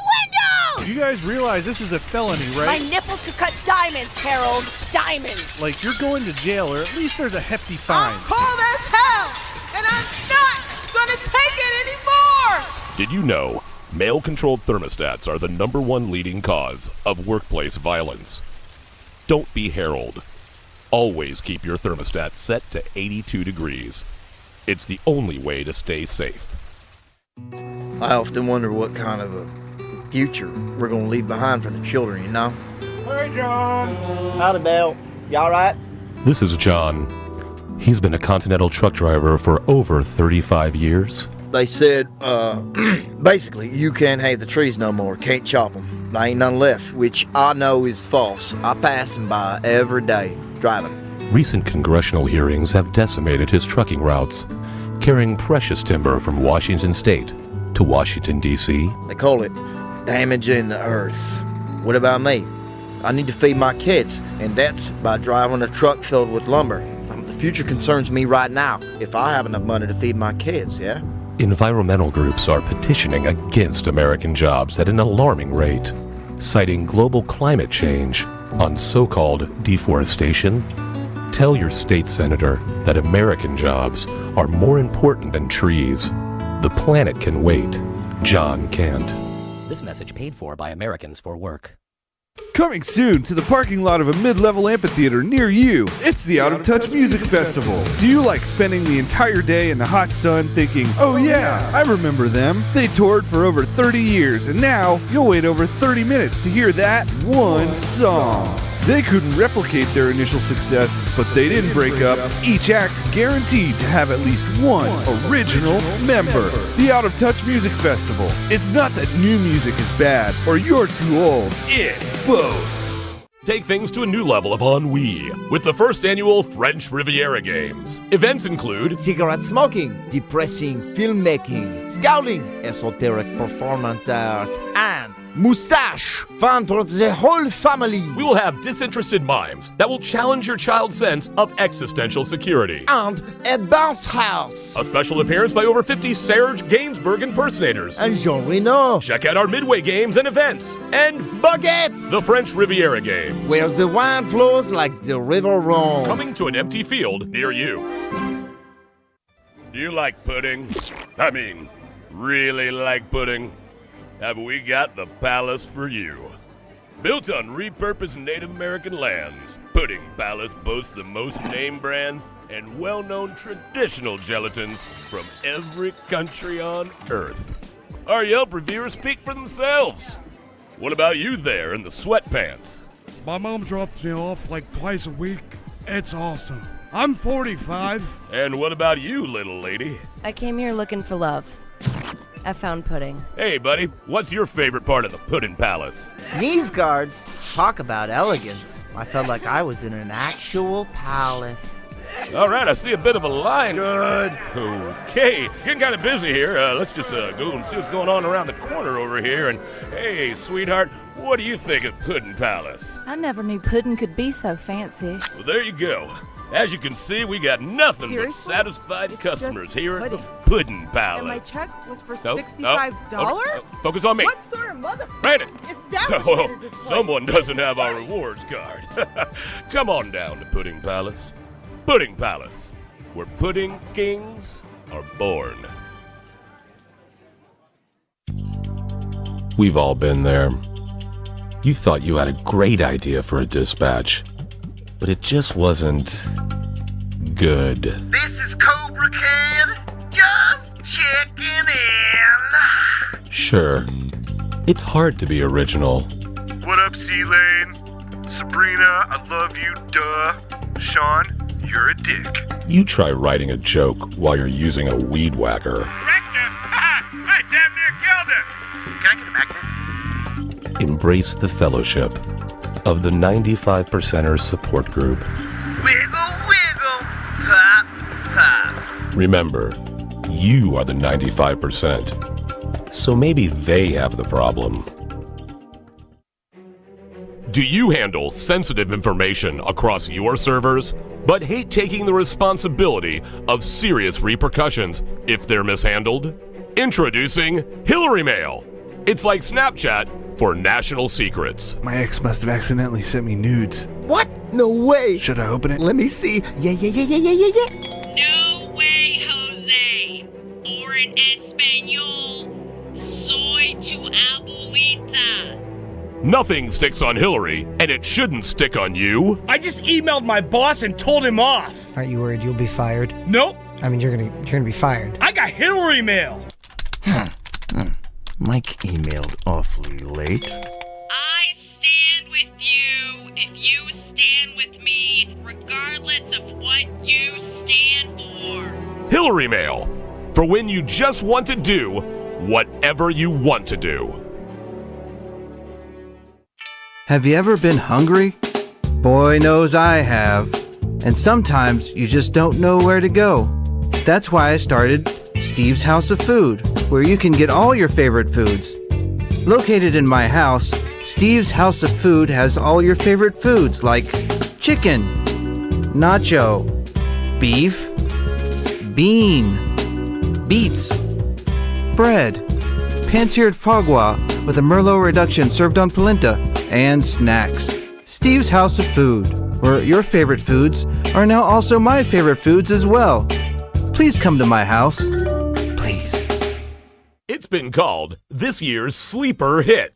windows! You guys realize this is a felony, right? My nipples could cut diamonds, Harold. Diamonds. Like, you're going to jail, or at least there's a hefty fine. Cold as hell, and I'm not gonna take it anymore. Did you know male-controlled thermostats are the #1 leading cause of workplace violence? Don't be Harold. Always keep your thermostat set to 82 degrees. It's the only way to stay safe. I often wonder what kind of a future we're going to leave behind for the children, you know? Hey, John. Howdy, Bill. You all right? This is John. He's been a Continental truck driver for over 35 years. They said, basically, you can't have the trees no more. Can't chop them. There ain't none left, which I know is false. I pass them by every day, driving. Recent congressional hearings have decimated his trucking routes, carrying precious timber from Washington State to Washington, D.C. They call it damaging the earth. What about me? I need to feed my kids, and that's by driving a truck filled with lumber. The future concerns me right now, if I have enough money to feed my kids, yeah? Environmental groups are petitioning against American jobs at an alarming rate, citing global climate change on so-called deforestation. Tell your state senator that American jobs are more important than trees. The planet can wait. John Kent. This message paid for by Americans for Work. Coming soon to the parking lot of a mid-level amphitheater near you, it's the Out of Touch Music Festival. Do you like spending the entire day in the hot sun thinking, oh yeah, I remember them. They toured for over 30 years and now you'll wait over 30 minutes to hear that one song. They couldn't replicate their initial success, but they didn't break up. Each act guaranteed to have at least one original member. The Out of Touch Music Festival. It's not that new music is bad or you're too old. It's both. Take things to a new level upon Wii with the first annual French Riviera Games. Events include cigarette smoking, depressing filmmaking, scouting, esoteric performance art, and Moustache! Fun for the whole family! We will have disinterested mimes that will challenge your child's sense of existential security. And a bounce house! A special appearance by over 50 Serge Gainsbourg impersonators. And Jean Reno! Check out our Midway games and events. And Baguettes! The French Riviera Games. Where the wine flows like the river Rhone. Coming to an empty field near you. Do you like pudding? I mean, really like pudding? Have we got the palace for you? Built on repurposed Native American lands, Pudding Palace boasts the most name brands and well-known traditional gelatins from every country on Earth. Our Yelp reviewers speak for themselves. What about you there in the sweatpants? My mom drops me off like twice a week. It's awesome. I'm 45. And what about you, little lady? I came here looking for love. I found pudding. Hey, buddy, what's your favorite part of the Pudding Palace? Sneeze guards. Talk about elegance. I felt like I was in an actual palace. All right, I see a bit of a line. Good. Okay, getting kind of busy here. Let's just go and see what's going on around the corner over here. And hey, sweetheart, what do you think of Pudding Palace? I never knew pudding could be so fancy. Well, there you go. As you can see, we got nothing but satisfied customers here at the Pudding Palace. And my check was for Nope, $65? nope. Focus on me. What sort of motherfucker? Brandon. Establishment is this Someone doesn't have our rewards card. Come on down to Pudding Palace. Pudding Palace, where pudding kings are born. We've all been there. You thought you had a great idea for a dispatch, but it just wasn't good. This is Cobra Kid, just checking in. Sure, it's hard to be original. What up, C-Lane? Sabrina, I love you, duh. Sean, you're a dick. You try writing a joke while you're using a weed whacker. I damn near killed him! Can I get a magnet? Embrace the fellowship of the 95%ers support group. Wiggle, wiggle, pop, pop. Remember, you are the 95%. So maybe they have the problem. Do you handle sensitive information across your servers, but hate taking the responsibility of serious repercussions if they're mishandled? Introducing Hillary Mail. It's like Snapchat for national secrets. My ex must have accidentally sent me nudes. What? No way. Should I open it? Let me see. Yeah. No way, Jose. Or in Espanol, soy tu abuelita. Nothing sticks on Hillary, and it shouldn't stick on you. I just emailed my boss and told him off. Aren't you worried you'll be fired? Nope. I mean, you're gonna be fired. I got Hillary Mail. Mike emailed awfully late. I stand with you if you stand with me, regardless of what you stand for. Hillary Mail. for when you just want to do whatever you want to do. Have you ever been hungry? Boy knows I have. And sometimes you just don't know where to go. That's why I started Steve's House of Food, where you can get all your favorite foods. Located in my house, Steve's House of Food has all your favorite foods like chicken, nacho, beef, bean, beets, bread, pan-seared foie gras with a Merlot reduction served on polenta, and snacks. Steve's House of Food, where your favorite foods are now also my favorite foods as well. Please come to my house. Please. It's been called this year's sleeper hit.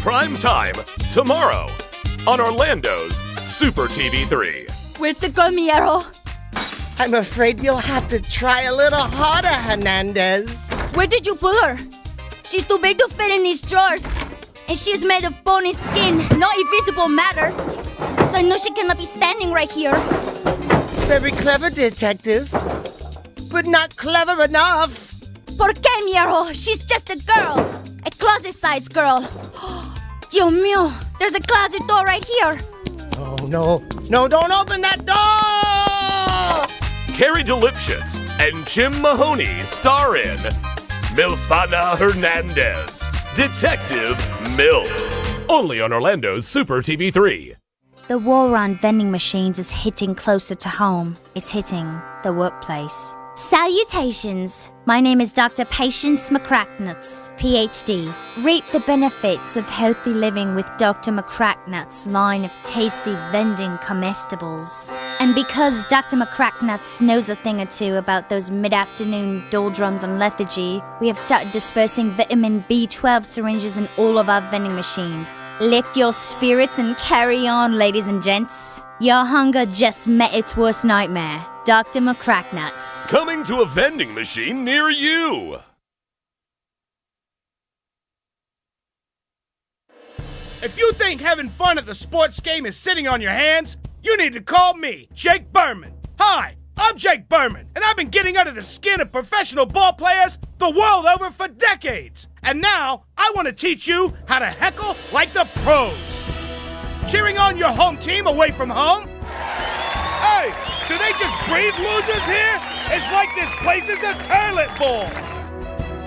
Prime time tomorrow on Orlando's Super TV3. Where's the girl, Miero? I'm afraid you'll have to try a little harder, Hernandez. Where did you pull her? She's too big to fit in these drawers. And she's made of bony skin, not invisible matter. So I know she cannot be standing right here. Very clever, detective. But not clever enough. ¿Por qué, Miero? She's just a girl. A closet-sized girl. Dios mío, there's a closet door right here. Oh, no. No, don't open that door! Carrie DeLipschitz and Jim Mahoney star in Milfana Hernandez, Detective MILF. Only on Orlando's Super TV3. The war on vending machines is hitting closer to home. It's hitting the workplace. Salutations! My name is Dr. Patience McCracknuts, PhD. Reap the benefits of healthy living with Dr. McCracknuts' line of tasty vending comestibles. And because Dr. McCracknuts knows a thing or two about those mid-afternoon doldrums and lethargy, we have started dispersing vitamin B12 syringes in all of our vending machines. Lift your spirits and carry on, ladies and gents. Your hunger just met its worst nightmare. Dr. McCracknuts. Coming to a vending machine near you. If you think having fun at the sports game is sitting on your hands, you need to call me, Jake Berman. Hi, I'm Jake Berman, and I've been getting under the skin of professional ball players the world over for decades. And now, I want to teach you how to heckle like the pros. Cheering on your home team away from home? Hey, do they just breed losers here? It's like this place is a toilet bowl.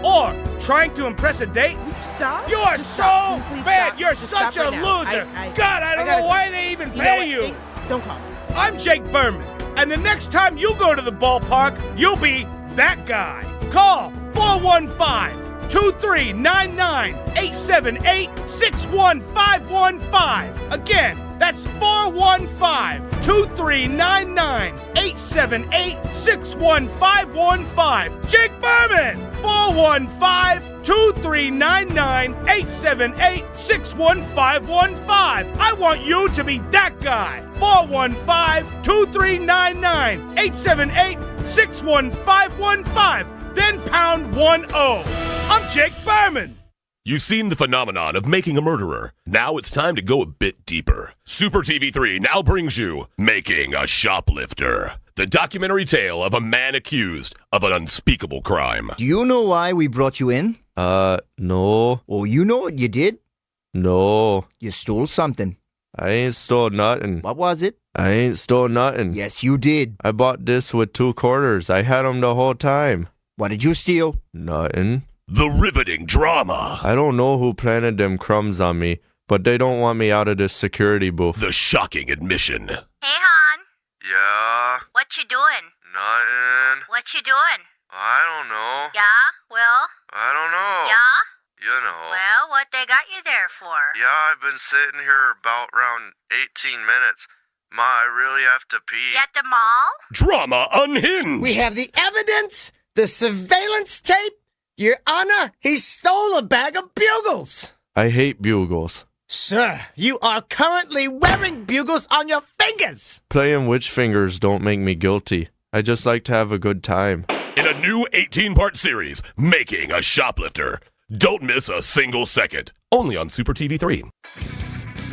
Or trying to impress a date? Stop. You are Just so stop. Please bad. stop. You're Just such stop a right now. loser. I God, I don't know why they even pay you. Don't call me. I'm Jake Berman, and the next time you go to the ballpark, you'll be that guy. Call 415-239-9-878-61515. Again, that's 415-239-9-878-61515. Jake Berman! 415-239-9-878-61515. I want you to be that guy. 415-239-9-878-61515. Then pound 10. I'm Jake Berman. You've seen the phenomenon of making a murderer. Now it's time to go a bit deeper. Super TV3 now brings you Making a Shoplifter, the documentary tale of a man accused of an unspeakable crime. Do you know why we brought you in? No. Oh, you know what you did? No. You stole something. I ain't stole nothing. What was it? I ain't stole nothing. Yes, you did. I bought this with 2 quarters. I had 'em the whole time. What did you steal? Nothing. The riveting drama. I don't know who planted them crumbs on me, but they don't want me out of this security booth. The shocking admission. Hey, hon. Yeah? What you doing? Nothing. What you doing? I don't know. Yeah? Well? I don't know. Yeah? You know. Well, what they got you there for? Yeah, I've been sitting here about around 18 minutes. Ma, I really have to pee. At the mall? Drama unhinged. We have the evidence, the surveillance tape. Your Honor, he stole a bag of bugles. I hate bugles. Sir, you are currently wearing bugles on your fingers. Playing witch fingers don't make me guilty. I just like to have a good time. In a new 18-part series, Making a Shoplifter. Don't miss a single second. Only on Super TV3.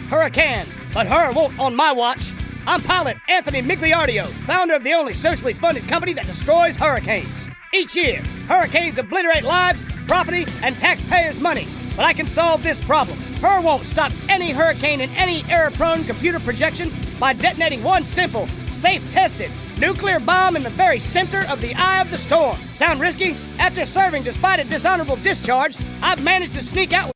Hurricane, but her won't on my watch. I'm pilot Anthony Migliardio, founder of the only socially funded company that destroys hurricanes. Each year, hurricanes obliterate lives, property, and taxpayers' money. But I can solve this problem. Hurwon't stops any hurricane in any error-prone computer projection by detonating one simple, safe-tested nuclear bomb in the very center of the eye of the storm. Sound risky? After serving despite a dishonorable discharge, I've managed to sneak out.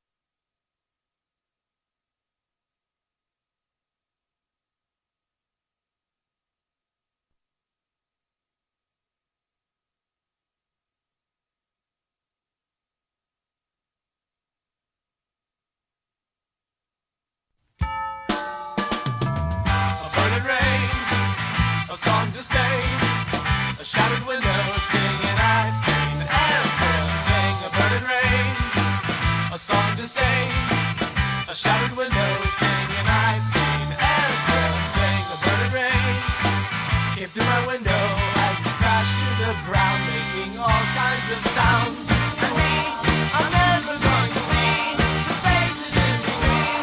A song to stay, a shattered window singing I've seen everything. A burning rain, a song to stay, a shattered window singing I've seen everything. A burning rain came through my window as it crashed to the ground, making all kinds of sounds. And me, I'm never going to see the spaces in between.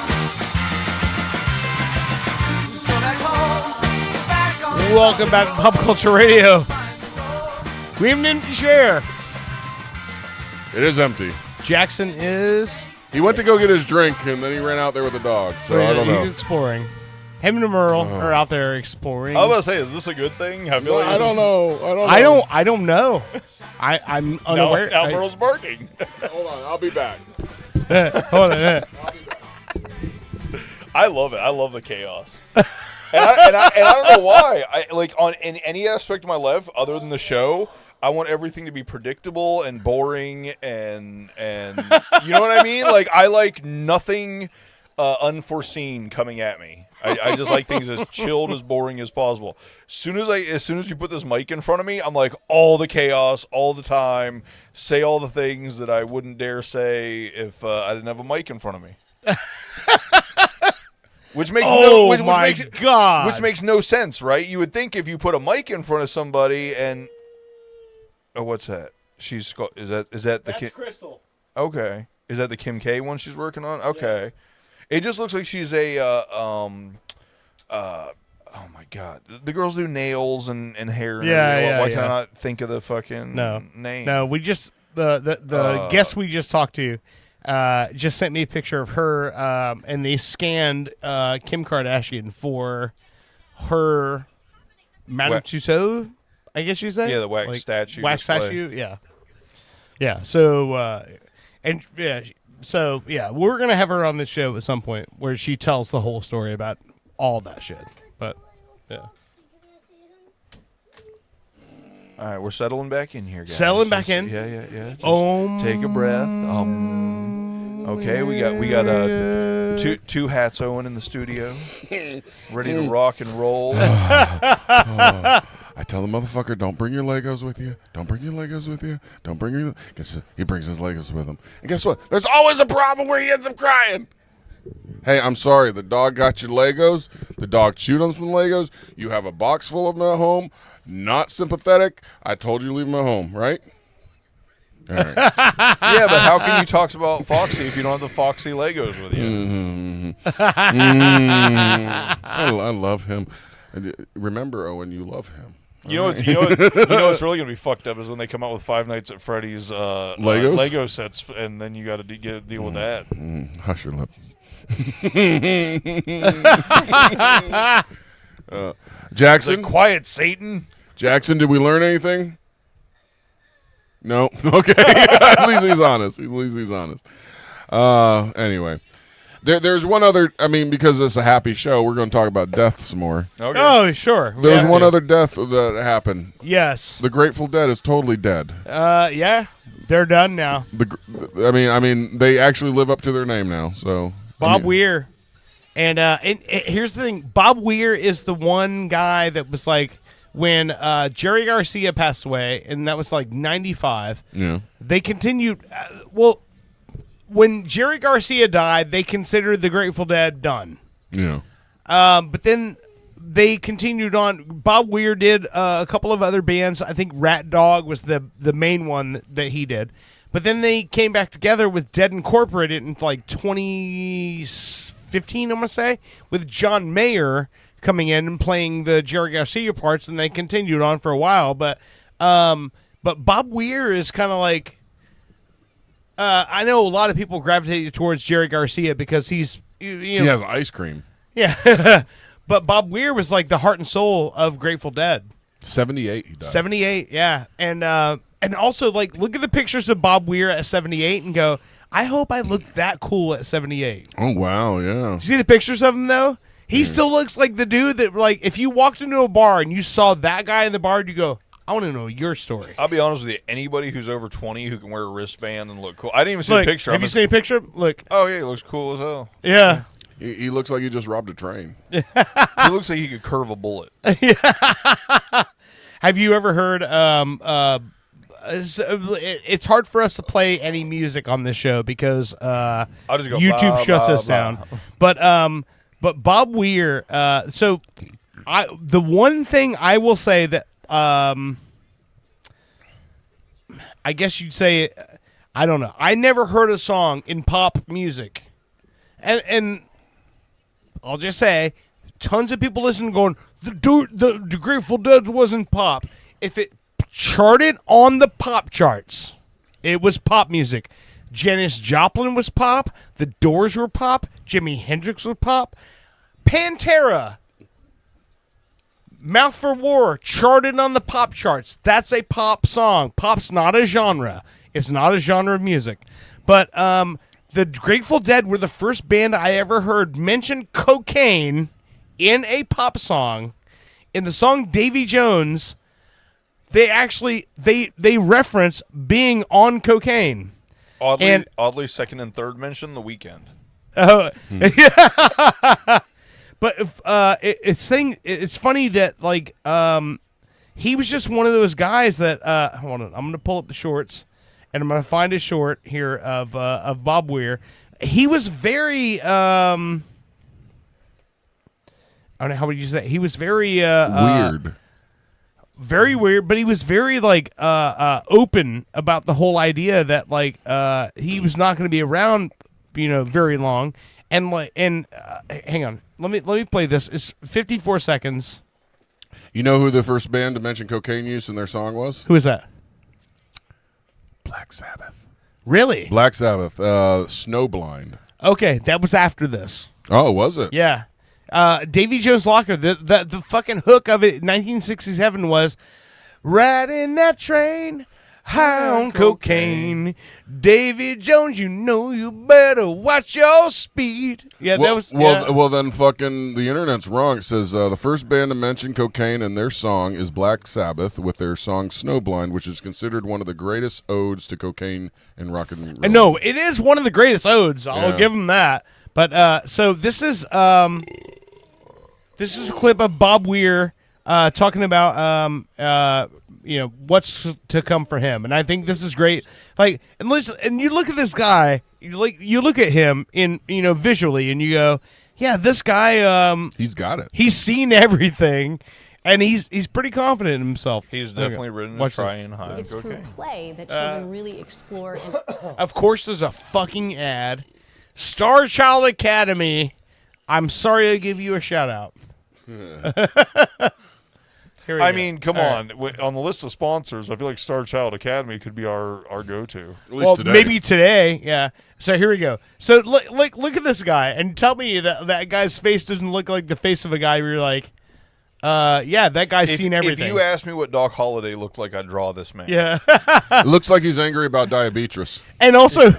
Just go back home. Welcome back to Pop Culture Radio. We have an empty chair. It is empty. Jackson is... He went to go get his drink, and then he ran out there with the dog, so I don't know. He's exploring. Him and Merle are out there exploring. I was about to say, is this a good thing? I feel like I don't know. I don't know. I'm unaware. Now Merle's barking. Hold on, I'll be back. Hold on. I love it. I love the chaos. And I don't know why. In any aspect of my life other than the show, I want everything to be predictable and boring and you know what I mean? Like I like nothing unforeseen coming at me. I just like things as chilled, as boring as possible. As soon as you put this mic in front of me, I'm like all the chaos all the time. Say all the things that I wouldn't dare say if I didn't have a mic in front of me. Which makes which makes no sense, right? You would think if you put a mic in front of somebody and what's that? Is that the That's Crystal. Okay. Is that the Kim K one she's working on? Okay. Yeah. It just looks like she's a oh my god. The girls do nails and hair and why can I not think of the fucking name? No, we just the guest we just talked to just sent me a picture of her, and they scanned Kim Kardashian for her Madame Tussauds, I guess you say? Yeah, the wax statue. Wax display. statue, yeah. Yeah, so, we're going to have her on the show at some point where she tells the whole story about all that shit. But, yeah. All right, we're settling back in here, guys. Settling back in. Yeah. Just take a breath. Okay, we got two hats Owen in the studio, ready to rock and roll. I tell the motherfucker, don't bring your Legos with you. Don't bring your Legos with you. Don't bring your... Guess he brings his Legos with him. And guess what? There's always a problem where he ends up crying. Hey, I'm sorry. The dog got your Legos. The dog chewed on some Legos. You have a box full of them at home. Not sympathetic. I told you to leave them at home, right? All right. Yeah, but how can you talk about Foxy if you don't have the Foxy Legos with you? I love him. Remember, Owen, you love him. You know what's really gonna be fucked up is when they come out with Five Nights at Freddy's Legos? Lego sets, and then you got to deal with that. Hush your lip. Jackson, quiet Satan. Jackson, did we learn anything? No. Okay. At least he's honest. Anyway. There's one other, because it's a happy show, we're going to talk about death some more. Okay. Oh, sure. There's one other death that happened. Yes. The Grateful Dead is totally dead. Yeah. They're done now. They actually live up to their name now, so. Bob Weir. And here's the thing. Bob Weir is the one guy that was like, when Jerry Garcia passed away, and that was like 95. Yeah. They continued, when Jerry Garcia died, they considered the Grateful Dead done. Yeah. But then they continued on. Bob Weir did a couple of other bands. I think Rat Dog was the main one that he did. But then they came back together with Dead Incorporated in like 2015, I'm going to say, with John Mayer coming in and playing the Jerry Garcia parts, and they continued on for a while. But Bob Weir is kind of like, I know a lot of people gravitated towards Jerry Garcia because he's He has ice cream. Yeah, but Bob Weir was like the heart and soul of Grateful Dead. 78, he died. 78, yeah, and also like look at the pictures of Bob Weir at 78 and go, I hope I look that cool at 78. Oh wow, yeah. See the pictures of him though? He still looks like the dude that, like, if you walked into a bar and you saw that guy in the bar, you go, I want to know your story. I'll be honest with you. Anybody who's over 20 who can wear a wristband and look cool. I didn't even see Look, a picture. have you seen a picture? Look. Oh yeah, he looks cool as hell. Yeah. He looks like he just robbed a train. He looks like he could curve a bullet. Have you ever heard? It's hard for us to play any music on this show because I'll just go, YouTube blah, shuts blah, us blah. down. But Bob Weir. So the one thing I will say that I guess you'd say, I don't know. I never heard a song in pop music, and I'll just say, tons of people listen going, the Grateful Dead wasn't pop. If it charted on the pop charts, it was pop music. Janis Joplin was pop. The Doors were pop. Jimi Hendrix was pop. Pantera, Mouth for War, charted on the pop charts. That's a pop song. Pop's not a genre. It's not a genre of music. But the Grateful Dead were the first band I ever heard mention cocaine in a pop song. In the song Davy Jones, they actually they reference being on cocaine. Oddly, second and third mention The Weeknd. Oh, yeah. But it's funny that like he was just one of those guys that hold on, I'm gonna pull up the shorts and I'm gonna find a short here of Bob Weir. He was very I don't know how would you say, he was very weird. Very weird, but he was very like open about the whole idea that like he was not going to be around, very long. And hang on, let me play this. It's 54 seconds. You know who the first band to mention cocaine use in their song was? Who is that? Black Sabbath. Really? Black Sabbath. Snowblind. Okay, that was after this. Oh, was it? Yeah. Davy Jones Locker, the fucking hook of it in 1967 was riding that train, high on cocaine. Davy Jones, you better watch your speed. Yeah, well, that was. Well, then fucking the internet's wrong. It says the first band to mention cocaine in their song is Black Sabbath with their song Snowblind, which is considered one of the greatest odes to cocaine in rock and roll. No, it is one of the greatest odes. I'll give them that. But so this is a clip of Bob Weir talking about what's to come for him, and I think this is great. Like, and listen, and you look at this guy, you look at him in visually, and you go, yeah, this guy, he's got it. He's seen everything, and he's pretty confident in himself. He's definitely ridden a train high on It's through cocaine. play that children really explore. And Of course, there's a fucking ad. Star Child Academy. I'm sorry I give you a shout out. I mean, come on. On the list of sponsors, I feel like Star Child Academy could be our go-to. Well, maybe today, yeah. So here we go. So look at this guy, and tell me that guy's face doesn't look like the face of a guy where you're like, yeah, that guy's seen everything. If you asked me what Doc Holliday looked like, I'd draw this man. Yeah. It looks like he's angry about diabetes. And also,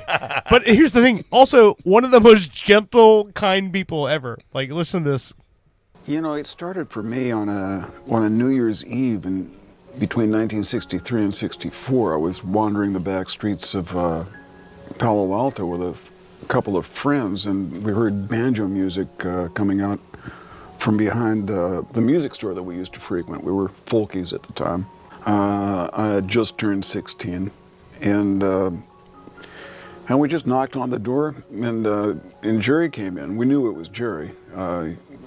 but here's the thing. Also, one of the most gentle, kind people ever. Like, listen to this. It started for me on a New Year's Eve between 1963 and 64. I was wandering the back streets of Palo Alto with a couple of friends, and we heard banjo music coming out from behind the music store that we used to frequent. We were folkies at the time. I had just turned 16, and we just knocked on the door, and Jerry came in. We knew it was Jerry.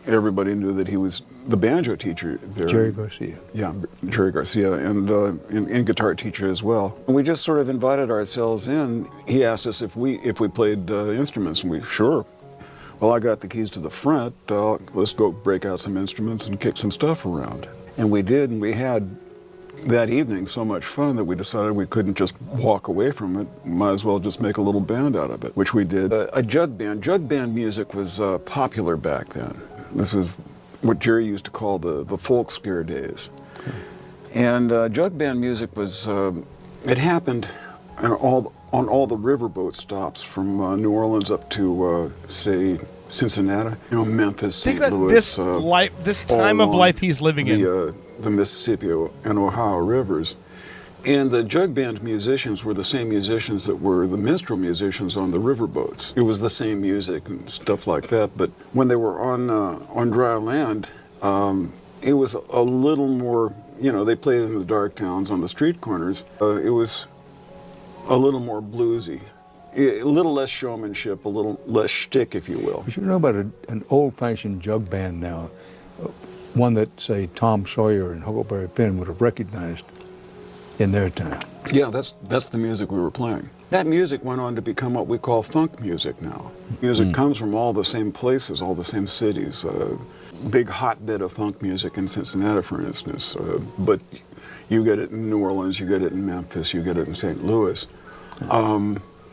Everybody knew that he was the banjo teacher there. Jerry Garcia. Yeah, Jerry Garcia, and guitar teacher as well. And we just sort of invited ourselves in. He asked us if we played instruments, and we sure. Well, I got the keys to the front. Let's go break out some instruments and kick some stuff around. And we did, and we had that evening so much fun that we decided we couldn't just walk away from it. Might as well just make a little band out of it, which we did. A jug band. Jug band music was popular back then. This is what Jerry used to call the folk scare days. And jug band music was, it happened on all the riverboat stops from New Orleans up to, say, Cincinnati, Memphis, St. Think about Louis. this time of life he's living in. The Mississippi and Ohio rivers. And the jug band musicians were the same musicians that were the minstrel musicians on the riverboats. It was the same music and stuff like that, but when they were on dry land, it was a little more, they played in the dark towns on the street corners. It was a little more bluesy, a little less showmanship, a little less shtick, if you will. You should know about an old-fashioned jug band now, one that, say, Tom Sawyer and Huckleberry Finn would have recognized in their time. Yeah, that's the music we were playing. That music went on to become what we call funk music now. Music comes from all the same places, all the same cities. Big hotbed of funk music in Cincinnati, for instance. But you get it in New Orleans, you get it in Memphis, you get it in St. Louis.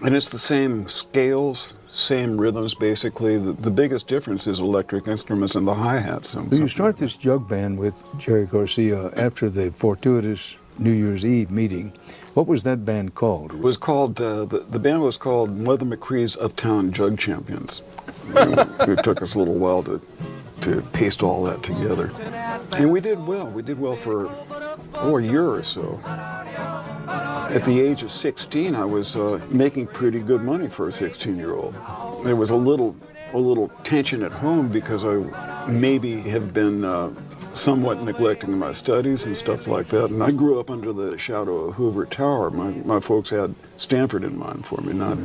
And it's the same scales, same rhythms, basically. The biggest difference is electric instruments and the hi-hats. So you start this jug band with Jerry Garcia after the fortuitous New Year's Eve meeting. What was that band called? It was called, the band was called Mother McCree's Uptown Jug Champions. It took us a little while to paste all that together. And we did well. We did well for, a year or so. At the age of 16, I was making pretty good money for a 16-year-old. There was a little tension at home because I maybe have been somewhat neglecting my studies and stuff like that. And I grew up under the shadow of Hoover Tower. My folks had Stanford in mind for me, not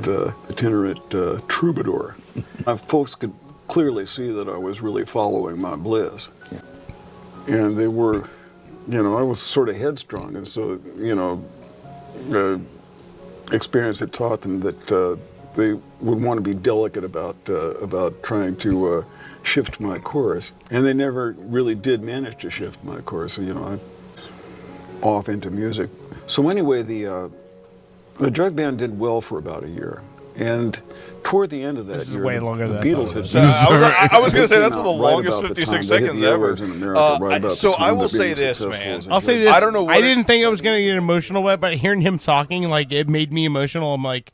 itinerant troubadour. My folks could clearly see that I was really following my bliss. And they were, I was sort of headstrong. And so, experience had taught them that they would want to be delicate about trying to shift my course, and they never really did manage to shift my course. I'm off into music. So anyway, the jug band did well for about a year, and toward the end of that year, way longer the than Beatles had. I was going to say that's the longest right 56 the seconds ever. So I will say this, man. I'll say this. I don't know. I didn't think I was going to get emotional, but hearing him talking, it made me emotional. I'm like,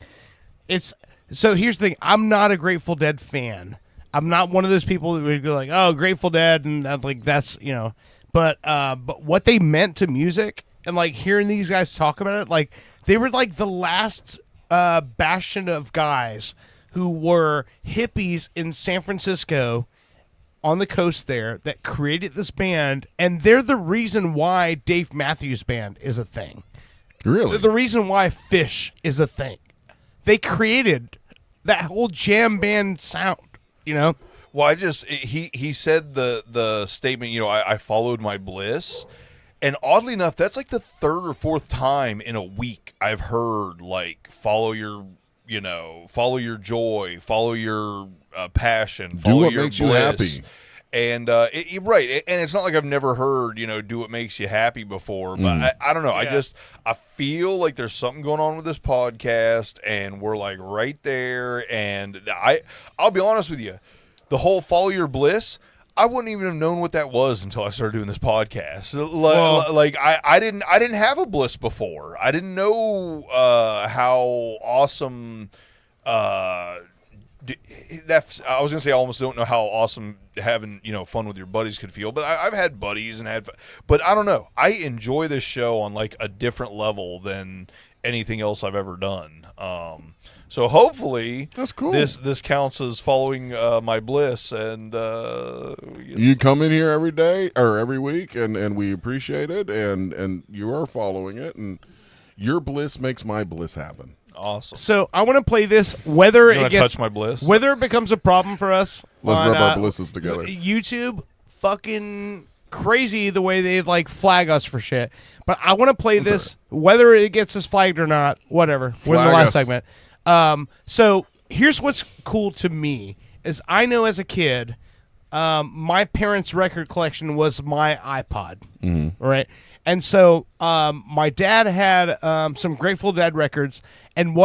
it's. So here's the thing. I'm not a Grateful Dead fan. I'm not one of those people that would go like, oh, Grateful Dead, and that's But what they meant to music, and hearing these guys talk about it, they were the last bastion of guys who were hippies in San Francisco on the coast there that created this band, and they're the reason why Dave Matthews Band is a thing. Really? They're the reason why Fish is a thing. They created that whole jam band sound, Well, he said the statement, I followed my bliss. And oddly enough, that's the third or fourth time in a week I've heard follow your joy, follow your passion, follow do what your makes bliss. you happy. And right, and it's not like I've never heard do what makes you happy before, but I don't know. Yeah. I feel like there's something going on with this podcast, and we're right there. And I'll be honest with you, the whole follow your bliss, I wouldn't even have known what that was until I started doing this podcast. I didn't have a bliss before. I didn't know how awesome. I was gonna say I almost don't know how awesome having fun with your buddies could feel, but I've had buddies but I don't know. I enjoy this show on a different level than anything else I've ever done. So hopefully that's cool. This counts as following my bliss, and you come in here every day or every week, and we appreciate it, and you are following it, and your bliss makes my bliss happen. Awesome. So I want to play this, whether it gets touch my bliss, whether it becomes a problem for us. Let's rub our blisses together. YouTube, fucking crazy the way they flag us for shit. But I want to play this, whether it gets us flagged or not. Whatever. We're in the last segment. So here's what's cool to me is I know as a kid, my parents' record collection was my iPod, right? And so my dad had some Grateful Dead records, and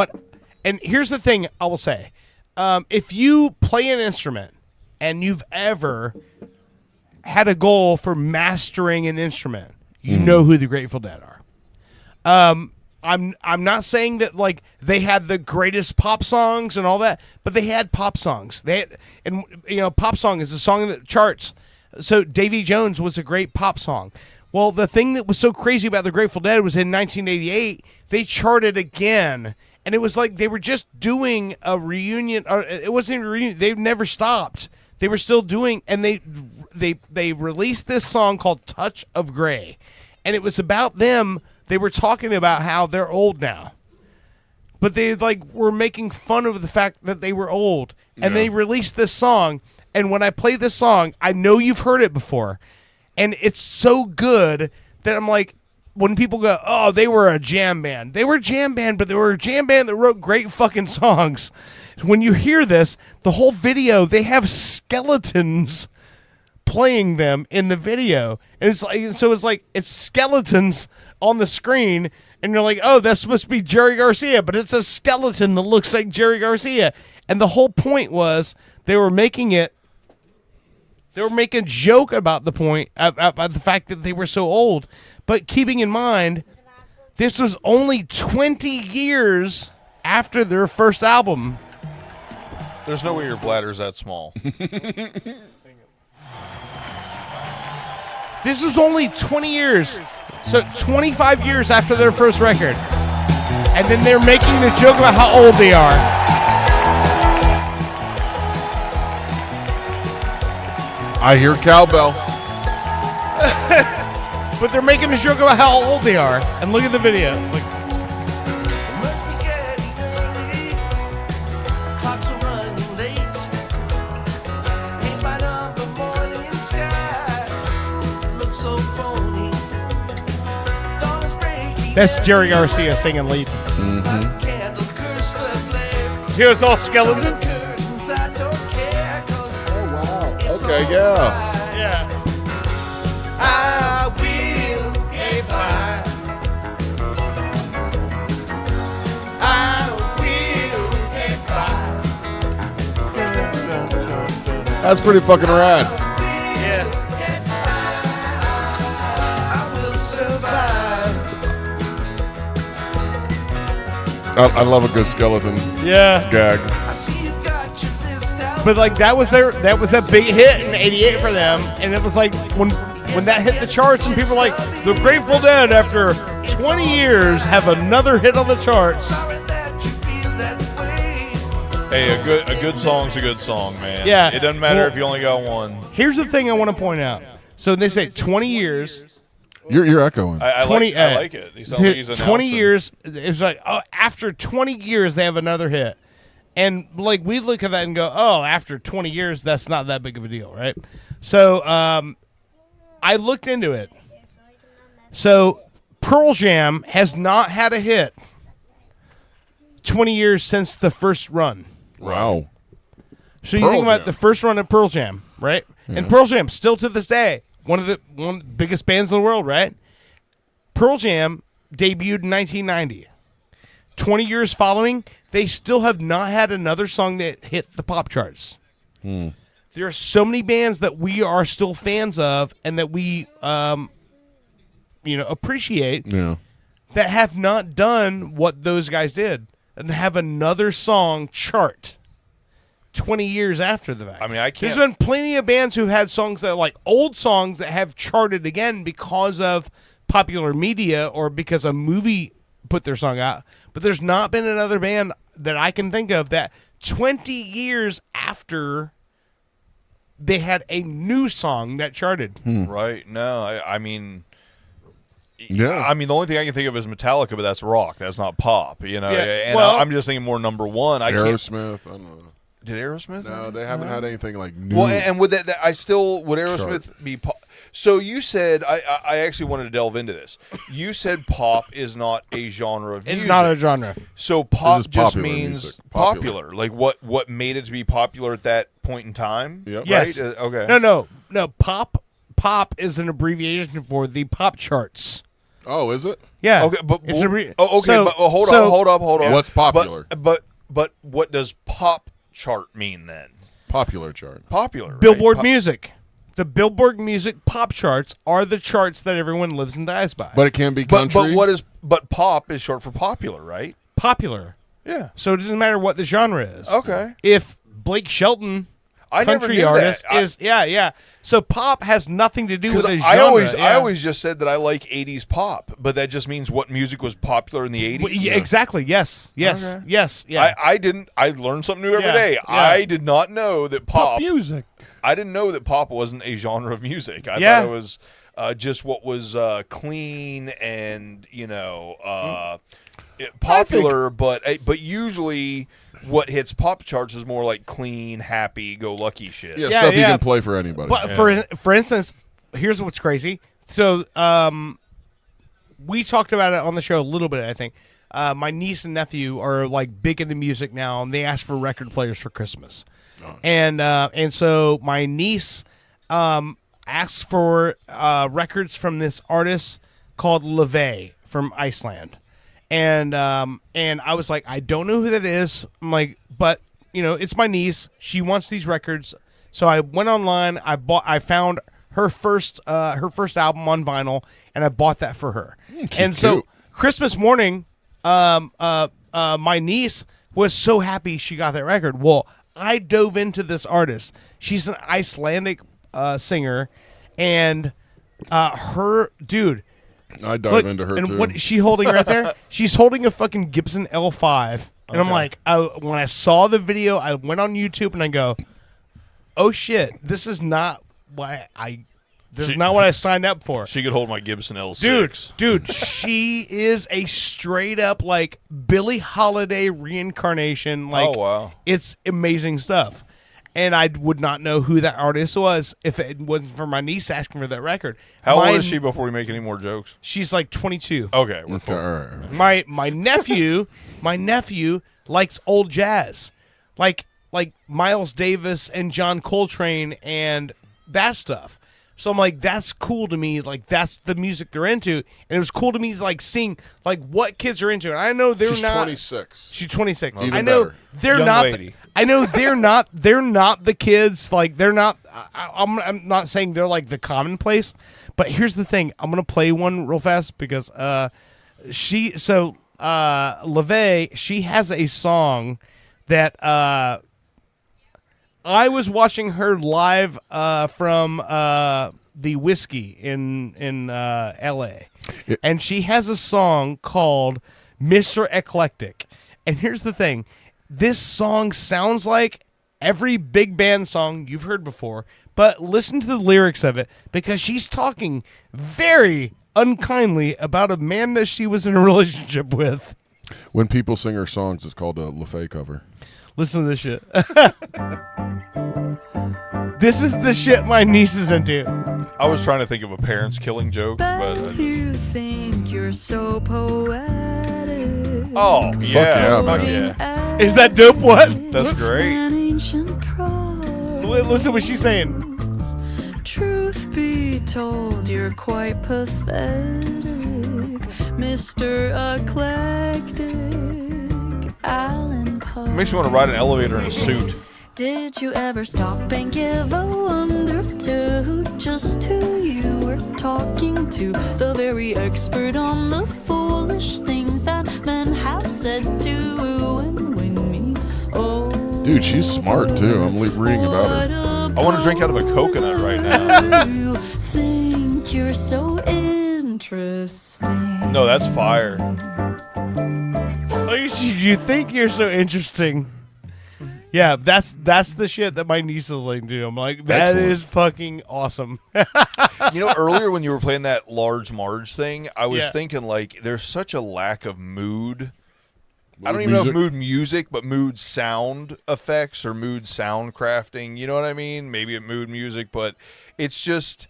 here's the thing I will say. If you play an instrument and you've ever had a goal for mastering an instrument, you know who the Grateful Dead are. I'm not saying that like they had the greatest pop songs and all that, but they had pop songs. Pop song is a song that charts. So Davy Jones was a great pop song. Well, the thing that was so crazy about the Grateful Dead was in 1988 they charted again, and it was like they were just doing a reunion. Or it wasn't even a reunion. They never stopped. They were still doing, and they released this song called "Touch of Grey," and it was about them. They were talking about how they're old now, but they were making fun of the fact that they were old, and they released this song. And when I play this song, I know you've heard it before, and it's so good that I'm like, when people go, "Oh, they were a jam band," they were a jam band, but they were a jam band that wrote great fucking songs. When you hear this, the whole video, they have skeletons playing them in the video, and it's skeletons on the screen, and you're like, oh, that's supposed to be Jerry Garcia, but it's a skeleton that looks like Jerry Garcia. And the whole point was they were making a joke about the point, about the fact that they were so old, but keeping in mind, this was only 20 years after their first album. There's no way your bladder's that small. This was only 20 years. So 25 years after their first record. And then they're making the joke about how old they are. I hear cowbell. But they're making a joke about how old they are. And look at the video. That's Jerry Garcia singing lead. See, it's all skeletons. Oh wow! Okay, yeah. I will get by. I will get by. That's pretty fucking rad. Yeah. I love a good skeleton. Yeah. Gag. But that was that big hit in '88 for them, and it was like when that hit the charts, and people were like, the Grateful Dead after 20 years have another hit on the charts. Hey, a good song's a good song, man. Yeah. It doesn't matter if you only got one. Here's the thing I want to point out. So they say 20 years. You're echoing. I like it. He sounds like he's announcing. 20 years. It's like, oh, after 20 years, they have another hit. And like we look at that and go, oh, after 20 years, that's not that big of a deal, right? So I looked into it. So Pearl Jam has not had a hit 20 years since the first run. Wow. So you think about the first run of Pearl Jam, right? Yeah. And Pearl Jam, still to this day, one of the biggest bands in the world, right? Pearl Jam debuted in 1990. 20 years following, they still have not had another song that hit the pop charts. There are so many bands that we are still fans of and that we appreciate that have not done what those guys did and have another song chart 20 years after the fact. I mean, I can't. There's been plenty of bands who had songs that are like old songs that have charted again because of popular media or because a movie put their song out. But there's not been another band that I can think of that 20 years after they had a new song that charted. Right. No, I mean... Yeah. I mean, the only thing I can think of is Metallica, but that's rock. That's not pop, you know? Yeah, And well- I'm just thinking more number one. Aerosmith. I don't know. Did Aerosmith? No, they haven't had anything like new. Well, and would would Aerosmith be? So you said I actually wanted to delve into this. You said pop is not a genre of music. It's not a genre. So pop It's just popular means music. popular. Like what made it to be popular at that point in time? Yep. Yes. Right? Okay. No. Pop is an abbreviation for the pop charts. Oh, is it? Yeah. Okay, but it's okay, so, but hold on. What's popular? But what does pop chart mean then? Popular chart. Popular. Right? Billboard music. The Billboard music pop charts are the charts that everyone lives and dies by. But it can be country. But pop is short for popular, right? Popular. Yeah. So it doesn't matter what the genre is. Okay. If Blake Shelton, I never country knew artist, that. is yeah. So pop has nothing to do with the genre. I always just said that I like 80s pop, but that just means what music was popular in the 80s. Well, yeah, exactly. Yes. Okay. Yes. Yeah. I didn't. I learned something new every Yeah, day. yeah. I did not know that pop music. I didn't know that pop wasn't a genre of music. I Yeah. thought it was just what was clean and popular, but usually what hits pop charts is more like clean, happy, go lucky shit. Yeah, stuff you can play for anybody. But for instance, here's what's crazy. So we talked about it on the show a little bit, I think. My niece and nephew are like big into music now, and they asked for record players for Christmas. And so my niece asked for records from this artist called Leve from Iceland. And I was like, I don't know who that is. I'm like, but it's my niece. She wants these records. So I went online. I found her first album on vinyl, and I bought that for her. And so Christmas morning, my niece was so happy she got that record. Well, I dove into this artist. She's an Icelandic singer, and her dude. I dive into her and too. what is she holding right there? She's holding a fucking Gibson L5, and I'm like, when I saw the video, I went on YouTube and I go, oh shit, this is not what I signed up for. She could hold my Gibson L6. Dude, she is a straight up like Billie Holiday reincarnation. Like, oh wow, it's amazing stuff. And I would not know who that artist was if it wasn't for my niece asking for that record. How old is she before we make any more jokes? She's like 22. Okay, we're cool. All right. My nephew likes old jazz, like Miles Davis and John Coltrane and that stuff. So I'm like, that's cool to me. Like, that's the music they're into, and it was cool to me, like seeing like what kids are into. And I know they're She's not. 26. She's 26. Even I know better. they're Young not. lady. I know they're not. They're not the kids. Like, they're not. I'm not saying they're like the commonplace, but here's the thing. I'm gonna play one real fast because Leve, she has a song that I was watching her live from the Whiskey in L.A. And she has a song called Mr. Eclectic. And here's the thing. This song sounds like every big band song you've heard before, but listen to the lyrics of it because she's talking very unkindly about a man that she was in a relationship with. When people sing her songs, it's called a LaFay cover. Listen to this shit. This is the shit my niece is into. I was trying to think of a parents killing joke, but You think you're so poetic. oh yeah, yeah, fuck man. yeah, Is that dope? What? that's great. An ancient prose. Listen what she's saying. Truth be told, you're quite pathetic, Mr. Eclectic, Alan Poe. Makes me want to ride an elevator in a suit. Did you ever stop and give a wonder to just who you were talking to? The very expert on the foolish things that men have said to and win me. Oh, Dude, she's smart too. I'm reading about her. I want to drink out of a coconut right now. you think you're so interesting. No, that's fire. Oh, you think you're so interesting. Yeah, that's the shit that my niece is like, dude. I'm like, that Excellent. is fucking awesome. Earlier when you were playing that Large Marge thing, I was Yeah. thinking like there's such a lack of mood. I don't Mood even know if music? mood music, but mood sound effects or mood sound crafting. You know what I mean? Maybe a mood music, but it's just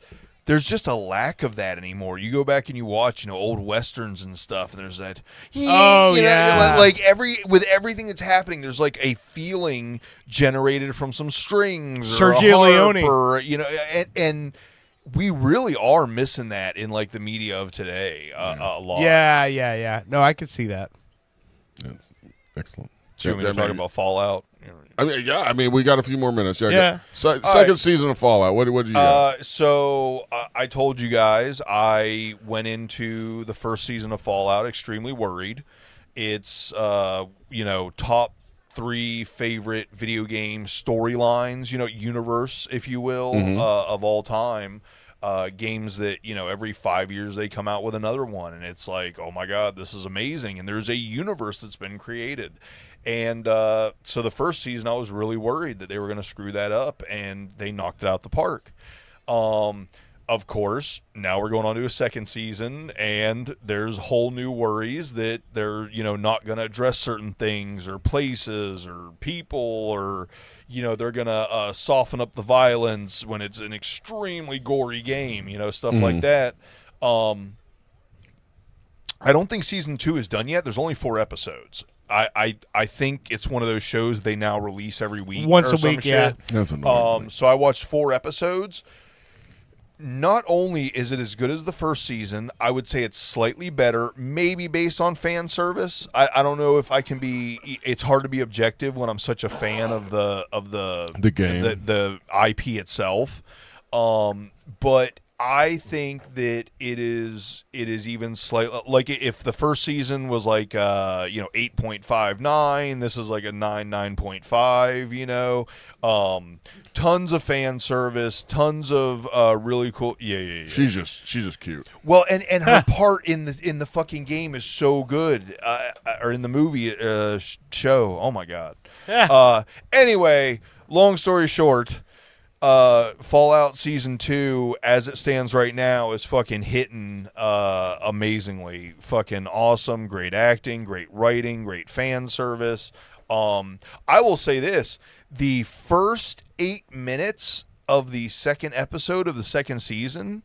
there's just a lack of that anymore. You go back and you watch, old westerns and stuff, and there's that. Like with everything that's happening, there's like a feeling generated from some strings, Sergio Leone, or and we really are missing that in like the media of today a lot. Yeah. No, I could see that. Yes. Excellent. So you want me to talk about Fallout? I mean, we got a few more minutes. Yeah. Second season of Fallout. What did you got? So I told you guys I went into the first season of Fallout extremely worried. It's top 3 favorite video game storylines, universe, if you will, of all time. Games that, every 5 years they come out with another one, and it's like, oh my God, this is amazing. And there's a universe that's been created. And so the first season, I was really worried that they were going to screw that up, and they knocked it out the park. Of course, now we're going on to a second season, and there's whole new worries that they're, not going to address certain things or places or people, or, they're going to soften up the violence when it's an extremely gory game, stuff like that. I don't think season 2 is done yet. There's only 4 episodes. I think it's one of those shows they now release every week. Once a week, yeah. That's annoying. So I watched 4 episodes. Not only is it as good as the first season, I would say it's slightly better, maybe based on fan service. I don't know if I can be. It's hard to be objective when I'm such a fan of the game, the IP itself. But I think that it is even slightly like if the first season was like 8.59, this is like a 9.5. Tons of fan service, tons of really cool. Yeah. She's just cute. Well, and her part in the fucking game is so good, or in the movie show. Oh my God. Anyway, long story short. Fallout Season 2, as it stands right now, is fucking hitting amazingly. Fucking awesome. Great acting, great writing, great fan service. I will say this. The first 8 minutes of the second episode of the second season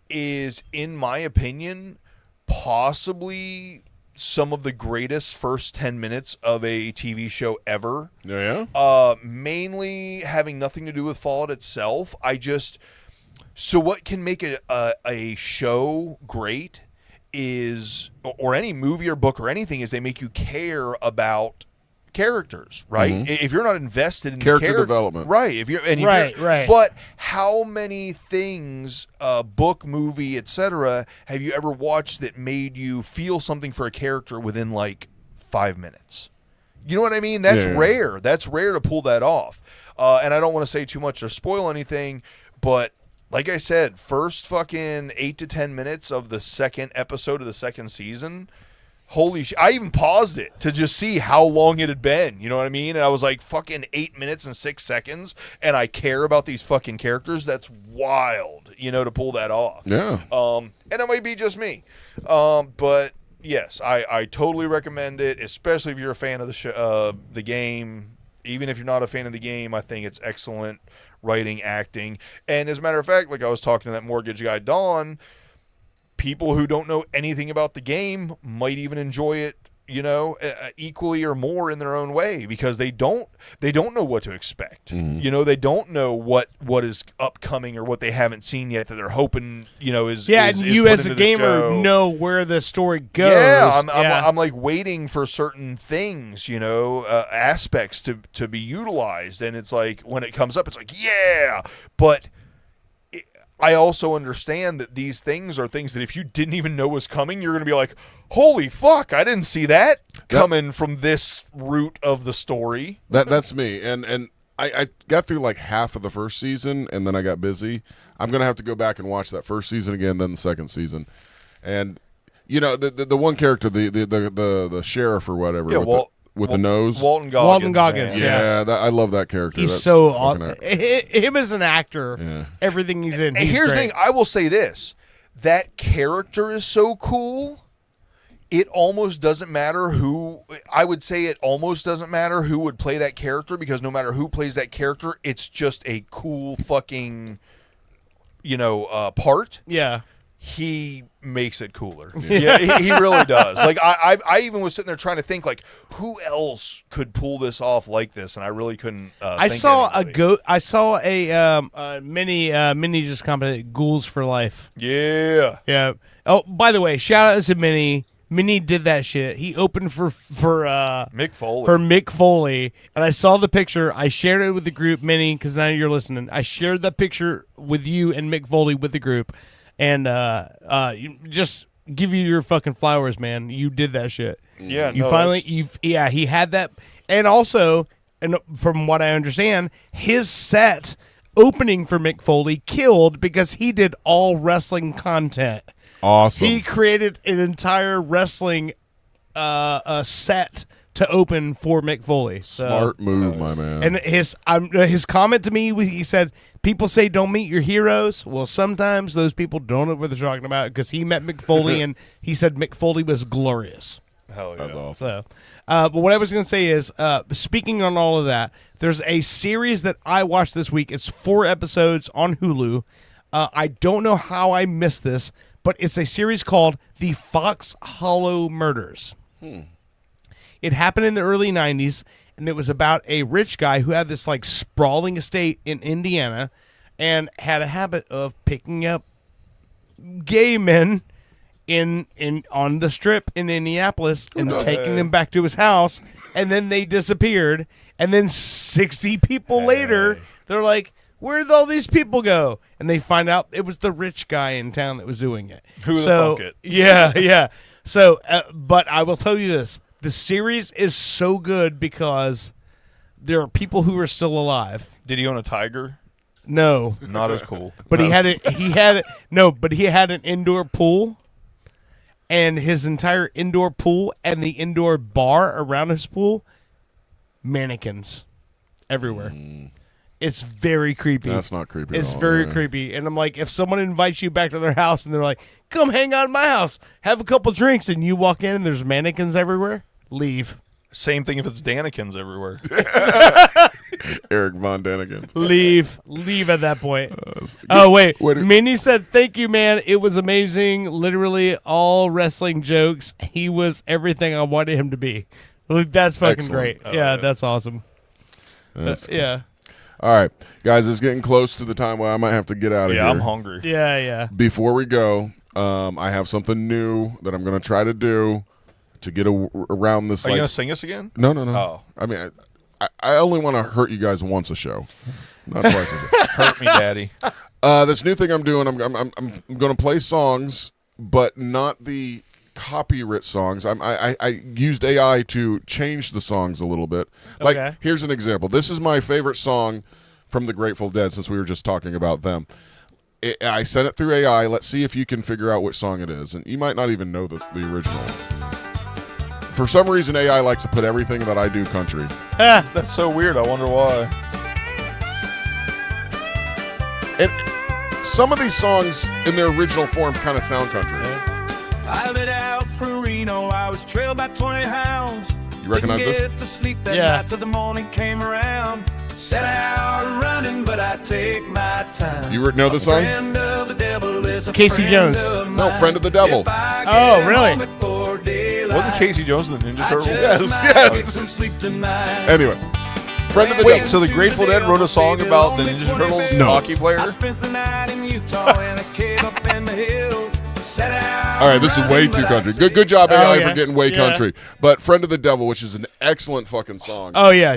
is, in my opinion, possibly some of the greatest first 10 minutes of a TV show ever. Yeah. Mainly having nothing to do with Fallout itself. So what can make a show great is, or any movie or book or anything, is they make you care about characters, right? If you're not invested in character development, right? Right. But how many things, book, movie, etc., have you ever watched that made you feel something for a character within like 5 minutes? You know what I mean? That's rare. That's rare to pull that off. And I don't want to say too much or spoil anything, but like I said, first fucking 8 to 10 minutes of the second episode of the second season. Holy shit. I even paused it to just see how long it had been. You know what I mean? And I was like, fucking 8 minutes and 6 seconds, and I care about these fucking characters. That's wild, to pull that off. Yeah. And it might be just me. But yes, I totally recommend it, especially if you're a fan of the game. Even if you're not a fan of the game, I think it's excellent writing, acting. And as a matter of fact, like I was talking to that mortgage guy, Don, people who don't know anything about the game might even enjoy it, equally or more in their own way, because they don't know what to expect. They don't know what is upcoming or what they haven't seen yet that they're hoping, is and you is as a put into the gamer show. know where the story goes. Yeah, I'm like waiting for certain things, aspects to be utilized, and it's like when it comes up, it's like but I also understand that these things are things that if you didn't even know was coming, you're going to be like, holy fuck, I didn't see that coming from this route of the story. That's me. And I got through like half of the first season, and then I got busy. I'm going to have to go back and watch that first season again, then the second season. And, the one character, the sheriff or whatever, with the nose. Walton Goggins. Yeah, I love that character. He's so awesome. Him as an actor, everything he's in. And here's the thing, I will say this. That character is so cool, it almost doesn't matter who would play that character, because no matter who plays that character, it's just a cool fucking part. Yeah. He makes it cooler. Yeah, he really does. Like I even was sitting there trying to think like who else could pull this off like this, and I really couldn't. I saw a Minnie just commented Ghouls for Life. Yeah. Yeah. Oh, by the way, shout out to Minnie. Minnie did that shit. He opened for Mick Foley. For Mick Foley, and I saw the picture. I shared it with the group, Minnie, because now you're listening. I shared that picture with you and Mick Foley with the group. And just give you your fucking flowers, man. You did that shit. Yeah, you finally. He had that, and also, and from what I understand, his set opening for Mick Foley killed because he did all wrestling content. Awesome. He created an entire wrestling set to open for Mick Foley. Smart move, my man. And his comment to me, he said, people say don't meet your heroes. Well, sometimes those people don't know what they're talking about because he met Mick Foley and he said Mick Foley was glorious. Hell yeah. That's awesome. So, but what I was going to say is, speaking on all of that, there's a series that I watched this week. It's 4 episodes on Hulu. I don't know how I missed this, but it's a series called The Fox Hollow Murders. It happened in the early 90s, and it was about a rich guy who had this like sprawling estate in Indiana and had a habit of picking up gay men on the strip in Indianapolis and taking them back to his house, and then they disappeared. And then 60 people later, they're like, where'd all these people go? And they find out it was the rich guy in town that was doing it. Who the fuck it? Yeah. So, but I will tell you this. The series is so good because there are people who are still alive. Did he own a tiger? No. Not as cool. But he had an indoor pool, and his entire indoor pool and the indoor bar around his pool, mannequins everywhere. It's very creepy. That's not creepy. It's at all, very yeah. creepy. And I'm like, if someone invites you back to their house and they're like, come hang out at my house, have a couple drinks, and you walk in and there's mannequins everywhere, leave. Same thing if it's Danikins everywhere. Eric Von Daniken. Leave at that point. Oh, wait. Minnie said, thank you, man. It was amazing. Literally all wrestling jokes. He was everything I wanted him to be. Like, that's fucking Excellent. great. Yeah, that's awesome. That's cool. Yeah. All right, guys, it's getting close to the time where I might have to get out of here. Yeah, I'm hungry. Yeah. Before we go, I have something new that I'm going to try to do to get around this. Are you going to sing us again? No. Oh. I mean, I only want to hurt you guys once a show, not twice a show. Hurt me, Daddy. This new thing I'm doing, I'm going to play songs, but not the copyright songs. I used AI to change the songs a little bit. Like, Okay. here's an example. This is my favorite song from the Grateful Dead, since we were just talking about them. I sent it through AI. Let's see if you can figure out which song it is. And you might not even know the original. For some reason, AI likes to put everything that I do country. That's so weird. I wonder why. And some of these songs in their original form kind of sound country. I lit out for Reno. I was trailed by 20 hounds. You recognize this? Didn't get to sleep that Yeah. night till the morning came around. Set out running, but I take my time. You know the song? Friend of the devil is a Casey friend Jones. of No, mine. Friend of the Devil. If I Oh, get really? home before daylight, Wasn't Casey Jones in the Ninja I Turtles? just might Yes. get some sleep tonight. Anyway, Friend of the Wait, Devil. so the Grateful Dead wrote a song about the Ninja Turtles No. hockey player? I spent the night in Utah in a cave up in the hills. Set out All right, this is way running, too but I country. Good job, Oh, AI, yeah. for getting way Yeah. country. But Friend of the Devil, which is an excellent fucking song. Oh, yeah.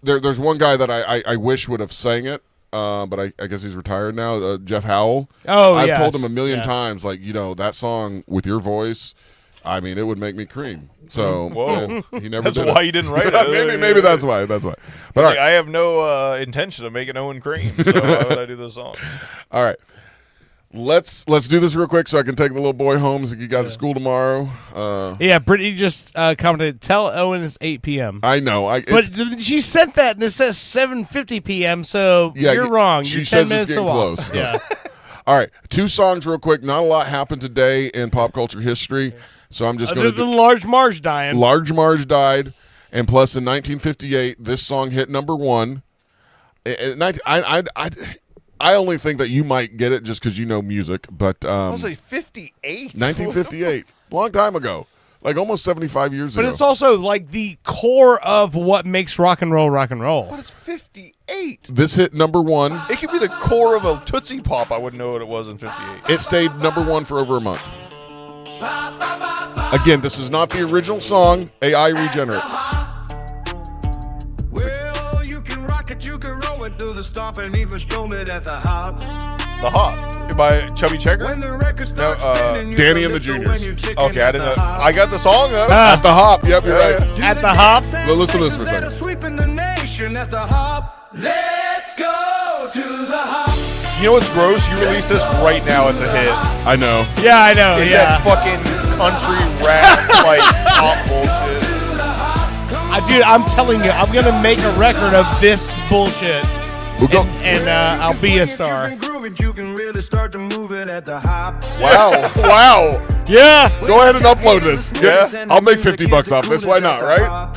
There's one guy that I wish would have sang it, but I guess he's retired now, Jeff Howell. Oh, I've yes. told him a million Yeah. times, like, that song with your voice, I mean, it would make me cream. So Whoa. yeah, he never That's did why it. you didn't write it. maybe that's why. But all right. I have no intention of making Owen cream, so why would I do this song? All right. Let's do this real quick so I can take the little boy home. So you guys at school tomorrow. Yeah, Brittany just commented, tell Owen it's 8 p.m. I know. But she sent that, and it says 7:50 p.m., so you're wrong. She You're says 10 minutes it's getting off. close. Yeah. All right, 2 songs real quick. Not a lot happened today in pop culture history, so I'm just going The to. Large Marge dying. Large Marge died, and plus in 1958, this song hit #1. I I only think that you might get it just because you know music, but I was like 58. 1958, long time ago, like almost 75 years But ago. it's also like the core of what makes rock and roll rock and roll. But it's 58. This hit number 1. It could be the core of a Tootsie Pop. I wouldn't know what it was in 58. It stayed number 1 for over a month. Again, this is not the original song. AI regenerate. Well, you can rock it, you can roll it, do the stomp and even strum it at the hop. The Hop by Chubby Checker? When the record starts spinning, you Danny can and the lift it when Juniors. you chicken Okay, I at didn't the know. hop. I got the song though. At the Hop. Yep, you're right. At the Hop. Listen to this for a second. Sweeping the nation at the hop. Let's go to the hop. You know what's gross? You release this right now, it's a hit. I know. Yeah, I know. It's yeah. that fucking country rap like pop bullshit. Dude, I'm telling you, I'm gonna make a record of this bullshit, We'll go. and I'll be a star. You can really start to move it at the hop. Wow. Wow. Yeah. Go ahead and upload this. Yeah. I'll make $50 off this. Why not, right?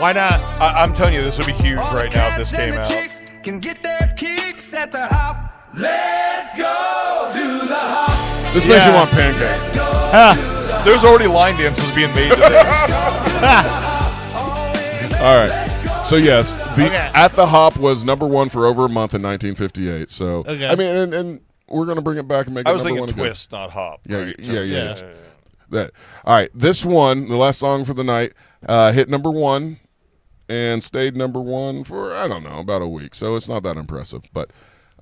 Why not? I'm telling you, this would be huge right now if this came out. Can get their kicks at the hop. Let's go to the hop. This makes me want pancakes. There's already line dances being made to this. All right. So yes, the Okay. At the Hop was number 1 for over a month in 1958. So Okay. I mean, and we're gonna bring it back and make it I was number thinking 1 again. Twist, not Hop. Yeah, right? yeah. That. All right. This one, the last song for the night, hit number 1 and stayed number 1 for I don't know about a week. So it's not that impressive. But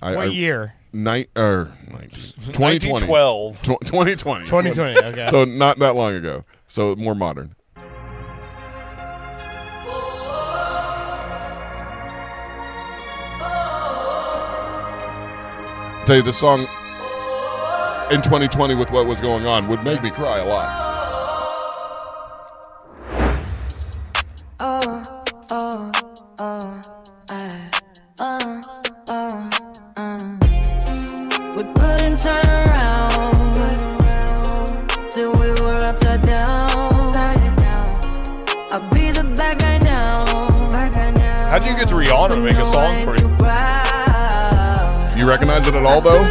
What year? 2020. 1912. 2020. 2020. Okay. So not that long ago. So more modern. Tell you, the song in 2020 with what was going on would make me cry a lot. We couldn't turn around till we were upside down. I'll be the bad guy now. How'd you get to Rihanna to make a song for you? You recognize it at all, though?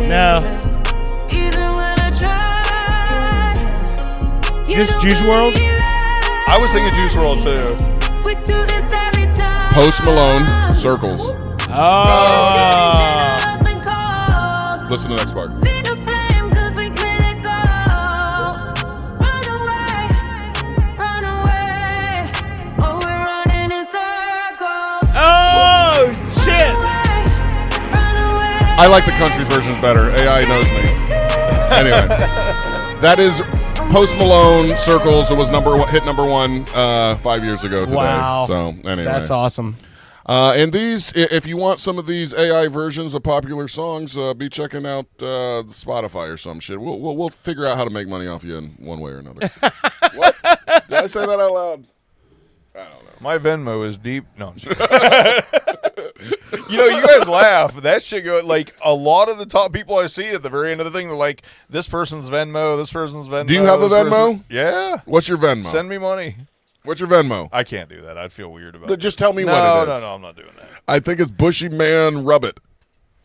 No. This Juice WRLD? I was thinking Juice WRLD too. Post Malone, Circles. Oh. Listen to the next part. Oh, shit. I like the country versions better. AI knows me. Anyway, that is Post Malone, Circles. It was hit number 1 5 years ago today. Wow. So anyway, That's awesome. And these, if you want some of these AI versions of popular songs, be checking out Spotify or some shit. We'll figure out how to make money off you in one way or another. What? Did I say that out loud? I don't know. My Venmo is deep. No, I'm just you know, you guys laugh. That shit go like a lot of the top people I see at the very end of the thing. They're like, "This person's Venmo. This person's Venmo." Do you have a this Venmo? Yeah. What's your Venmo? Send me money. What's your Venmo? I can't do that. I'd feel weird about it. Just tell me no, what it is. No, I'm not doing that. I think it's BushyManRubbit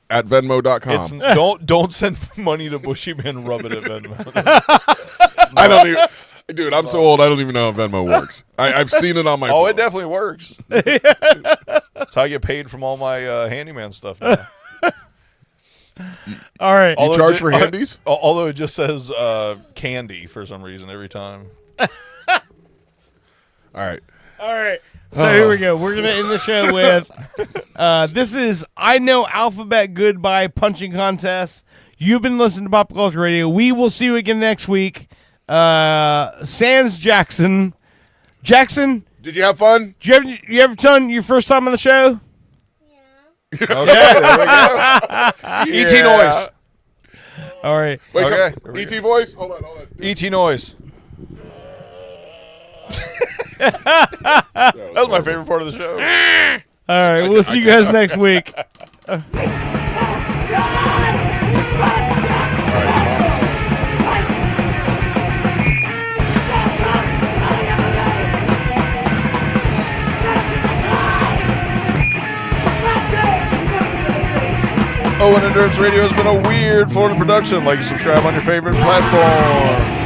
at Venmo.com. Don't send money to BushyManRubbit at Venmo. I don't even. Dude, I'm so old, I don't even know how Venmo works. I've seen it on my phone. It definitely works. That's how I get paid from all my handyman stuff now. All right. You charge for handies? Although it just says candy for some reason every time. All right. All right. So here we go. We're going to end the show with this is I Know Alphabet Goodbye Punching Contest. You've been listening to Pop Culture Radio. We will see you again next week. Sans Jackson. Jackson? Did you have fun? Did you ever done your first time on the show? Okay, there we go. E.T. noise. All right. Wait, Okay. E.T. voice? Hold on. E.T. noise. That was my favorite part of the show. All right. We'll see you guys next week. Owen Endurance Radio has been a Weird Florida production. Like and subscribe on your favorite platform.